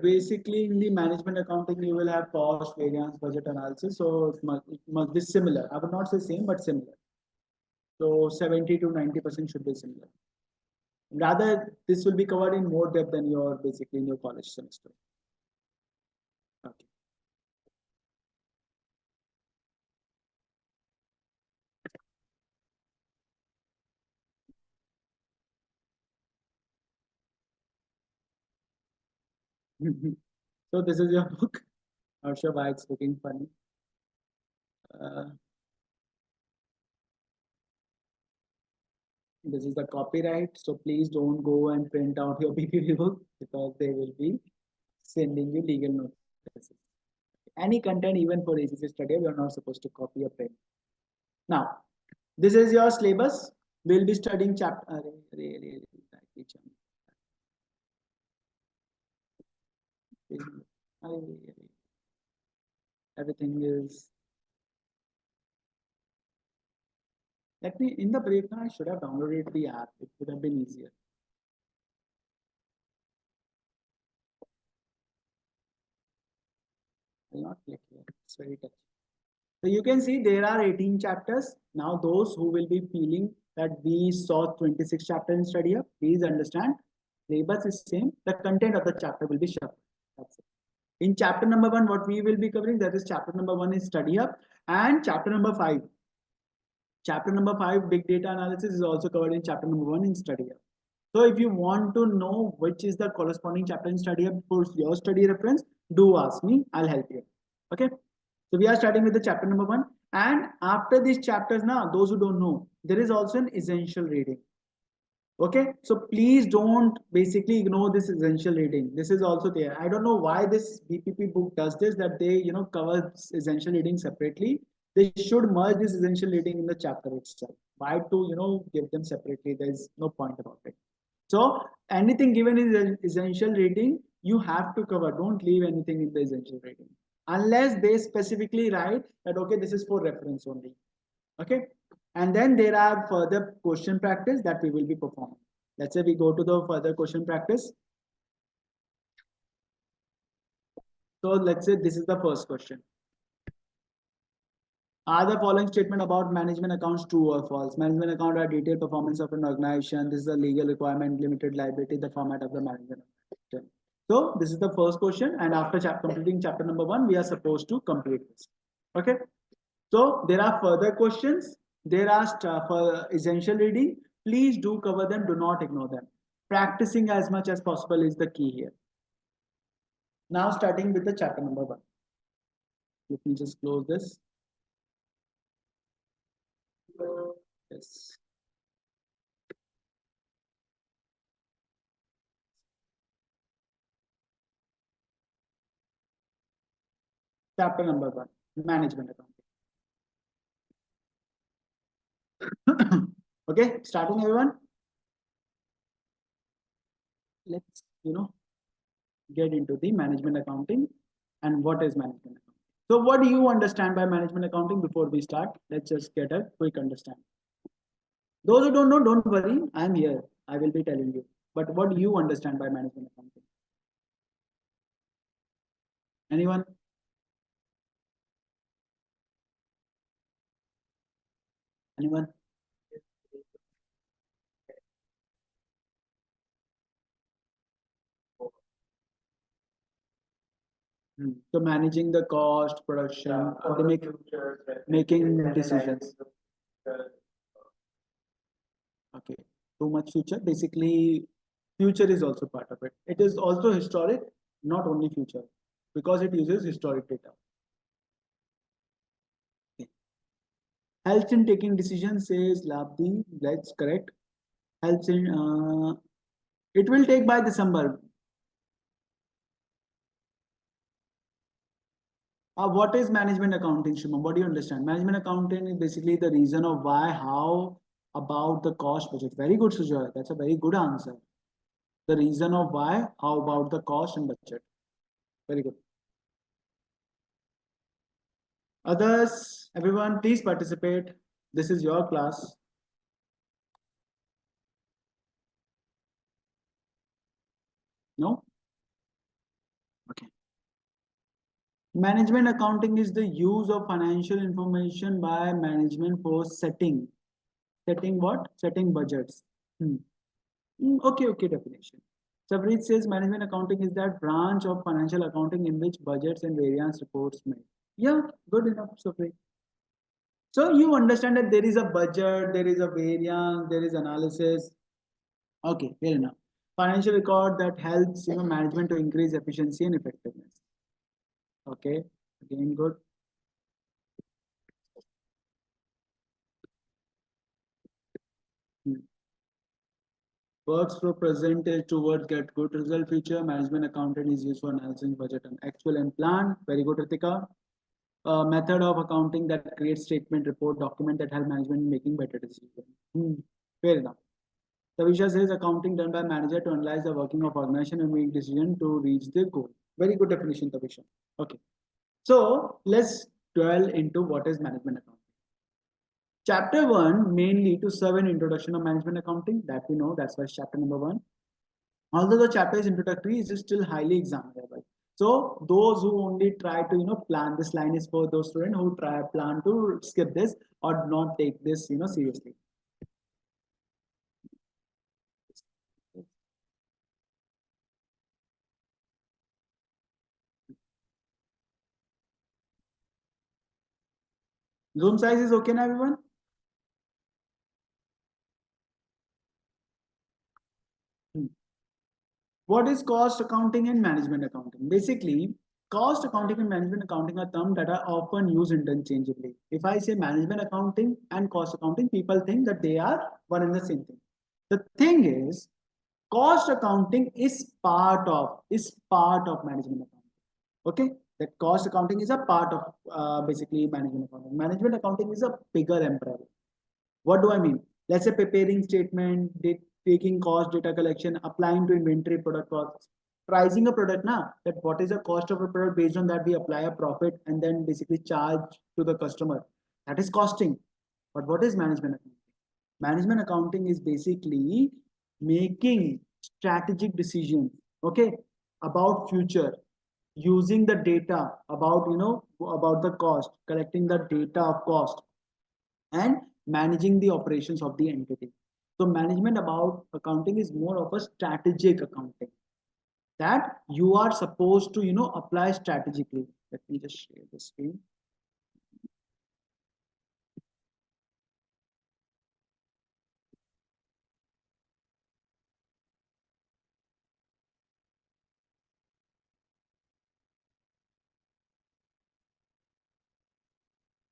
A: Basically, in the management accounting, you will have cost, variance, budget analysis. So it must be similar. I would not say same, but similar. So 70 to 90% should be similar. Rather, this will be covered in more depth than your basically in your college semester. Okay. So this is your book. Not sure why it's looking funny. This is the copyright. So please don't go and print out your BPP book because they will be sending you legal notices. Any content, even for ACCA study, we are not supposed to copy or print. Now, this is your syllabus. We'll be studying chapter. Everything is. Let me, in the break now, I should have downloaded the app. It would have been easier. I'll not click here. It's very touchy. So you can see there are 18 chapters. Now those who will be feeling that we saw 26 chapters in study up, please understand, syllabus is same. The content of the chapter will be sharp. That's it. In chapter number 1, what we will be covering, that is chapter number 1 is study up, and chapter number 5. Chapter number 5, big data analysis, is also covered in chapter number 1 in study up. So if you want to know which is the corresponding chapter in study up for your study reference, do ask me, I'll help you. Okay. So we are starting with the chapter number 1. And after these chapters now, those who don't know, there is also an essential reading. Okay. So please don't basically ignore this essential reading. This is also there. I don't know why this BPP book does this, that they, cover essential reading separately. They should merge this essential reading in the chapter itself. Why to, give them separately? There is no point about it. So anything given in essential reading, you have to cover. Don't leave anything in the essential reading. Unless they specifically write that, okay, this is for reference only. Okay. And then there are further question practice that we will be performing. Let's say we go to the further question practice. So let's say this is the first question. Are the following statement about management accounts true or false? Management account are detailed performance of an organization. This is a legal requirement, limited liability, the format of the management account. So this is the first question, and after completing chapter number 1, we are supposed to complete this. Okay. So there are further questions. There are stuff for essential reading. Please do cover them. Do not ignore them. Practicing as much as possible is the key here. Now starting with the chapter number 1. Let me just close this. Yes. Chapter number 1, management accounting. Okay, starting everyone. Let's get into the management accounting and what is management accounting. So what do you understand by management accounting before we start? Let's just get a quick understanding. Those who don't know, don't worry. I'm here. I will be telling you. But what do you understand by management accounting? Anyone? Anyone? So managing the cost, production, making decisions. Okay, too much future. Basically, future is also part of it. It is also historic, not only future, because it uses historic data. Okay. Helps in taking decisions, says Labdi. That's correct. Helps in. It will take by December. What is management accounting, Shimon? What do you understand? Management accounting is basically the reason of why, how, about the cost budget. Very good, Sujoy. That's a very good answer. The reason of why, how about the cost and budget. Very good. Others, everyone, please participate. This is your class. No? Okay. Management accounting is the use of financial information by management for setting. Setting what? Setting budgets. Okay, definition. Sabreed says management accounting is that branch of financial accounting in which budgets and variance reports made. Yeah, good enough, Sabreed. So you understand that there is a budget, there is a variance, there is analysis. Okay, fair enough. Financial record that helps management to increase efficiency and effectiveness. Okay, again good. Works for percentage towards get good result feature. Management accounting is used for analyzing budget and actual and plan. Very good, Ritika. Method of accounting that creates statement, report, document that help management in making better decisions. Fair enough. Tavisha says accounting done by manager to analyze the working of organization and make decision to reach their goal. Very good definition, Tavisha. Okay. So let's dwell into what is management accounting. Chapter 1 mainly to serve an introduction of management accounting that we know, that's why chapter number 1. Although the chapter is introductory, it is still highly examinable. So those who only try to plan, this line is for those students who plan to skip this or not take this seriously. Zoom size is okay now, everyone? What is cost accounting and management accounting? Basically, cost accounting and management accounting are terms that are often used interchangeably. If I say management accounting and cost accounting, people think that they are one and the same thing. The thing is, cost accounting is part of management accounting. Okay, that cost accounting is a part of basically management accounting. Management accounting is a bigger umbrella. What do I mean? Let's say preparing statement, taking cost, data collection, applying to inventory, product costs, pricing a product now, that what is the cost of a product, based on that we apply a profit and then basically charge to the customer. That is costing. But what is management accounting? Management accounting is basically making strategic decisions, okay, about future, using the data about about the cost, collecting the data of cost and managing the operations of the entity. So management about accounting is more of a strategic accounting that you are supposed to apply strategically. Let me just share the screen.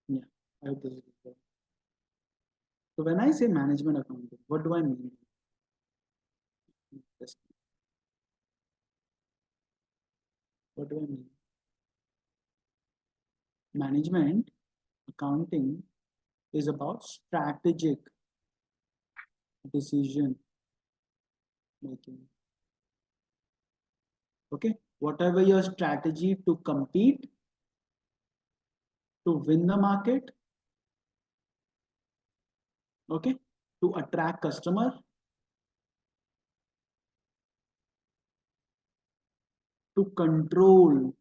A: Yeah, I hope this is clear. So when I say management accounting, what do I mean? What do I mean? Management accounting is about strategic decision making. Okay, whatever your strategy to compete, to win the market, okay, to attract customer, to control,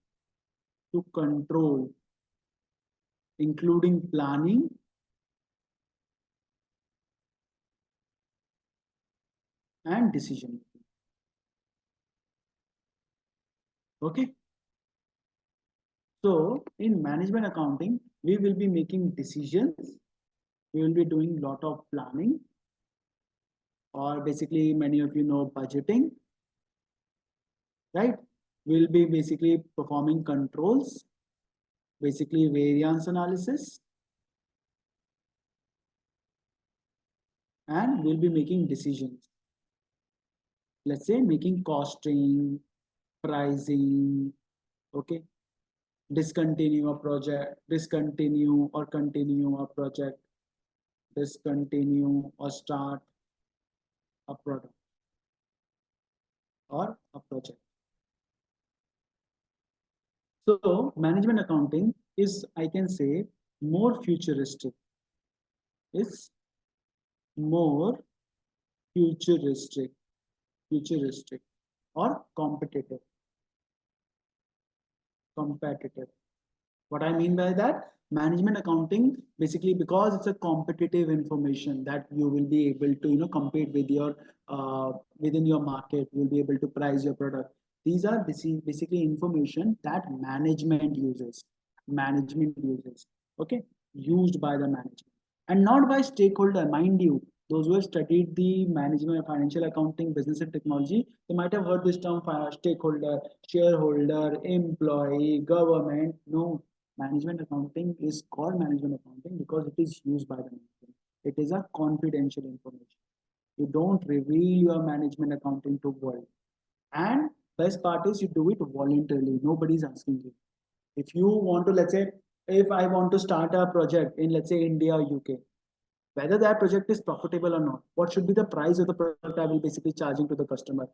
A: including planning and decision making. Okay. So in management accounting, we will be making decisions. We will be doing a lot of planning, or basically many of you know budgeting, right? We'll be basically performing controls, basically variance analysis, and we'll be making decisions. Let's say making costing, pricing, okay, discontinue a project, discontinue or continue a project, discontinue or start a product or a project. So management accounting is, I can say, more futuristic. It's more futuristic, futuristic or competitive. Competitive. What I mean by that, management accounting, basically because it's a competitive information that you will be able to, compete with your within your market, you'll be able to price your product. These are basically information that management uses, okay, used by the management and not by stakeholder. Mind you, those who have studied the management of financial accounting, business and technology, they might have heard this term stakeholder, shareholder, employee, government. No, management accounting is called management accounting because it is used by the management. It is a confidential information. You don't reveal your management accounting to world. And best part is you do it voluntarily. Nobody's asking you. If you want to, let's say, if I want to start a project in, let's say, India or UK, whether that project is profitable or not, what should be the price of the product I will basically charging to the customer,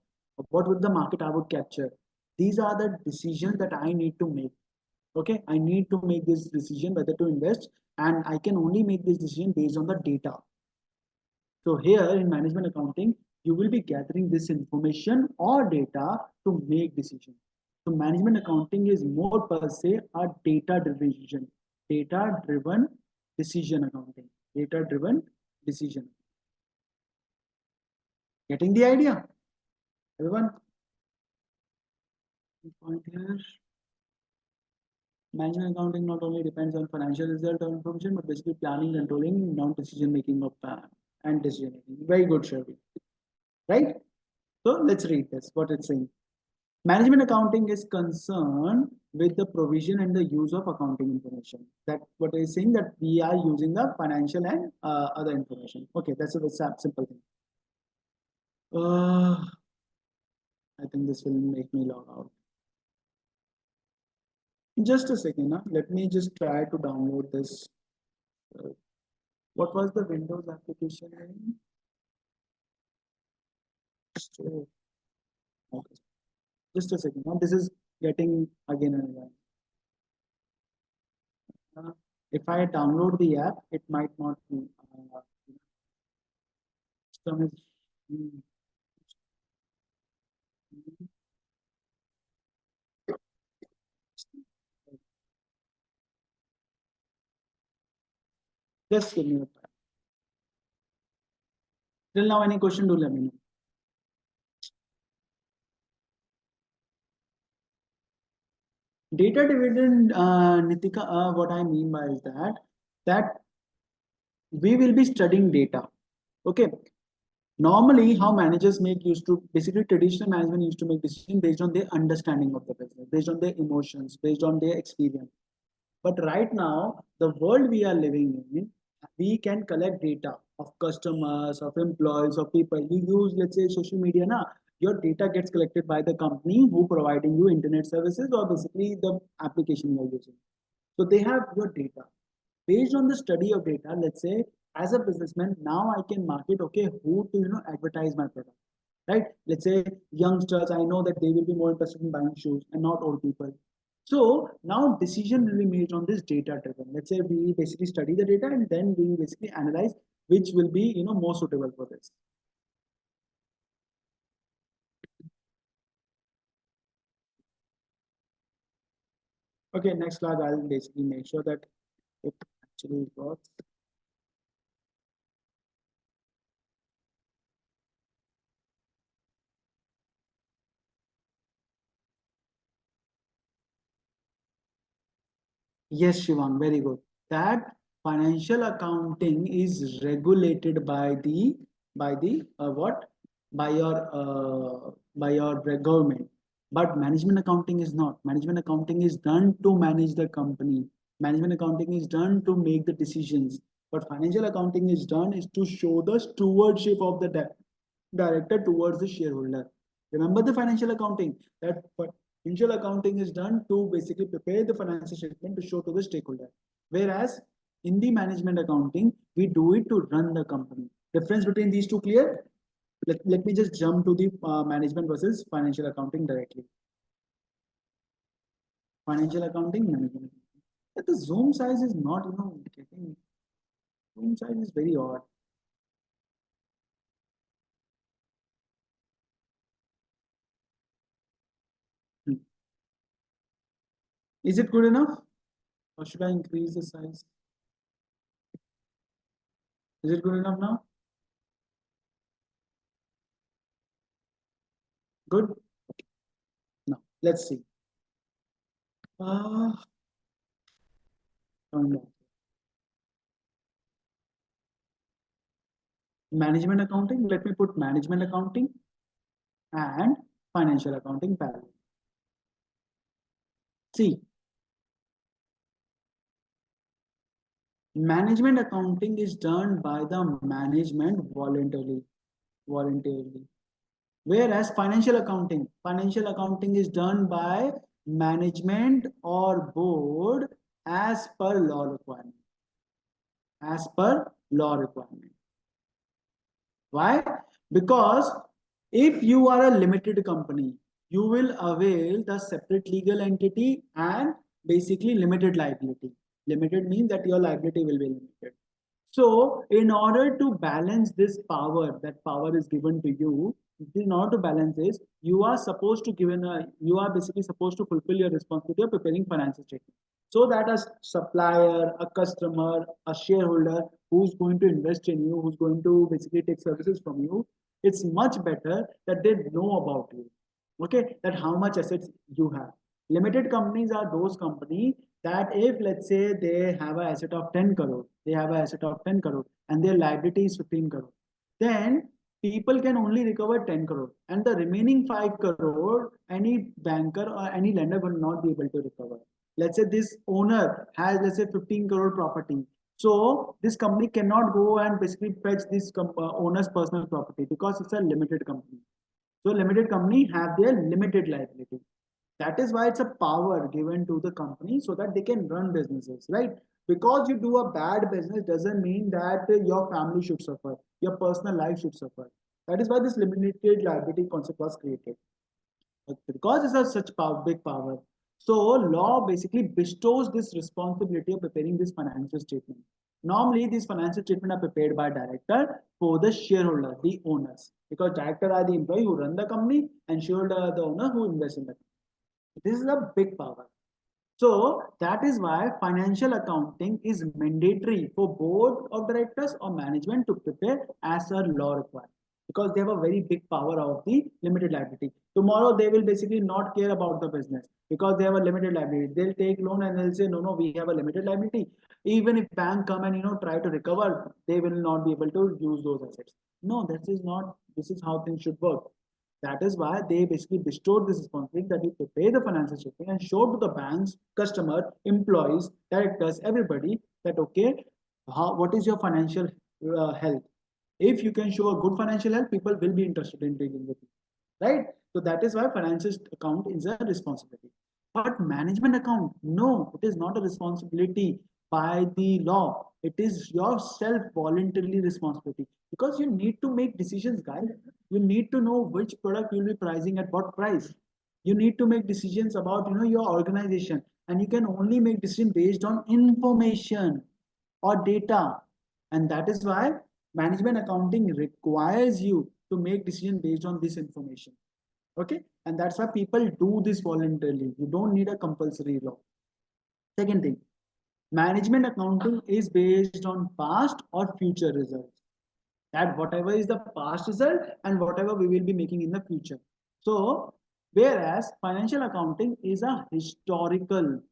A: what would the market I would capture. These are the decisions that I need to make. Okay, I need to make this decision whether to invest, and I can only make this decision based on the data. So here in management accounting, you will be gathering this information or data to make decisions. So management accounting is more per se a data-driven decision accounting, data-driven decision. Getting the idea, everyone? Point here. Management accounting not only depends on financial result or information, but basically planning, controlling, non-decision making of and decision making. Very good, Sherry. Right? So let's read this, what it's saying. Management accounting is concerned with the provision and the use of accounting information. That what is saying, that we are using the financial and other information. Okay, that's a simple thing. I think this will make me log out. Just a second, let me just try to download this. What was the Windows application name? So, okay. Just a second. This is getting again and again. If I download the app, it might not be. Just give me a time. Till now, any question, do let me know. Data dividend, Nitika, what I mean by is that we will be studying data. Okay. Normally, how managers basically traditional management used to make decisions based on their understanding of the business, based on their emotions, based on their experience. But right now, the world we are living in, we can collect data of customers, of employees, of people. You use, let's say, social media now. Your data gets collected by the company who providing you internet services or basically the application you're using. So they have your data. Based on the study of data, let's say, as a businessman, now I can market, okay, who to advertise my product, right? Let's say youngsters, I know that they will be more interested in buying shoes and not old people. So now decision will be made on this data driven. Let's say we basically study the data and then we basically analyze which will be more suitable for this. Okay, next slide, I'll basically make sure that it actually works. Yes, Shivang, very good. That financial accounting is regulated by the what? By your government. But management accounting is not. Management accounting is done to manage the company. Management accounting is done to make the decisions. But financial accounting is done is to show the stewardship of the director towards the shareholder. Remember the financial accounting, that Financial accounting is done to basically prepare the financial statement to show to the stakeholder. Whereas in the management accounting, we do it to run the company. Difference between these two clear? Let me just jump to the management versus financial accounting directly. Financial accounting, management. But the zoom size is not, getting, zoom size is very odd. Is it good enough? Or should I increase the size? Is it good enough now? Good? Now, let's see. Management accounting, let me put management accounting and financial accounting parallel. See, management accounting is done by the management voluntarily. Whereas financial accounting is done by management or board as per law requirement. As per law requirement. Why? Because if you are a limited company, you will avail the separate legal entity and basically limited liability. Limited means that your liability will be limited. So in order to balance this power, that power is given to you, in order to balance this, you are basically supposed to fulfill your responsibility of preparing financial statement. So that a supplier, a customer, a shareholder who's going to invest in you, who's going to basically take services from you, it's much better that they know about you. Okay, that how much assets you have. Limited companies are those companies that if let's say they have an asset of 10 crore, and their liability is 15 crore, then people can only recover 10 crore and the remaining 5 crore, any banker or any lender will not be able to recover. Let's say this owner has, let's say 15 crore property. So this company cannot go and basically fetch this owner's personal property because it's a limited company. So limited company have their limited liability. That is why it's a power given to the company so that they can run businesses, right? Because you do a bad business doesn't mean that your family should suffer, your personal life should suffer. That is why this limited liability concept was created. Because it's a such big power. So law basically bestows this responsibility of preparing this financial statement. Normally, these financial statements are prepared by director for the shareholder, the owners, because director are the employee who run the company and shareholder are the owner who invest in the company. This is a big power. So that is why financial accounting is mandatory for board of directors or management to prepare as a law requirement, because they have a very big power of the limited liability. Tomorrow they will basically not care about the business because they have a limited liability. They'll take loan and they'll say, no, we have a limited liability. Even if bank come and try to recover, they will not be able to use those assets. No, this is how things should work. That is why they basically bestowed this responsibility that you prepare the financial statement and show to the banks, customer, employees, directors, everybody that okay, what is your financial health? If you can show a good financial health, people will be interested in dealing with you, right? So that is why financial account is a responsibility. But management account, no, it is not a responsibility by the law. It is your self-voluntarily responsibility because you need to make decisions, guys. You need to know which product you'll be pricing at what price. You need to make decisions about your organization, and you can only make decisions based on information or data. And that is why management accounting requires you to make decisions based on this information. Okay, and that's why people do this voluntarily. You don't need a compulsory law. Second thing, management accounting is based on past or future results. That whatever is the past result and whatever we will be making in the future. So whereas financial accounting is a historical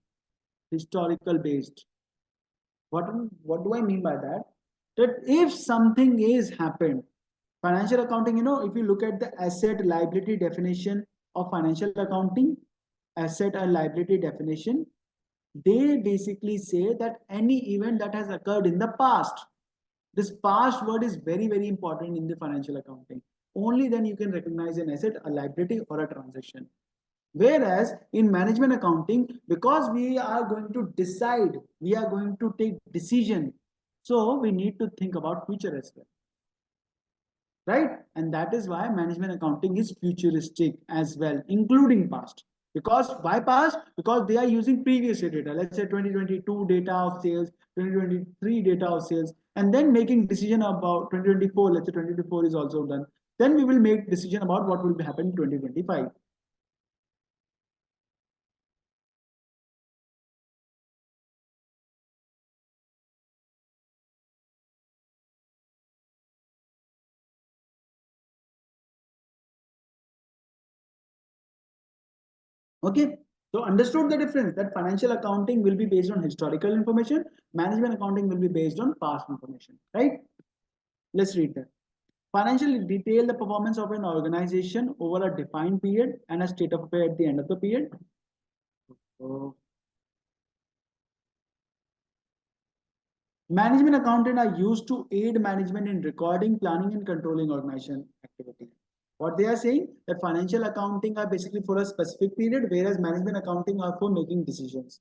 A: based. What do I mean by that? That if something is happened, financial accounting, if you look at the asset liability definition of financial accounting, asset and liability definition, they basically say that any event that has occurred in the past, this past word is very, very important in the financial accounting. Only then you can recognize an asset, a liability, or a transaction. Whereas in management accounting, because we are going to decide, we are going to take decision, so we need to think about future as well, right? And that is why management accounting is futuristic as well, including past. Because why past? Because they are using previous year data, let's say 2022 data of sales, 2023 data of sales, and then making decision about 2024. Let's say 2024 is also done, then we will make decision about what will happen in 2025. Okay, so understood the difference, that financial accounting will be based on historical information, management accounting will be based on past information, right? Let's read that. Financially detail the performance of an organization over a defined period and a state of affairs at the end of the period. So, management accountant are used to aid management in recording, planning, and controlling organization activity. What they are saying, that financial accounting are basically for a specific period, whereas management accounting are for making decisions.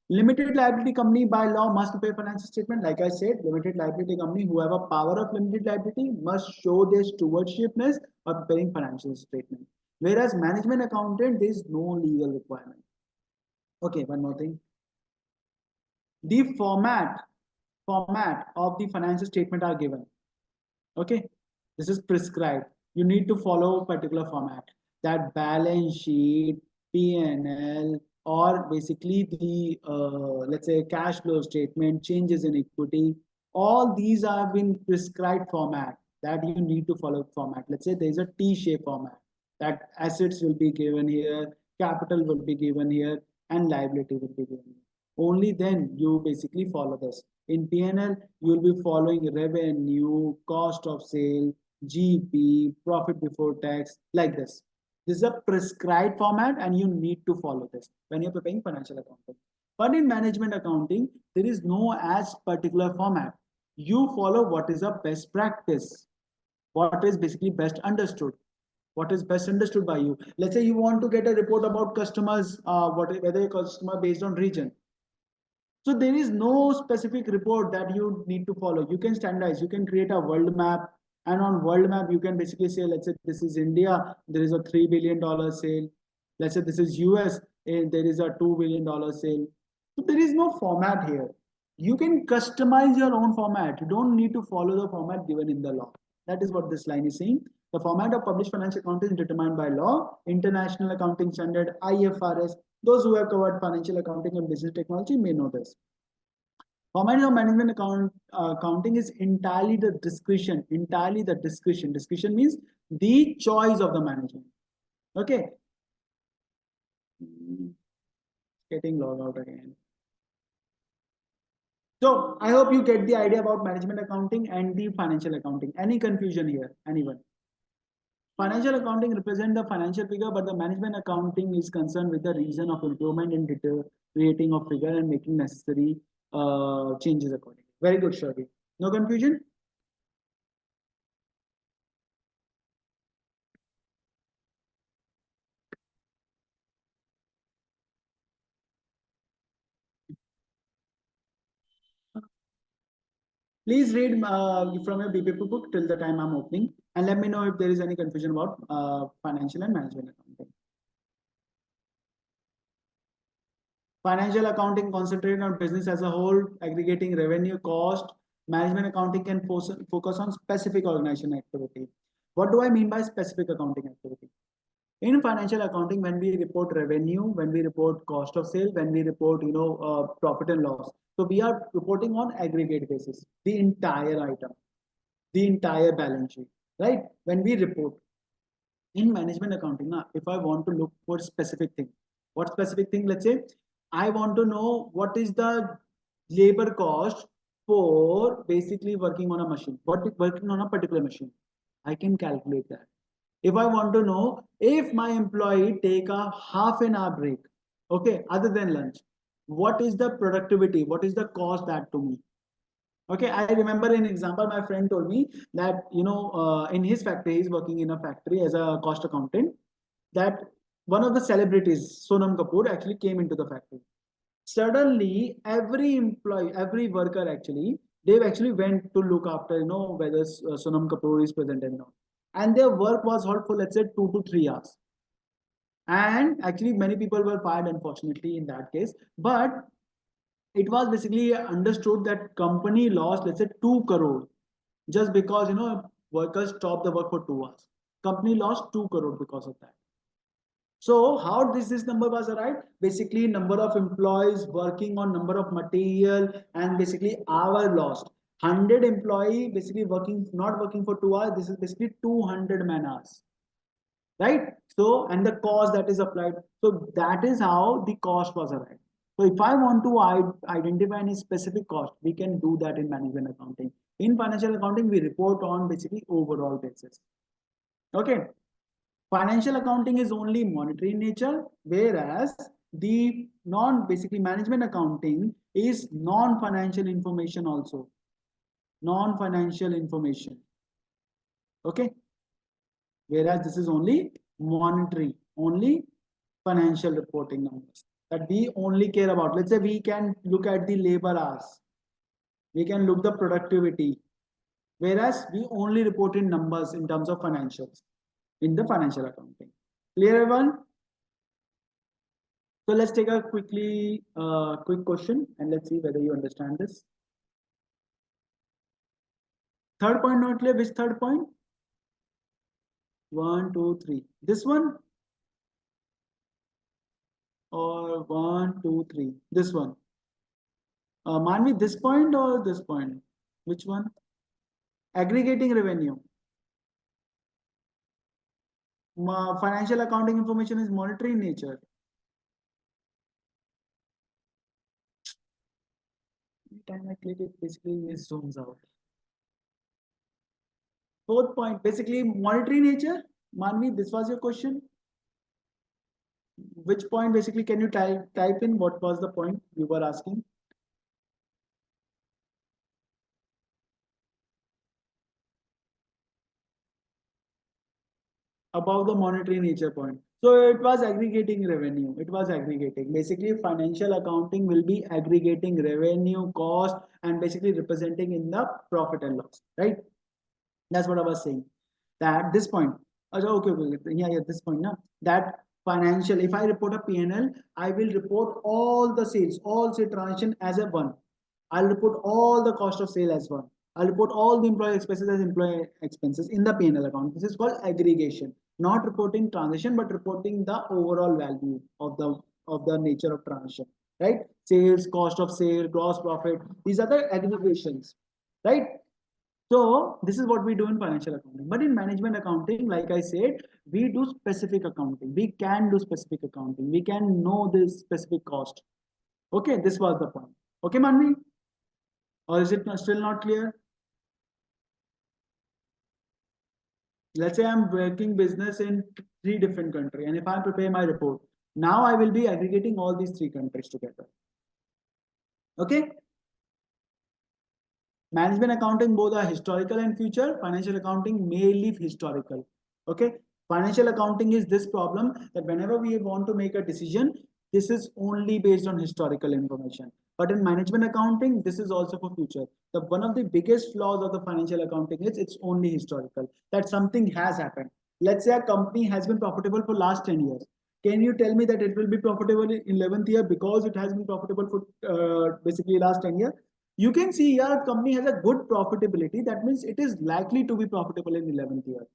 A: Limited liability company by law must prepare financial statement. Like I said, limited liability company who have a power of limited liability must show their stewardshipness of preparing financial statement. Whereas management accountant, there is no legal requirement. Okay, one more thing. The format of the financial statement are given. Okay, this is prescribed. You need to follow a particular format. That balance sheet, P&L, or basically the let's say cash flow statement, changes in equity. All these have been prescribed format that you need to follow format. Let's say there is a T-shape format, that assets will be given here, capital will be given here, and liability will be given here. Only then you basically follow this. In P&L, you will be following revenue, cost of sale, GP, profit before tax, like this. This is a prescribed format and you need to follow this when you're preparing financial accounting. But in management accounting, there is no as particular format. You follow what is a best practice, what is basically best understood, what is best understood by you. Let's say you want to get a report about customers, whether a customer based on region. So there is no specific report that you need to follow. You can standardize, you can create a world map, and on world map, you can basically say, let's say this is India, there is a $3 billion sale. Let's say this is US, and there is a $2 billion sale. So there is no format here. You can customize your own format. You don't need to follow the format given in the law. That is what this line is saying. The format of published financial accounting is determined by law, International Accounting Standard, IFRS. Those who have covered financial accounting and business technology may know this. Format of management accounting is entirely the discretion. Entirely the discretion. Discretion means the choice of the management. Okay. Getting logged out again. So I hope you get the idea about management accounting and the financial accounting. Any confusion here? Anyone? Financial accounting represents the financial figure, but the management accounting is concerned with the reason of improvement in creating of figure and making necessary changes accordingly. Very good, Shirley. No confusion? Please read from your BPP book till the time I'm opening, and let me know if there is any confusion about financial and management accounting. Financial accounting concentrated on business as a whole, aggregating revenue, cost. Management accounting can focus on specific organization activity. What do I mean by specific accounting activity? In financial accounting, when we report revenue, when we report cost of sale, when we report profit and loss, so we are reporting on aggregate basis, the entire item, the entire balance sheet, right? When we report in management accounting, if I want to look for specific thing, what specific thing? Let's say I want to know what is the labor cost for basically working on a machine, working on a particular machine. I can calculate that. If I want to know if my employee take a half an hour break, okay, other than lunch, what is the productivity? What is the cost that to me? Okay, I remember an example, my friend told me that, in his factory, he's working in a factory as a cost accountant, that one of the celebrities, Sonam Kapoor, actually came into the factory. Suddenly, every employee, every worker actually, they actually went to look after, whether Sonam Kapoor is present or not. And their work was held for, let's say, 2 to 3 hours. And actually, many people were fired, unfortunately, in that case. But it was basically understood that company lost, let's say, 2 crore just because, workers stopped the work for 2 hours. Company lost 2 crore because of that. So how this number was arrived? Basically, number of employees working on number of material and basically hour lost. 100 employee basically not working for 2 hours. This is basically 200 man hours, right? So, and the cost that is applied. So that is how the cost was arrived. So if I want to identify any specific cost, we can do that in management accounting. In financial accounting, we report on basically overall basis. Okay. Financial accounting is only monetary in nature, whereas the basically management accounting is non-financial information also. Non-financial information. Okay. Whereas this is only monetary, only financial reporting numbers that we only care about. Let's say we can look at the labor hours. We can look the productivity. Whereas we only report in numbers in terms of financials in the financial accounting. Clear, everyone? So let's take a quick question and let's see whether you understand this. Third point not clear. Which third point? 1, 2, 3. This one? Or 1, 2, 3. This one? Manvi, this point or this point? Which one? Aggregating revenue. Financial accounting information is monetary in nature. Every time I click it, basically it zooms out. Fourth point, basically monetary nature. Manvi, this was your question. Which point basically can you type in? What was the point you were asking? About the monetary nature point. So it was aggregating revenue. It was aggregating. Basically, financial accounting will be aggregating revenue, cost, and basically representing in the profit and loss. Right? That's what I was saying. That this point. Okay, yeah, this point. Now that financial, if I report a P&L, I will report all the sales, all say transaction as a one. I'll report all the cost of sale as one. I'll report all the employee expenses as employee expenses in the P&L account. This is called aggregation. Not reporting transaction, but reporting the overall value of the nature of transaction. Right? Sales, cost of sale, gross profit. These are the aggregations. Right? So this is what we do in financial accounting. But in management accounting, like I said, we do specific accounting. We can do specific accounting. We can know this specific cost. Okay, this was the point. Okay, Manvi? Or is it still not clear? Let's say I'm working business in 3 different countries, and if I prepare my report, now I will be aggregating all these 3 countries together. Okay? Management accounting both are historical and future. Financial accounting mainly historical. Okay? Financial accounting is this problem that whenever we want to make a decision, this is only based on historical information. But in management accounting, this is also for future. One of the biggest flaws of the financial accounting is it's only historical. That something has happened. Let's say a company has been profitable for last 10 years. Can you tell me that it will be profitable in 11th year because it has been profitable for basically last 10 years? You can see your company has a good profitability. That means it is likely to be profitable in 11th year.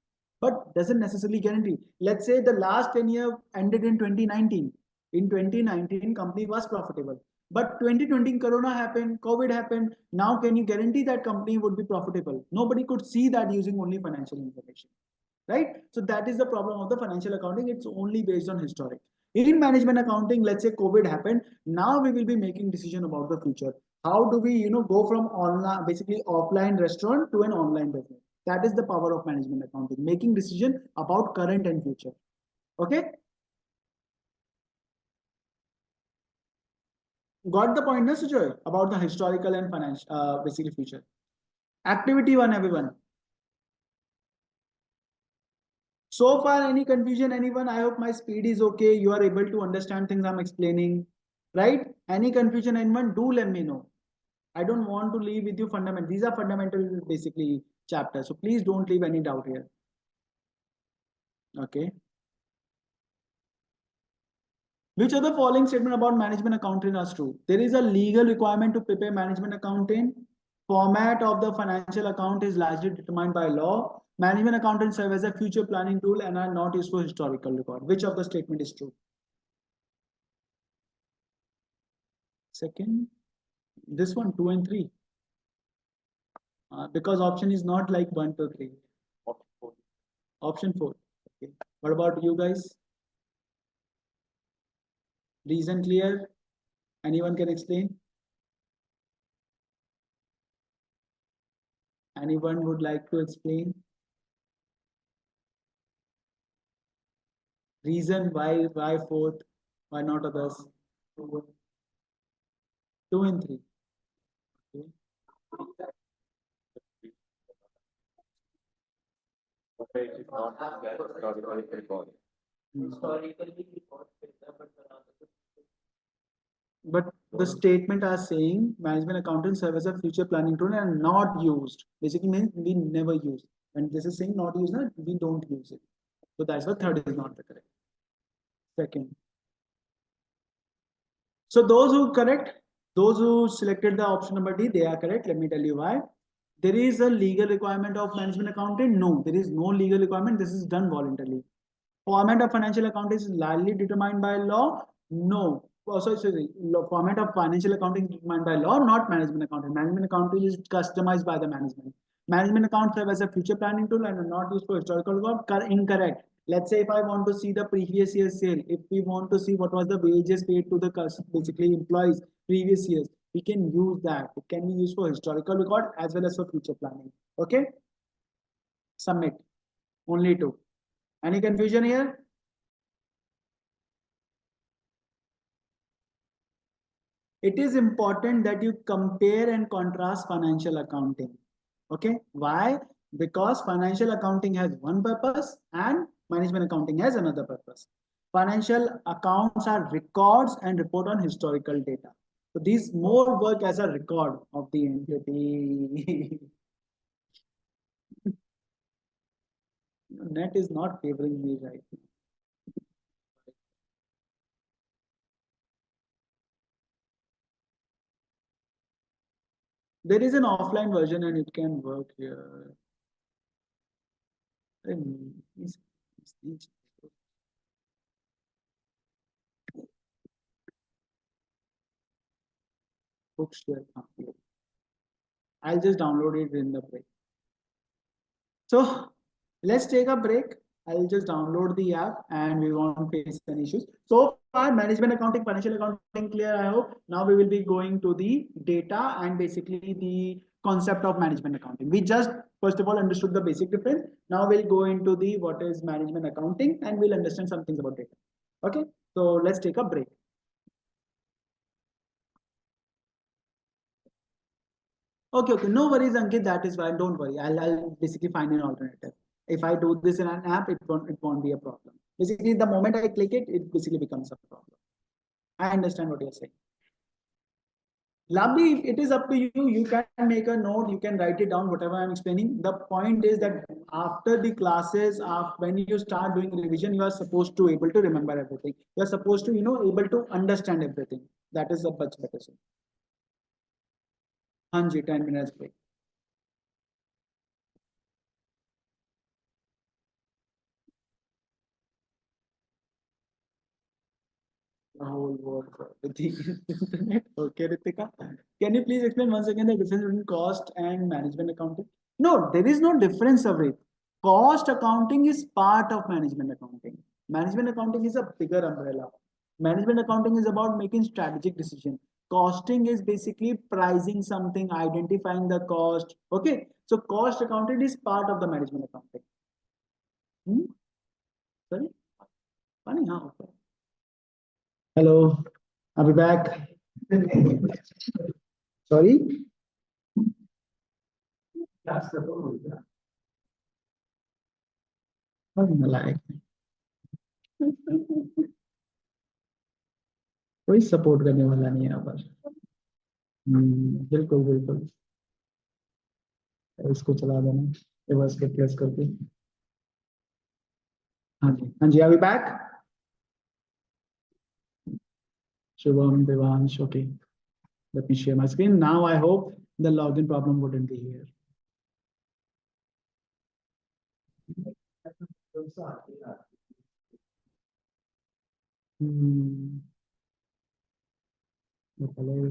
A: But doesn't necessarily guarantee. Let's say the last 10 year ended in 2019. In 2019, company was profitable. But 2020 Corona happened, COVID happened. Now can you guarantee that company would be profitable? Nobody could see that using only financial information. Right? So that is the problem of the financial accounting. It's only based on historic. In management accounting, let's say COVID happened. Now we will be making decision about the future. How do we, go from online, basically offline restaurant to an online business? That is the power of management accounting, making decision about current and future. Okay? Got the point, na, Sujoy, about the historical and financial, basically future. Activity 1, everyone. So far, any confusion, anyone? I hope my speed is okay. You are able to understand things I'm explaining, right? Any confusion, anyone? Do let me know. I don't want to leave with you fundamental. These are fundamental, basically, chapters. So please don't leave any doubt here. Okay. Which of the following statement about management accounting is true? There is a legal requirement to prepare management accounting. Format of the financial account is largely determined by law. Management accountants serve as a future planning tool and are not used for historical record. Which of the statement is true? Second, this one, 2 and 3. Because option is not like 1, 2, 3. Option 4. Okay. What about you guys? Reason clear? Anyone can explain? Anyone would like to explain? Reason why 4th? Why not others? 2 and 3. Okay. But the statement are saying management accountants serve as a future planning tool and not used. Basically means we never use. And this is saying not used, we don't use it. So that's why third is not the correct. Second. So those who correct, those who selected the option number D, they are correct. Let me tell you why. There is a legal requirement of management accountant. No, there is no legal requirement. This is done voluntarily. Format of financial accounting is largely determined by law. No. Oh, sorry. Format of financial accounting is determined by law, not management accounting. Management accounting is customized by the management. Management accounts serve as a future planning tool and are not used for historical record. Incorrect. Let's say if I want to see the previous year's sale, if we want to see what was the wages paid to the basically employees previous years, we can use that. It can be used for historical record as well as for future planning. Okay. Submit. Only 2. Any confusion here? It is important that you compare and contrast financial accounting. Okay, why? Because financial accounting has one purpose and management accounting has another purpose. Financial accounts are records and report on historical data. So these more work as a record of the entity. Net is not favoring me right now. There is an offline version and it can work here. I'll just download it in the break. So let's take a break. I'll just download the app and we won't face any issues. So far, management accounting, financial accounting clear, I hope. Now we will be going to the data and basically the concept of management accounting. We just, first of all, understood the basic difference. Now we'll go into the what is management accounting and we'll understand some things about data. Okay, so let's take a break. Okay, no worries, Ankit. That is fine. Don't worry. I'll basically find an alternative. If I do this in an app, it won't be a problem. Basically, the moment I click it, it basically becomes a problem. I understand what you're saying. Lovely, it is up to you. You can make a note, you can write it down, whatever I'm explaining. The point is that after the classes, when you start doing revision, you are supposed to able to remember everything. You are supposed to, able to understand everything. That is a much better thing. Hanji, 10 minutes break. The whole world with the internet. Okay, Ritika. Can you please explain once again the difference between cost and management accounting? No, there is no difference of it. Cost accounting is part of management accounting. Management accounting is a bigger umbrella. Management accounting is about making strategic decisions. Costing is basically pricing something, identifying the cost. Okay, so cost accounting is part of the management accounting. Sorry? Funny, huh? Okay. Hello, I'll be back. Sorry? नालायक कोई support करने वाला नहीं है यहाँ पर। बिल्कुल बिल्कुल, इसको चला देना रिवर्स के प्रेस करके। हाँ जी, अभी back. Shubham, Devansh, okay. Let me share my screen. Now I hope the login problem wouldn't be here. Hmm. तो पहले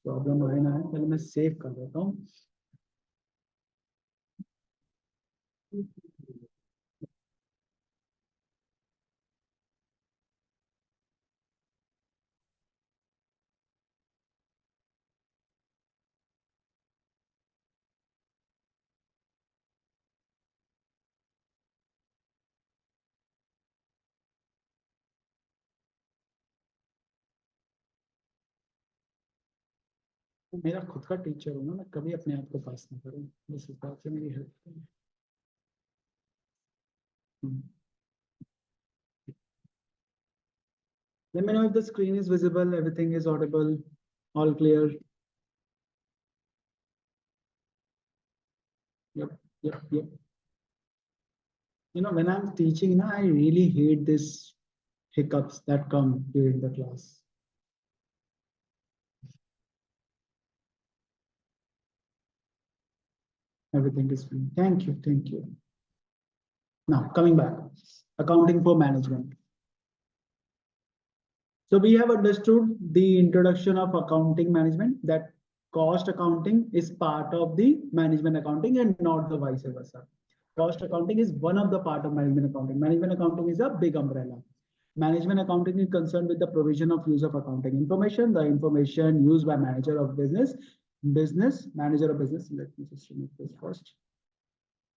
A: प्रॉब्लम है ना, पहले मैं सेव कर देता हूँ। तो मेरा खुद का टीचर हूँ ना, मैं कभी अपने आप को पास ना करूँ, इस हिसाब से मेरी हेल्प करें। Let me know if the screen is visible, everything is audible, all clear. Yep, yep, yep. You know, when I'm teaching, I really hate this hiccups that come during the class. Everything is fine. Thank you, thank you. Now, coming back, accounting for management. So we have understood the introduction of accounting management, that cost accounting is part of the management accounting and not the vice versa. Cost accounting is one of the part of management accounting. Management accounting is a big umbrella. Management accounting is concerned with the provision of use of accounting information, the information used by manager of business, manager of business. Let me just remove this first.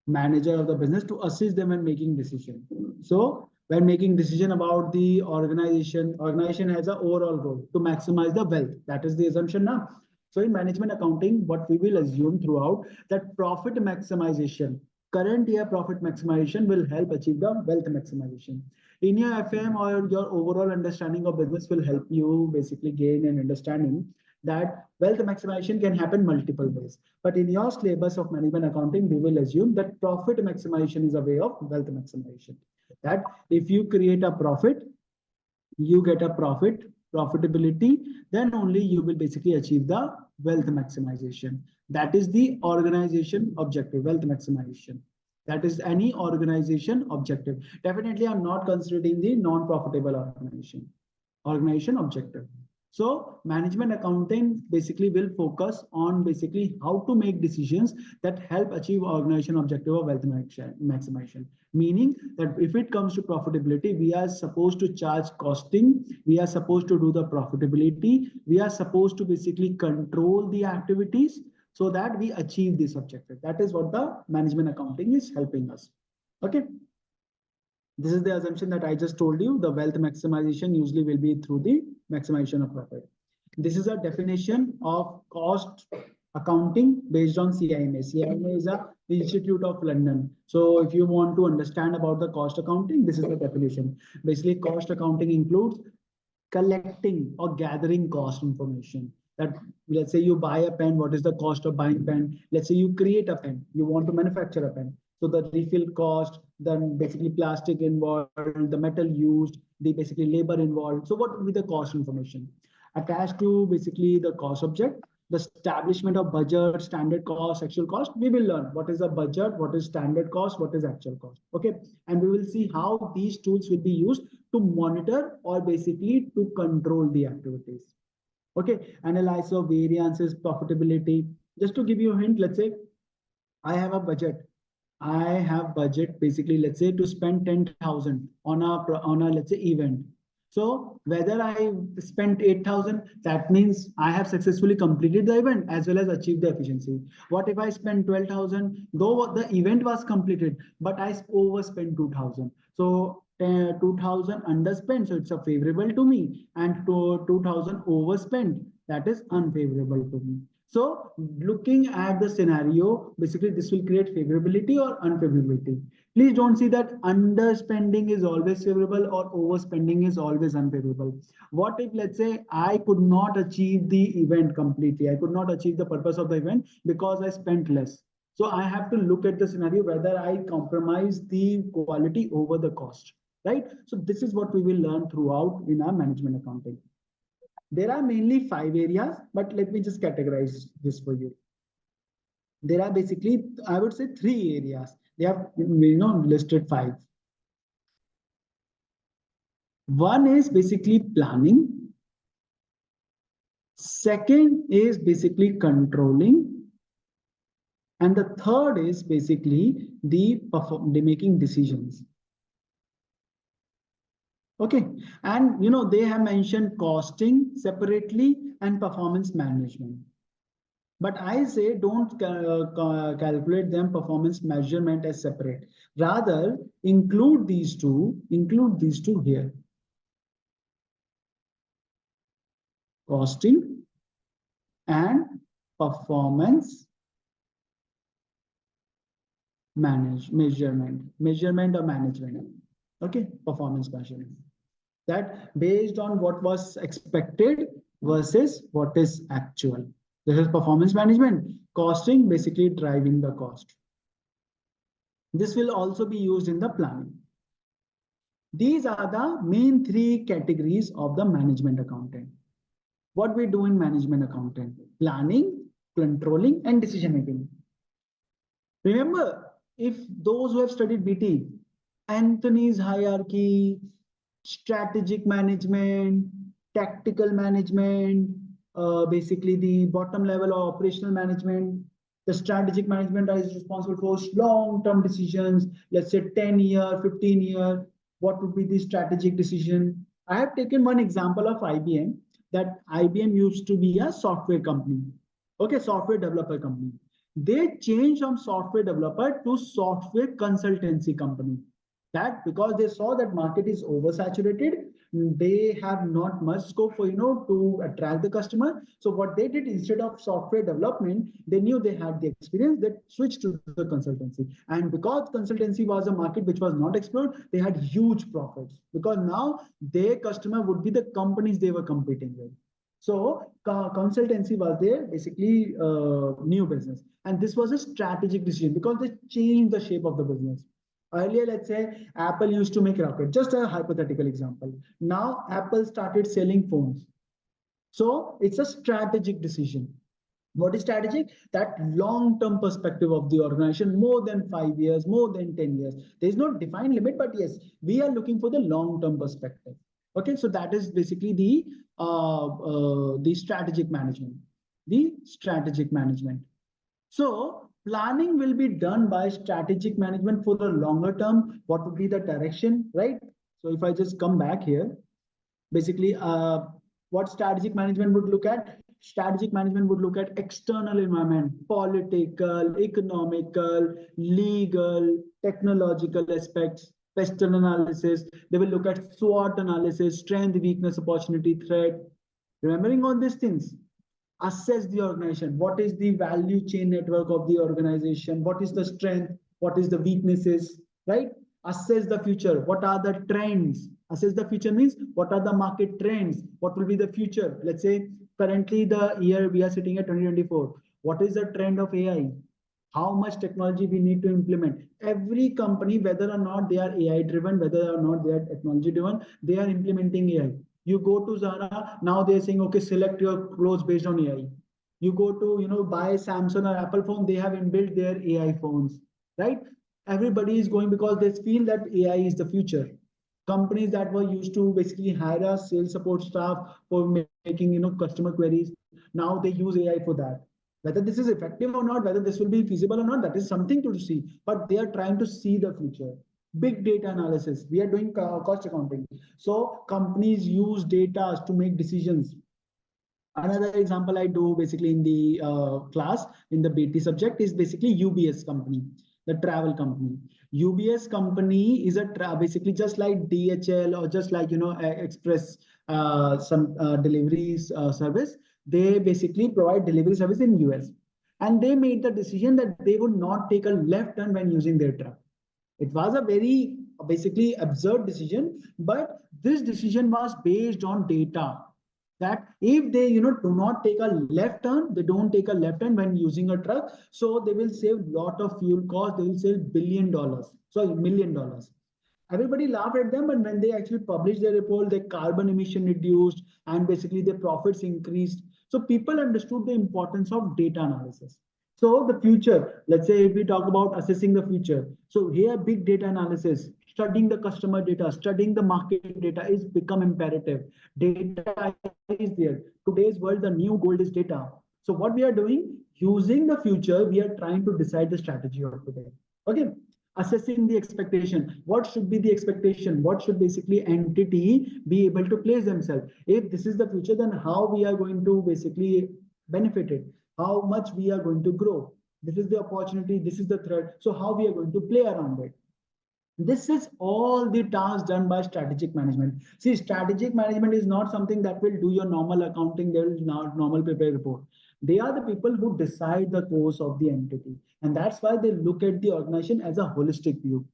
A: Manager of the business to assist them in making decision. So when making decision about the organization has an overall goal to maximize the wealth. That is the assumption now. So in management accounting, what we will assume throughout, that profit maximization, current year profit maximization will help achieve the wealth maximization. In your FM or your overall understanding of business will help you basically gain an understanding that wealth maximization can happen multiple ways. But in your syllabus of management accounting, we will assume that profit maximization is a way of wealth maximization. That if you create a profit, you get a profitability, then only you will basically achieve the wealth maximization. That is the organization objective, wealth maximization. That is any organization objective. Definitely, I'm not considering the non-profitable organization objective. So management accounting basically will focus on basically how to make decisions that help achieve organization objective of wealth maximization. Meaning that if it comes to profitability, we are supposed to charge costing, we are supposed to do the profitability, we are supposed to basically control the activities so that we achieve this objective. That is what the management accounting is helping us. Okay. This is the assumption that I just told you. The wealth maximization usually will be through the maximization of profit. This is a definition of cost accounting based on CIMA. CIMA is a Institute of London. So if you want to understand about the cost accounting, this is the definition. Basically, cost accounting includes collecting or gathering cost information. That let's say you buy a pen, what is the cost of buying pen? Let's say you create a pen, you want to manufacture a pen. So the refill cost, then basically plastic involved, the metal used, the basically labor involved. So what will be the cost information? Attached to basically the cost object, the establishment of budget, standard cost, actual cost, we will learn what is the budget, what is standard cost, what is actual cost. Okay. And we will see how these tools will be used to monitor or basically to control the activities. Okay. Analysis of variances, profitability. Just to give you a hint, let's say I have a budget. I have budget basically, let's say to spend 10,000 on a let's say event. So whether I spent 8,000, that means I have successfully completed the event as well as achieved the efficiency. What if I spend 12,000, though the event was completed, but I overspent 2,000. So 2,000 underspent, so it's a favorable to me, and 2,000 overspent, that is unfavorable to me. So looking at the scenario, basically this will create favorability or unfavorability. Please don't see that underspending is always favorable or overspending is always unfavorable. What if, let's say, I could not achieve the event completely? I could not achieve the purpose of the event because I spent less. So I have to look at the scenario whether I compromise the quality over the cost, right? So this is what we will learn throughout in our management accounting. There are mainly 5 areas, but let me just categorize this for you. There are basically, I would say, 3 areas. They have, listed 5. One is basically planning. Second is basically controlling. And the third is basically the making decisions. Okay, and they have mentioned costing separately and performance management. But I say don't calculate them performance measurement as separate. Rather, include these two here. Costing and performance measurement or management. Okay, performance measurement. That based on what was expected versus what is actual. This is performance management. Costing, basically driving the cost. This will also be used in the planning. These are the main 3 categories of the management accountant. What we do in management accounting: planning, controlling, and decision making. Remember, if those who have studied BT, Anthony's hierarchy, strategic management, tactical management, basically the bottom level of operational management. The strategic management is responsible for long-term decisions, let's say 10-year, 15-year. What would be the strategic decision? I have taken one example of IBM, that IBM used to be a software company. Okay, software developer company. They changed from software developer to software consultancy company. That because they saw that market is oversaturated, they have not much scope for to attract the customer. So what they did, instead of software development, they knew they had the experience, they switched to the consultancy. And because consultancy was a market which was not explored, they had huge profits, because now their customer would be the companies they were competing with. So consultancy was their basically new business, and this was a strategic decision because they changed the shape of the business. Earlier, let's say Apple used to make rocket, just a hypothetical example. Now Apple started selling phones. So it's a strategic decision. What is strategic? That long-term perspective of the organization, more than 5 years, more than 10 years. There is no defined limit, but yes, we are looking for the long-term perspective. Okay, so that is basically the strategic management. The strategic management. So planning will be done by strategic management for the longer term. What would be the direction, right? So if I just come back here, basically, what strategic management would look at? Strategic management would look at external environment, political, economical, legal, technological aspects, pestle analysis. They will look at SWOT analysis, strength, weakness, opportunity, threat. Remembering all these things. Assess the organization. What is the value chain network of the organization? What is the strength? What is the weaknesses, right? Assess the future. What are the trends? Assess the future means what are the market trends? What will be the future? Let's say currently the year we are sitting at 2024. What is the trend of AI? How much technology we need to implement? Every company, whether or not they are AI driven, whether or not they are technology driven, they are implementing AI. You go to Zara, now they're saying, okay, select your clothes based on AI. You go to, buy Samsung or Apple phone, they have inbuilt their AI phones, right? Everybody is going because they feel that AI is the future. Companies that were used to basically hire a sales support staff for making, customer queries, now they use AI for that. Whether this is effective or not, whether this will be feasible or not, that is something to see. But they are trying to see the future. Big data analysis. We are doing cost accounting. So companies use data to make decisions. Another example I do basically in the class, in the BT subject, is basically UBS company, the travel company. UBS company is basically just like DHL or just like, Express some deliveries service. they basically provide delivery service in US. And they made the decision that they would not take a left turn when using their truck. It was a very basically absurd decision, but this decision was based on data that if they do not take a left turn, they don't take a left turn when using a truck, so they will save lot of fuel cost, they will save $1 billion, sorry, $1 million. Everybody laughed at them, and when they actually published their report, their carbon emission reduced and basically their profits increased. So people understood the importance of data analysis. So the future, let's say if we talk about assessing the future, so here big data analysis, studying the customer data, studying the market data is become imperative. Data is there. Today's world, the new gold is data. So what we are doing, using the future, we are trying to decide the strategy of today. Okay. Assessing the expectation. What should be the expectation? What should basically entity be able to place themselves? If this is the future, then how we are going to basically benefit it? How much we are going to grow? This is the opportunity. This is the threat. So how we are going to play around it? This is all the tasks done by strategic management. See, strategic management is not something that will do your normal accounting. There is not normal paper report. They are the people who decide the course of the entity. And that's why they look at the organization as a holistic view.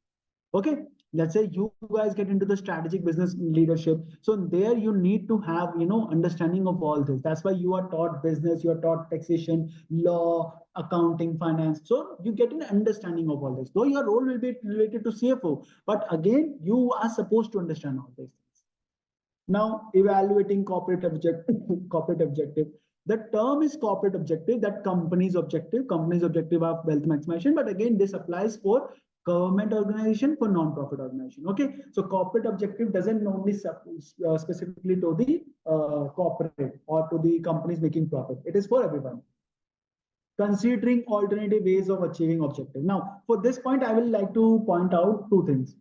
A: Okay, let's say you guys get into the strategic business leadership, so there you need to have understanding of all this. That's why you are taught business, you are taught taxation, law, accounting, finance, so you get an understanding of all this, though your role will be related to CFO, but again you are supposed to understand all these things. Now, evaluating corporate objective. Corporate objective, the term is corporate objective, that company's objective of wealth maximization, but again this applies for government organization, for non-profit organization. Okay, so corporate objective doesn't only specifically to the corporate or to the companies making profit, it is for everyone. Considering alternative ways of achieving objective. Now for this point I will like to point out two things.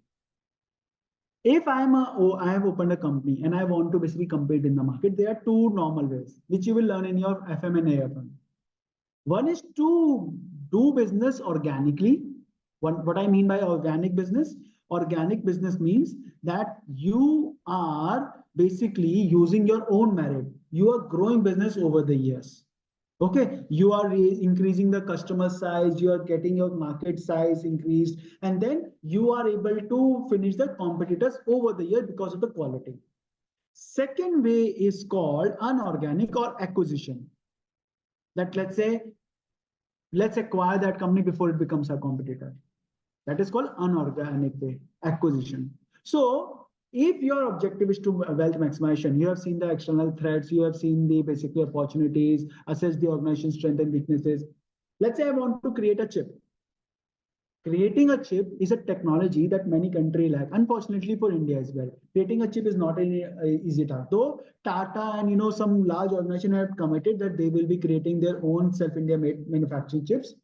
A: If I have opened a company and I want to basically compete in the market, there are two normal ways which you will learn in your FM and AFM. One is to do business organically. What I mean by organic business means that you are basically using your own merit. You are growing business over the years. Okay, you are increasing the customer size, you are getting your market size increased, and then you are able to finish the competitors over the year because of the quality. Second way is called unorganic or acquisition. That let's acquire that company before it becomes a competitor. That is called unorganic way, acquisition. So if your objective is to wealth maximization, you have seen the external threats, you have seen the basically opportunities, assess the organization's strengths and weaknesses. Let's say I want to create a chip. Creating a chip is a technology that many countries lack. Unfortunately for India as well, creating a chip is not an easy task. Though Tata and some large organization have committed that they will be creating their own self-India made manufacturing chips.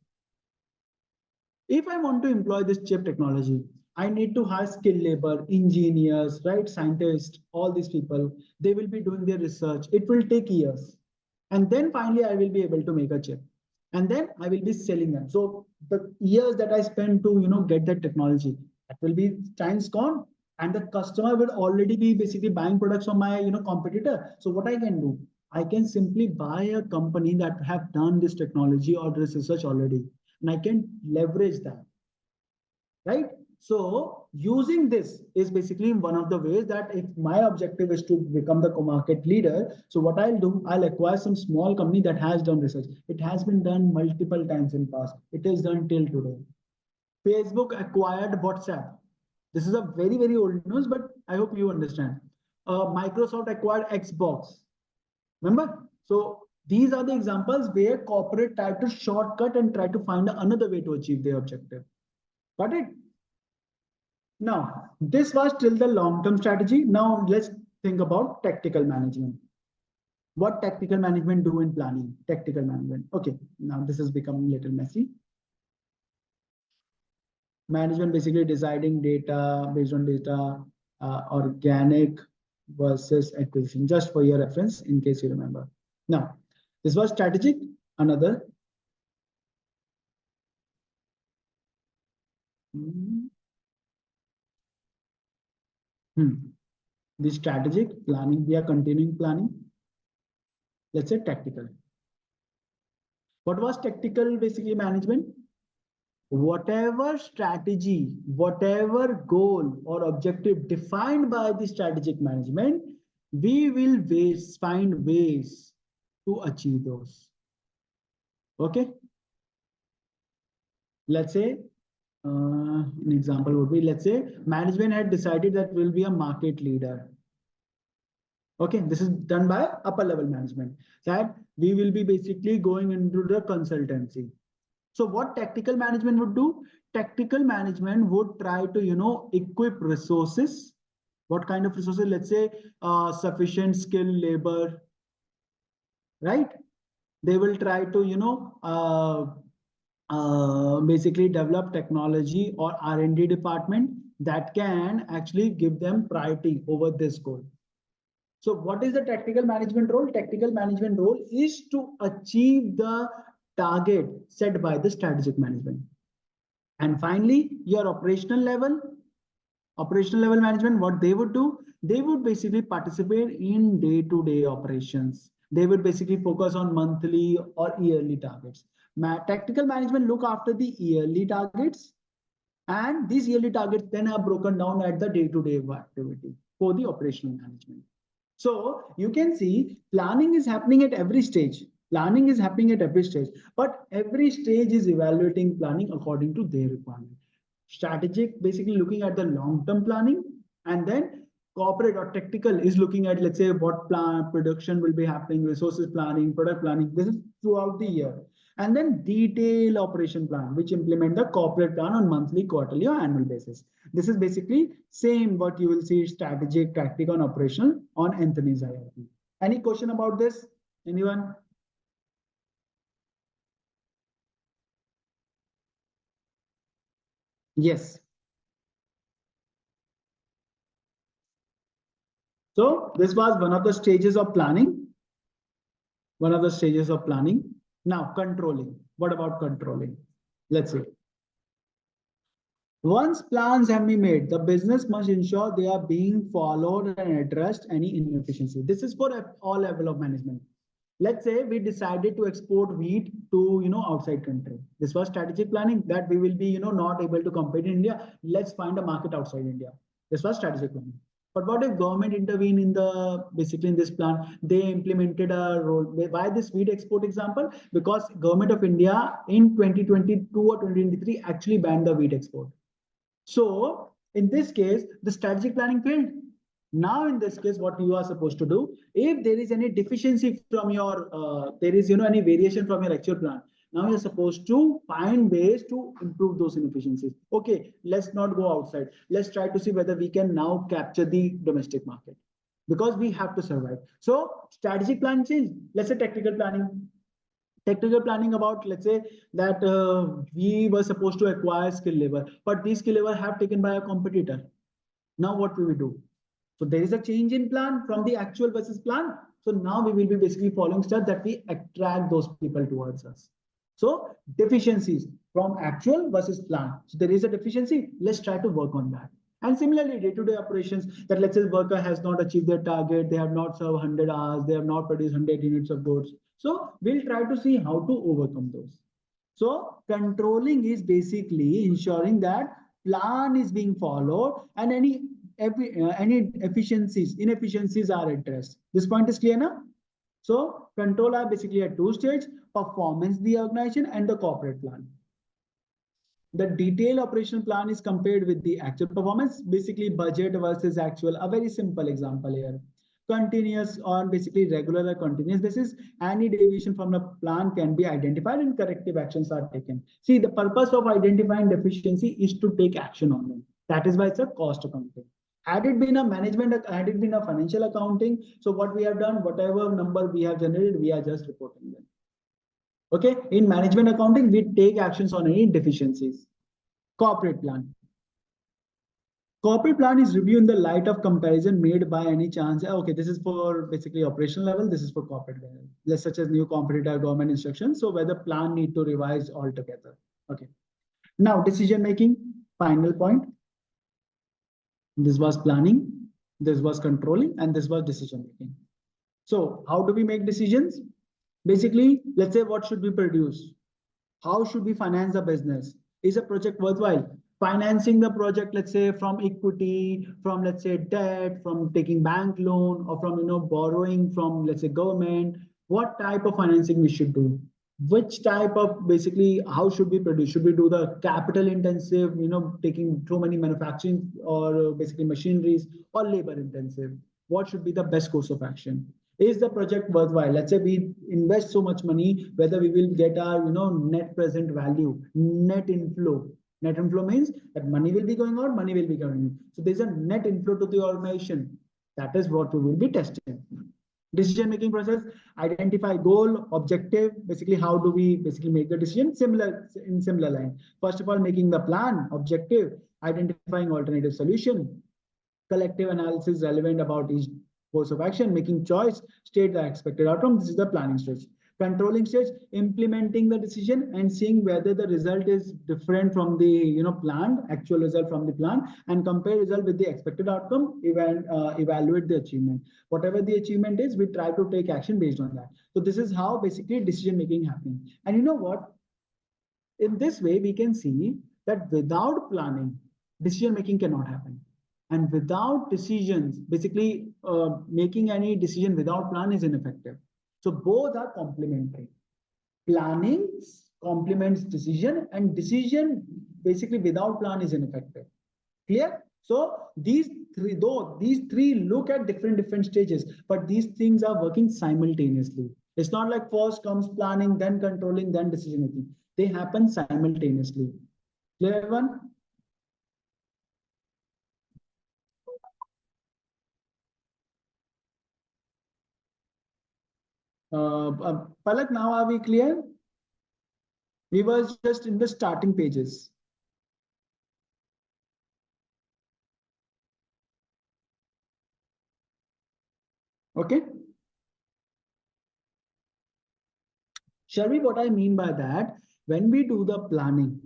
A: If I want to employ this chip technology, I need to hire skilled labor, engineers, right, scientists, all these people. They will be doing their research. It will take years. And then finally, I will be able to make a chip. And then I will be selling them. So the years that I spend to get that technology, that will be time's gone. And the customer will already be basically buying products from my competitor. So what I can do, I can simply buy a company that have done this technology or this research already. And I can leverage that, right? So using this is basically one of the ways that if my objective is to become the market leader, so what I'll do, I'll acquire some small company that has done research. It has been done multiple times in past. It is done till today. Facebook acquired WhatsApp. This is a very, very old news, but I hope you understand. Microsoft acquired Xbox. Remember? So these are the examples where corporate try to shortcut and try to find another way to achieve their objective. Got it? Now, this was till the long-term strategy. Now let's think about tactical management. What tactical management do in planning? Tactical management. Okay, now this is becoming a little messy. Management basically deciding data based on data, organic versus acquisition, just for your reference in case you remember. Now, this was strategic. Another. The strategic planning, we are continuing planning. let's say tactical. What was tactical basically management? Whatever strategy, whatever goal or objective defined by the strategic management, we will find ways to achieve those. Okay. Let's say, an example would be, let's say management had decided that we'll be a market leader. Okay, this is done by upper level management, that we will be basically going into the consultancy. So what tactical management would do? Tactical management would try to, equip resources. What kind of resources? Let's say sufficient skilled labor, right? They will try to, basically develop technology or R&D department that can actually give them priority over this goal. So what is the tactical management role? Tactical management role is to achieve the target set by the strategic management. And finally, your operational level management, what they would do, they would basically participate in day-to-day operations. They would basically focus on monthly or yearly targets. Tactical management look after the yearly targets, and these yearly targets then are broken down at the day-to-day activity for the operational management. So you can see planning is happening at every stage. Planning is happening at every stage, but every stage is evaluating planning according to their requirement. Strategic, basically looking at the long-term planning, and then corporate or tactical is looking at, let's say, what plan production will be happening, resources planning, product planning. This is throughout the year. And then detailed operation plan, which implement the corporate plan on monthly, quarterly, or annual basis. This is basically same what you will see strategic, tactical, and operational on Anthony's hierarchy. Any question about this? Anyone? Yes. So this was one of the stages of planning. One of the stages of planning. Now, controlling. What about controlling? Let's see. Once plans have been made, the business must ensure they are being followed and addressed any inefficiency. This is for all level of management. Let's say we decided to export wheat to outside country. This was strategic planning, that we will be not able to compete in India. Let's find a market outside India. This was strategic planning. But what if government intervened in basically in this plan? They implemented a role. Why this wheat export example? Because government of India in 2022 or 2023 actually banned the wheat export. So in this case, the strategic planning failed. Now in this case, what you are supposed to do, if there is any deficiency from your, there is any variation from your actual plan, now you're supposed to find ways to improve those inefficiencies. Okay, let's not go outside. Let's try to see whether we can now capture the domestic market, because we have to survive. So strategic plan change. Let's say tactical planning. Tactical planning about, let's say that we were supposed to acquire skilled labor, but these skilled labor have taken by a competitor. Now what will we do? So there is a change in plan from the actual versus plan. So now we will be basically following steps that we attract those people towards us. So deficiencies from actual versus plan. So there is a deficiency. Let's try to work on that. And similarly, day-to-day operations, that let's say worker has not achieved their target, they have not served 100 hours, they have not produced 100 units of goods. So we'll try to see how to overcome those. So controlling is basically ensuring that plan is being followed and any inefficiencies are addressed. This point is clear now? So control are basically at two stages: performance, the organization, and the corporate plan. The detailed operational plan is compared with the actual performance, basically budget versus actual. A very simple example here. Continuous or basically regular or continuous basis, any deviation from the plan can be identified and corrective actions are taken. See, the purpose of identifying deficiency is to take action on them. That is why it's a cost accounting. Had it been a financial accounting, so what we have done, whatever number we have generated, we are just reporting them. Okay, in management accounting, we take actions on any deficiencies. Corporate plan. Corporate plan is reviewed in the light of comparison made by any chance. Okay, this is for basically operational level. This is for corporate level. Let's such as new competitor, government instructions. So whether plan need to revise altogether. Okay. Now decision making. Final point. This was planning. This was controlling, and this was decision making. So how do we make decisions? Basically, let's say what should we produce? How should we finance the business? Is a project worthwhile? Financing the project, let's say from equity, from let's say debt, from taking bank loan, or from borrowing from let's say government. What type of financing we should do? Which type of basically how should we produce? Should we do the capital intensive, taking too many manufacturing or basically machineries, or labor intensive? What should be the best course of action? Is the project worthwhile? Let's say we invest so much money, whether we will get our net present value, net inflow. Net inflow means that money will be going out, money will be coming in. So there's a net inflow to the organization. That is what we will be testing. Decision making process: identify goal, objective. Basically, how do we basically make the decision? Similar line. First of all, making the plan, objective, identifying alternative solution, collective analysis relevant about each course of action, making choice, state the expected outcome. This is the planning stage. Controlling stage: implementing the decision and seeing whether the result is different from the planned actual result from the plan, and compare result with the expected outcome, evaluate the achievement. Whatever the achievement is, we try to take action based on that. So this is how basically decision making happens. And you know what? In this way, we can see that without planning, decision making cannot happen. And without decisions, basically making any decision without plan is ineffective. So both are complementary. Planning complements decision, and decision basically without plan is ineffective. Clear? So these three look at different stages, but these things are working simultaneously. It's not like first comes planning, then controlling, then decision making. They happen simultaneously. Clear, everyone? Palak, now are we clear? We were just in the starting pages. Okay. Sharvi, what I mean by that, when we do the planning,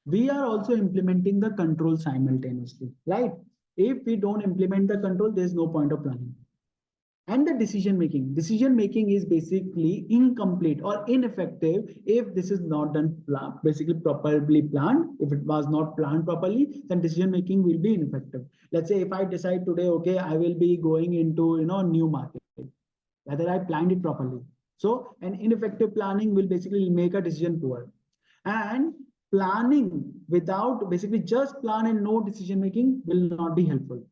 A: we are also implementing the control simultaneously, right? If we don't implement the control, there's no point of planning. And the decision making is basically incomplete or ineffective if this is not done basically properly planned. If it was not planned properly, then decision making will be ineffective. Let's say if I decide today, okay, I will be going into new market, whether I planned it properly. So an ineffective planning will basically make a decision poor. And planning without basically just plan and no decision making will not be helpful.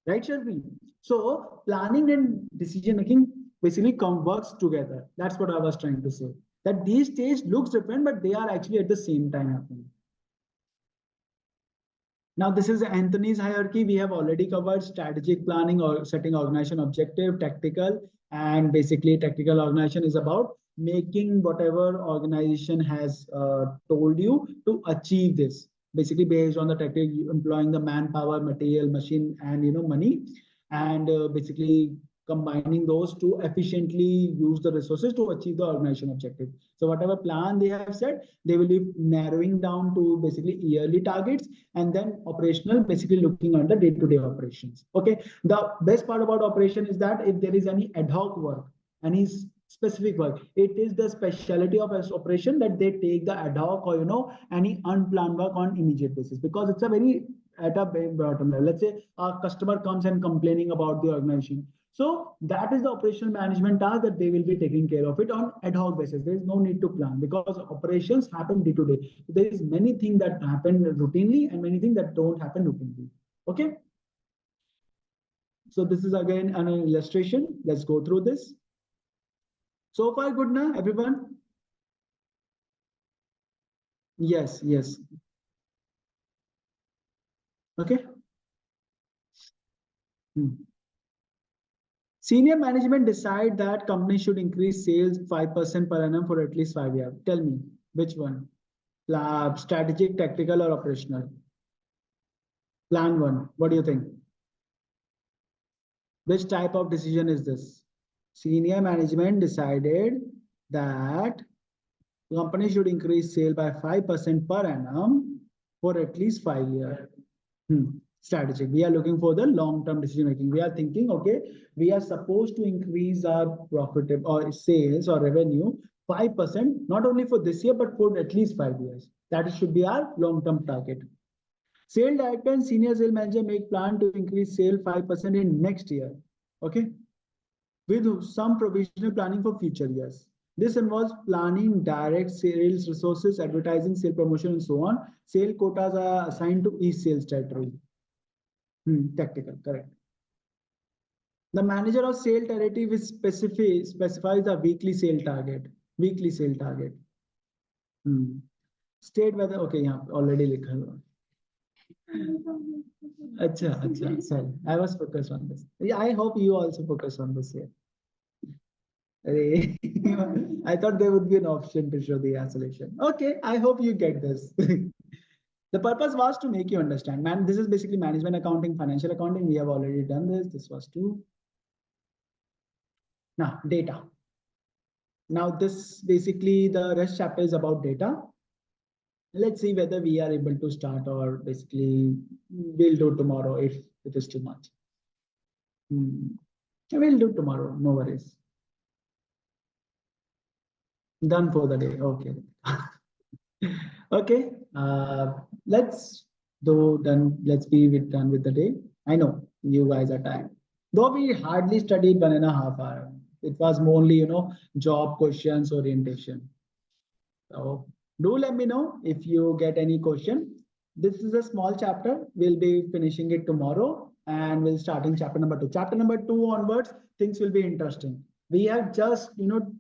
A: Right, Sharvi? So planning and decision making basically works together. That's what I was trying to say. That these stages looks different, but they are actually at the same time happening. Now, this is Anthony's hierarchy. We have already covered strategic planning or setting organization objective, tactical, and basically tactical organization is about making whatever organization has told you to achieve this. Basically based on the tactic, employing the manpower, material, machine, and money, and basically combining those to efficiently use the resources to achieve the organization objective. So whatever plan they have set, they will be narrowing down to basically yearly targets, and then operational, basically looking at the day-to-day operations. Okay. The best part about operation is that if there is any ad hoc work, any specific work, it is the specialty of operation that they take the ad hoc or any unplanned work on immediate basis, because it's a very at a bottom level. Let's say a customer comes and complaining about the organization. So that is the operational management task that they will be taking care of it on ad hoc basis. There is no need to plan because operations happen day to day. There is many things that happen routinely and many things that don't happen routinely. Okay. So this is again an illustration. Let's go through this. So far, good now, everyone? Yes, yes. Okay. Senior management decide that company should increase sales 5% per annum for at least 5 years. Tell me, which one? Strategic, tactical, or operational? Plan one. What do you think? Which type of decision is this? Senior management decided that company should increase sale by 5% per annum for at least 5 years. strategic. We are looking for the long-term decision making. We are thinking, okay, we are supposed to increase our profit or sales or revenue 5%, not only for this year, but for at least 5 years. That should be our long-term target. Sale director and senior sales manager make plan to increase sale 5% in next year. Okay. With some provisional planning for future years. This involves planning direct sales resources, advertising, sale promotion, and so on. Sale quotas are assigned to each sales territory. Tactical, correct. The manager of sale territory will specifies the weekly sale target. Weekly sale target. State whether, okay, yeah, already likha hua. Acha, sorry. I was focused on this. Yeah, I hope you also focus on this here. I thought there would be an option to show the isolation. Okay, I hope you get this. The purpose was to make you understand. Man, this is basically management accounting, financial accounting. We have already done this. This was two. Now, data. Now, this basically the rest chapter is about data. Let's see whether we are able to start or basically we'll do tomorrow if it is too much. We'll do tomorrow, no worries. Done for the day. Okay. Okay. Let's be done with the day. I know you guys are tired. Though we hardly studied 1.5 hours. It was mainly, job questions, orientation. So do let me know if you get any question. This is a small chapter. We'll be finishing it tomorrow and we'll start in chapter number 2. Chapter number 2 onwards, things will be interesting. We have just,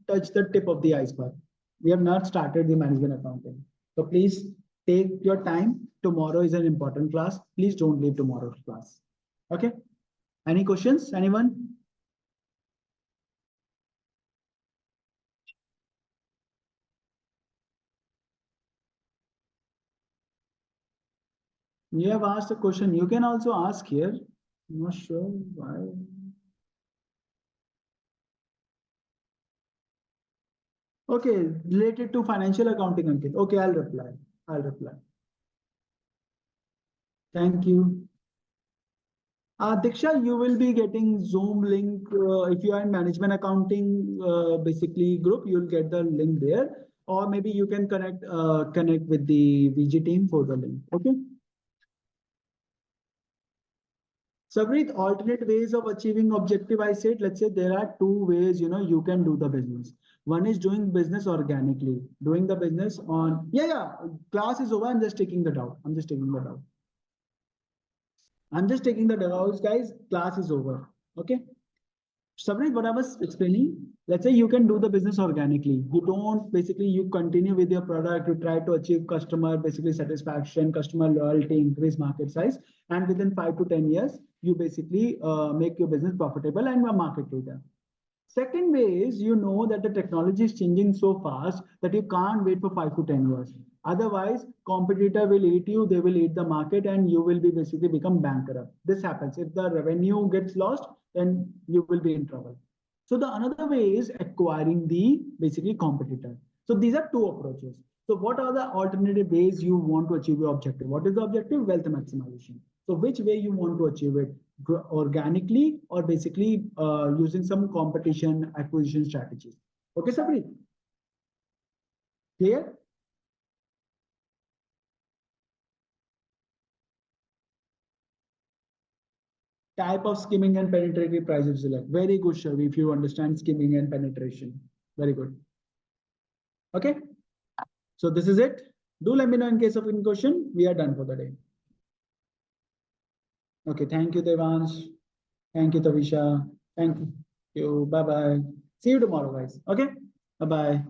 A: touched the tip of the iceberg. We have not started the management accounting. So please take your time. Tomorrow is an important class. Please don't leave tomorrow's class. Okay. Any questions? Anyone? You have asked a question. You can also ask here. I'm not sure why. Okay, related to financial accounting, Ankit. Okay, I'll reply. Thank you. Diksha, you will be getting Zoom link. If you are in management accounting, basically group, you'll get the link there. Or maybe you can connect with the VG team for the link. Okay. Sabrit, alternate ways of achieving objective. I said, let's say there are 2 ways, you can do the business. One is doing business organically, doing the business on, class is over. I'm just taking the doubt. I'm just taking the doubts, guys. Class is over. Okay. Sabrit, what I was explaining, let's say you can do the business organically. You don't basically, you continue with your product, you try to achieve customer basically satisfaction, customer loyalty, increase market size. And within 5 to 10 years, you basically make your business profitable and a market leader. Second way is, that the technology is changing so fast that you can't wait for 5 to 10 years. Otherwise, competitor will eat you, they will eat the market, and you will be basically become bankrupt. This happens. If the revenue gets lost, then you will be in trouble. So the another way is acquiring the basically competitor. So these are 2 approaches. So what are the alternative ways you want to achieve your objective? What is the objective? Wealth maximization. So which way you want to achieve it? Organically or basically using some competition acquisition strategies. Okay, Sabri? Clear? Type of skimming and penetrative pricing select. Very good, Shavi, if you understand skimming and penetration. Very good. Okay. So this is it. Do let me know in case of any question. We are done for the day. Okay. Thank you, Devansh. Thank you, Tavisha. Thank you. Bye-bye. See you tomorrow, guys. Okay. Bye-bye.